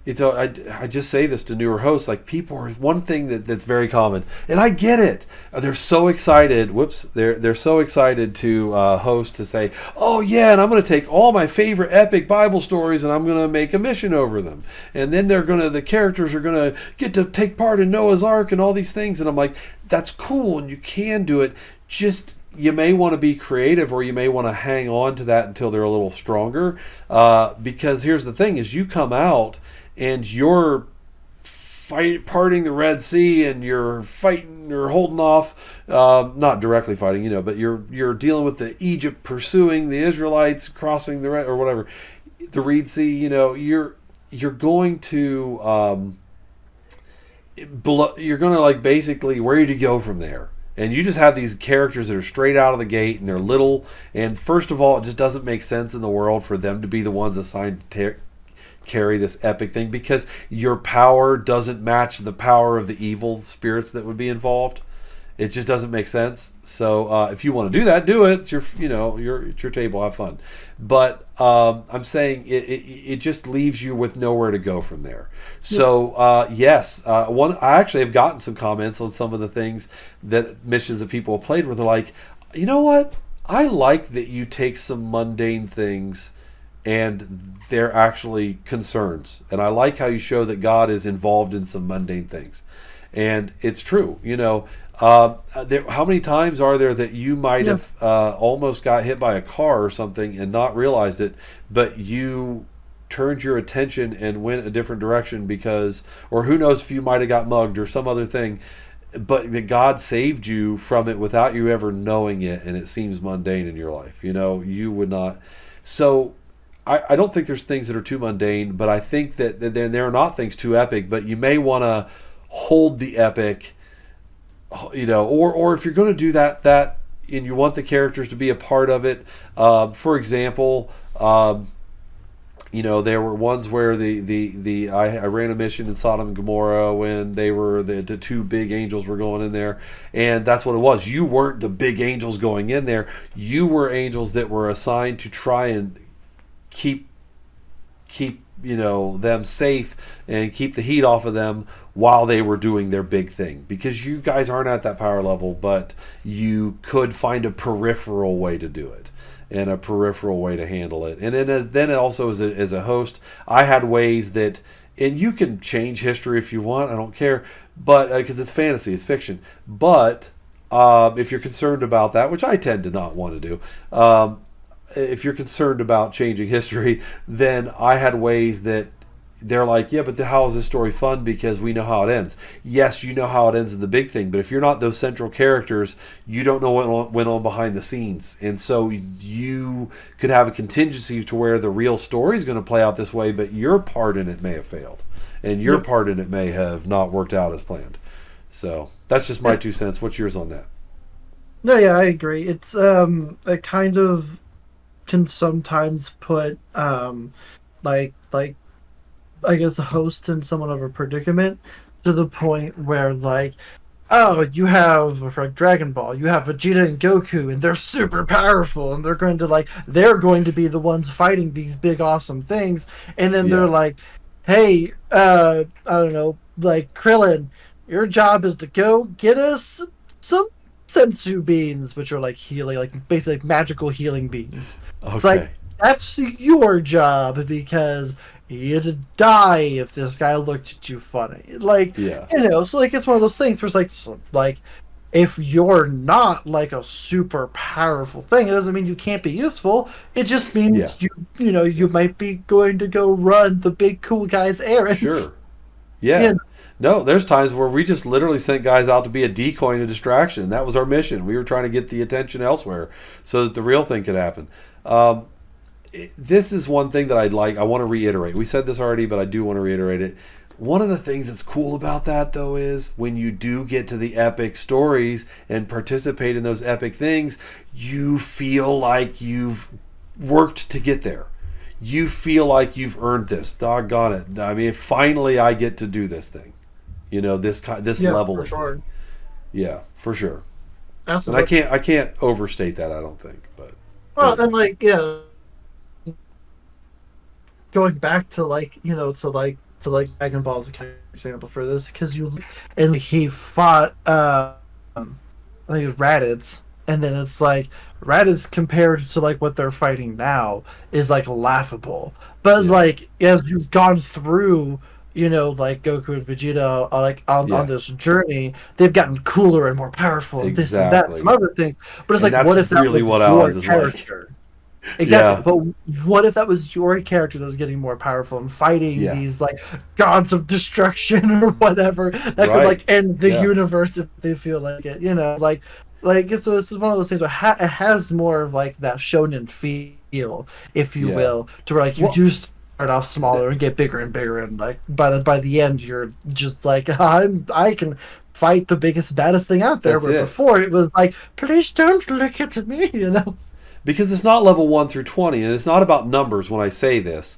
I just say this to newer hosts, like people are one thing that's very common, and I get it. They're so excited. They're so excited to host to say, oh yeah, and I'm going to take all my favorite epic Bible stories and I'm going to make a mission over them, and then the characters are going to get to take part in Noah's Ark and all these things, and I'm like, that's cool, and you can do it. Just you may want to be creative, or you may want to hang on to that until they're a little stronger, because here's the thing: is you come out and you're parting the Red Sea, and you're fighting, you're holding off, not directly fighting, but you're dealing with the Egypt pursuing the Israelites, crossing the Red, or whatever, the Red Sea. You're going to you're going to like basically where to go from there. And you just have these characters that are straight out of the gate, and they're little. And first of all, it just doesn't make sense in the world for them to be the ones assigned to carry this epic thing, because your power doesn't match the power of the evil spirits that would be involved. It just doesn't make sense. So if you want to do that, do it. It's it's your table. Have fun. But I'm saying it just leaves you with nowhere to go from there. So yes, I actually have gotten some comments on some of the things that missions that people have played where they're like, you know what? I like that you take some mundane things and they're actually concerns. And I like how you show that God is involved in some mundane things. And it's true. How many times are there that you might have almost got hit by a car or something and not realized it, but you turned your attention and went a different direction because, or who knows if you might have got mugged or some other thing, but that God saved you from it without you ever knowing it, and it seems mundane in your life. You would not. So I don't think there's things that are too mundane, but I think that there are not things too epic, but you may want to hold the epic, or if you're going to do that and you want the characters to be a part of it. For example, there were ones where I ran a mission in Sodom and Gomorrah when they were the two big angels were going in there, and that's what it was. You weren't the big angels going in there. You were angels that were assigned to try and keep them safe and keep the heat off of them while they were doing their big thing, because you guys aren't at that power level, but you could find a peripheral way to do it and a peripheral way to handle it. And then also as a host, I had ways that, and you can change history if you want, I don't care, but because it's fantasy, it's fiction, but if you're concerned about that, which I tend to not want to do, if you're concerned about changing history, then I had ways that they're like, yeah, but how is this story fun? Because we know how it ends. Yes, you know how it ends in the big thing, but if you're not those central characters, you don't know what went on behind the scenes. And so you could have a contingency to where the real story is going to play out this way, but your part in it may have failed. And your part in it may have not worked out as planned. So that's just my 2 cents. What's yours on that? No, yeah, I agree. It's it kind of can sometimes put like I guess a host in somewhat of a predicament, to the point where you have for Dragon Ball, you have Vegeta and Goku, and they're super powerful, and they're going to be the ones fighting these big awesome things, and then they're like, hey, I don't know, Krillin, your job is to go get us some sensu beans, which are healing, basically magical healing beans. Okay. It's that's your job, because you'd die if this guy looked at you funny. So it's one of those things where it's if you're not a super powerful thing, it doesn't mean you can't be useful. It just means you might be going to go run the big cool guy's errands. Sure. Yeah. No, there's times where we just literally sent guys out to be a decoy and a distraction. That was our mission. We were trying to get the attention elsewhere so that the real thing could happen. This is one thing that I want to reiterate. We said this already, but I do want to reiterate it. One of the things that's cool about that, though, is when you do get to the epic stories and participate in those epic things, you feel like you've worked to get there. You feel like you've earned this. Doggone it. I mean, finally I get to do this thing. This level of thing. Yeah, for sure. Absolutely. And I can't overstate that, I don't think. But going back to Dragon Ball is a kind of example for this, because he fought I think it was Raditz, and then it's Raditz compared to what they're fighting now is laughable, but as you've gone through Goku and Vegeta on this journey, they've gotten cooler and more powerful, and this and that and some other things, but it's what if that really was your character? Exactly, but what if that was your character that was getting more powerful and fighting these gods of destruction or whatever that could end the universe if they feel like it, so this is one of those things where it has more of that shonen feel, if you will, to where you do start off smaller and get bigger and bigger, and by the end you're just I can fight the biggest baddest thing out there. Before it was please don't look at me, Because it's not level 1 through 20, and it's not about numbers when I say this.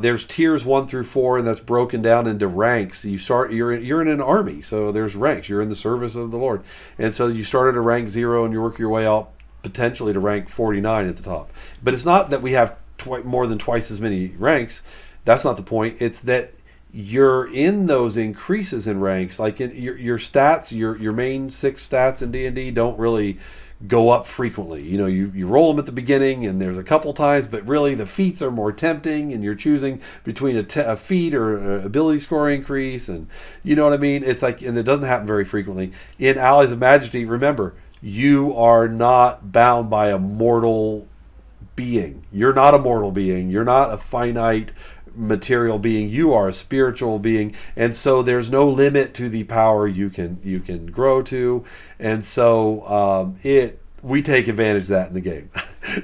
There's tiers 1 through 4, and that's broken down into ranks. You're in an army, so there's ranks. You're in the service of the Lord, and so you start at a rank 0 and you work your way up potentially to rank 49 at the top. But it's not that we have more than twice as many ranks. That's not the point. It's that you're in those increases in ranks. Like in your stats, your main 6 stats in D&D don't really go up frequently. You roll them at the beginning, and there's a couple times, but really the feats are more tempting, and you're choosing between a feat or an ability score increase, and you know what I mean. It's like, and it doesn't happen very frequently. In Allies of Majesty, remember, you are not bound by a mortal being. You're not a mortal being. You're not a finite material being. You are a spiritual being, and so there's no limit to the power you can grow to, and so we take advantage of that in the game.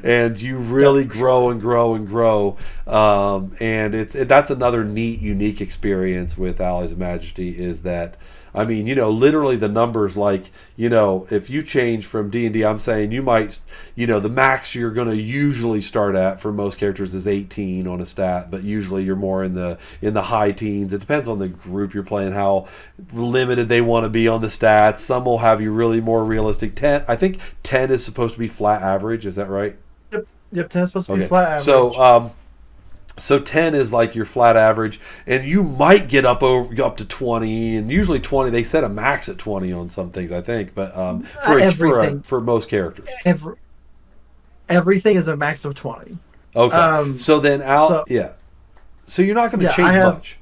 And you really grow and grow and grow, and that's another neat, unique experience with Allies of Majesty, is that, I mean, literally the numbers, like, if you change from D&D, I'm saying you might, the max you're going to usually start at for most characters is 18 on a stat, but usually you're more in the high teens. It depends on the group you're playing, how limited they want to be on the stats. Some will have you really more realistic. 10, I think 10 is supposed to be flat average. Is that right? Yep, 10 is supposed to be flat average. So 10 is like your flat average, and you might get up to 20, and usually 20. They set a max at 20 on some things, I think, but for most characters, everything is a max of 20. Okay, so then so you're not going to change much.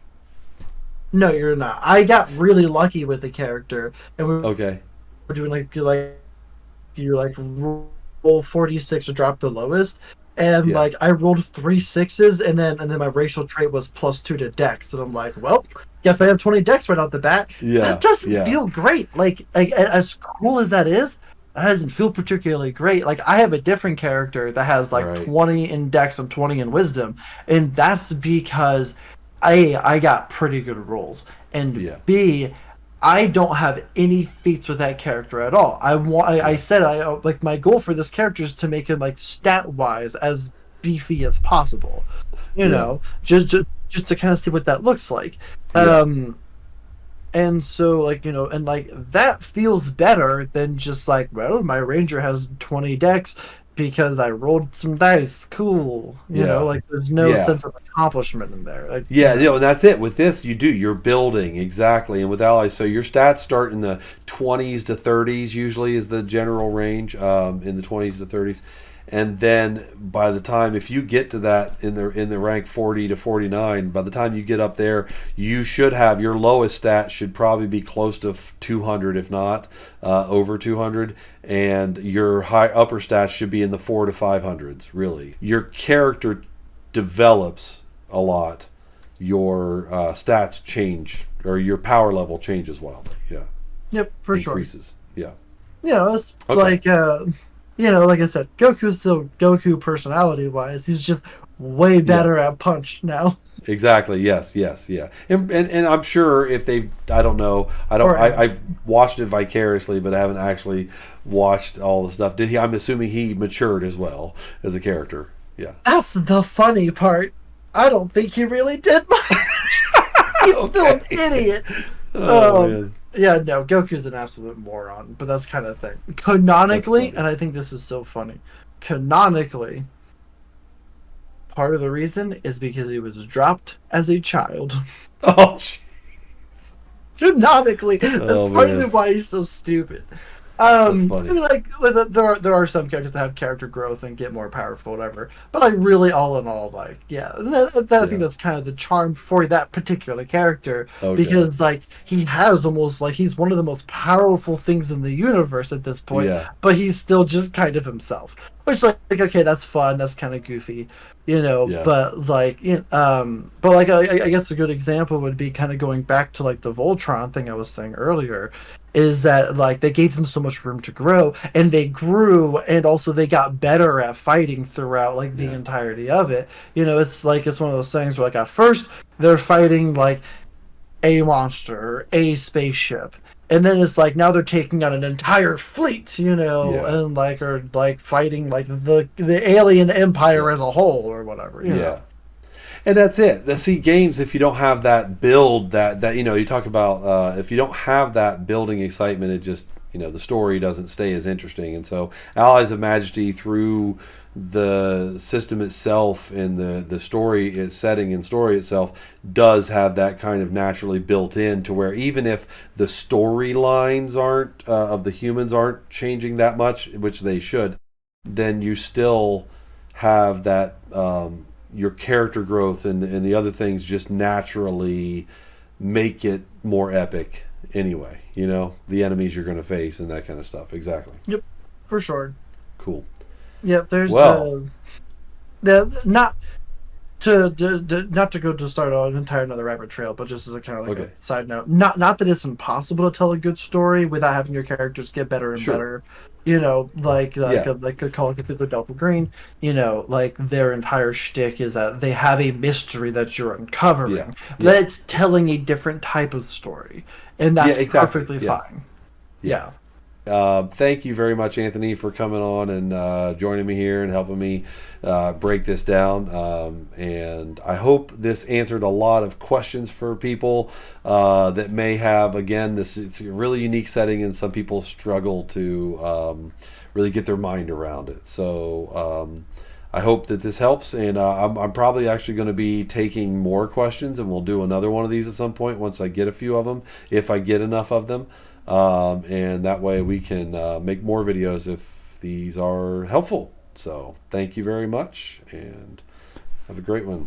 No, you're not. I got really lucky with the character, and we're doing you roll 46 to drop the lowest. And I rolled 3 6s, and then my racial trait was +2 to Dex, and I'm like, well, guess I have 20 Dex right off the bat. That doesn't feel great. Like as cool as that is, that doesn't feel particularly great. Like, I have a different character that has 20 in Dex and 20 in Wisdom, and that's because I got pretty good rolls, and B, I don't have any feats with that character at all. I said my goal for this character is to make him stat wise as beefy as possible. Just to kind of see what that looks like. And so that feels better than just my ranger has 20 Dex because I rolled some dice. Cool. There's no sense of accomplishment in there. And that's it. With this, you're building, exactly. And with Allies, so your stats start in the 20s to 30s, usually is the general range, in the 20s to 30s. And then by the time, if you get to that in the rank 40 to 49, by the time you get up there, you should have your lowest stat should probably be close to 200, if not over 200, and your upper stats should be in the 4 to 500s. Really, your character develops a lot. Your stats change, or your power level changes wildly. Yep, for sure. Increases. It's like I said, Goku's still Goku personality-wise. He's just way better at punch now. Exactly. Yes. And I'm sure if I've watched it vicariously, but I haven't actually watched all the stuff. I'm assuming he matured as well as a character. Yeah. That's the funny part. I don't think he really did much. He's still an idiot. Man. Yeah, no, Goku's an absolute moron, but that's kind of the thing. Canonically, and I think this is so funny, canonically, part of the reason is because he was dropped as a child. Oh, jeez. Canonically, that's partly why he's so stupid. That's funny. I mean, there are some characters that have character growth and get more powerful, whatever. But really, all in all, I think that's kind of the charm for that particular character, because he has almost he's one of the most powerful things in the universe at this point. But he's still just kind of himself, which okay, that's fun, that's kind of goofy, But I guess a good example would be kind of going back to the Voltron thing I was saying earlier. Is that they gave them so much room to grow, and they grew, and also they got better at fighting throughout the entirety of it. It's it's one of those things where at first they're fighting a monster or a spaceship, and then it's now they're taking on an entire fleet, and are fighting the alien empire as a whole or whatever. And that's it. See, games, if you don't have that build, that you talk about, if you don't have that building excitement, it just, the story doesn't stay as interesting. And so Allies of Majesty, through the system itself and the story its setting and story itself, does have that kind of naturally built in, to where even if the storylines aren't of the humans aren't changing that much, which they should, then you still have that your character growth and the other things just naturally make it more epic anyway. The enemies you're going to face and that kind of stuff. Exactly. Yep, for sure. Cool. Yeah, there's not to go to start an entire another rabbit trail, but just as a kind of a side note, not that it's impossible to tell a good story without having your characters get better and better. Like a Call of Cthulhu Delta Green, like their entire shtick is that they have a mystery that you're uncovering. That's telling a different type of story, and that's perfectly fine. Yeah. Thank you very much, Anthony, for coming on and joining me here and helping me break this down. And I hope this answered a lot of questions for people that may have, again, it's a really unique setting and some people struggle to really get their mind around it. So I hope that this helps, and I'm probably actually going to be taking more questions, and we'll do another one of these at some point once I get a few of them, if I get enough of them. And that way we can make more videos if these are helpful. So thank you very much, and have a great one.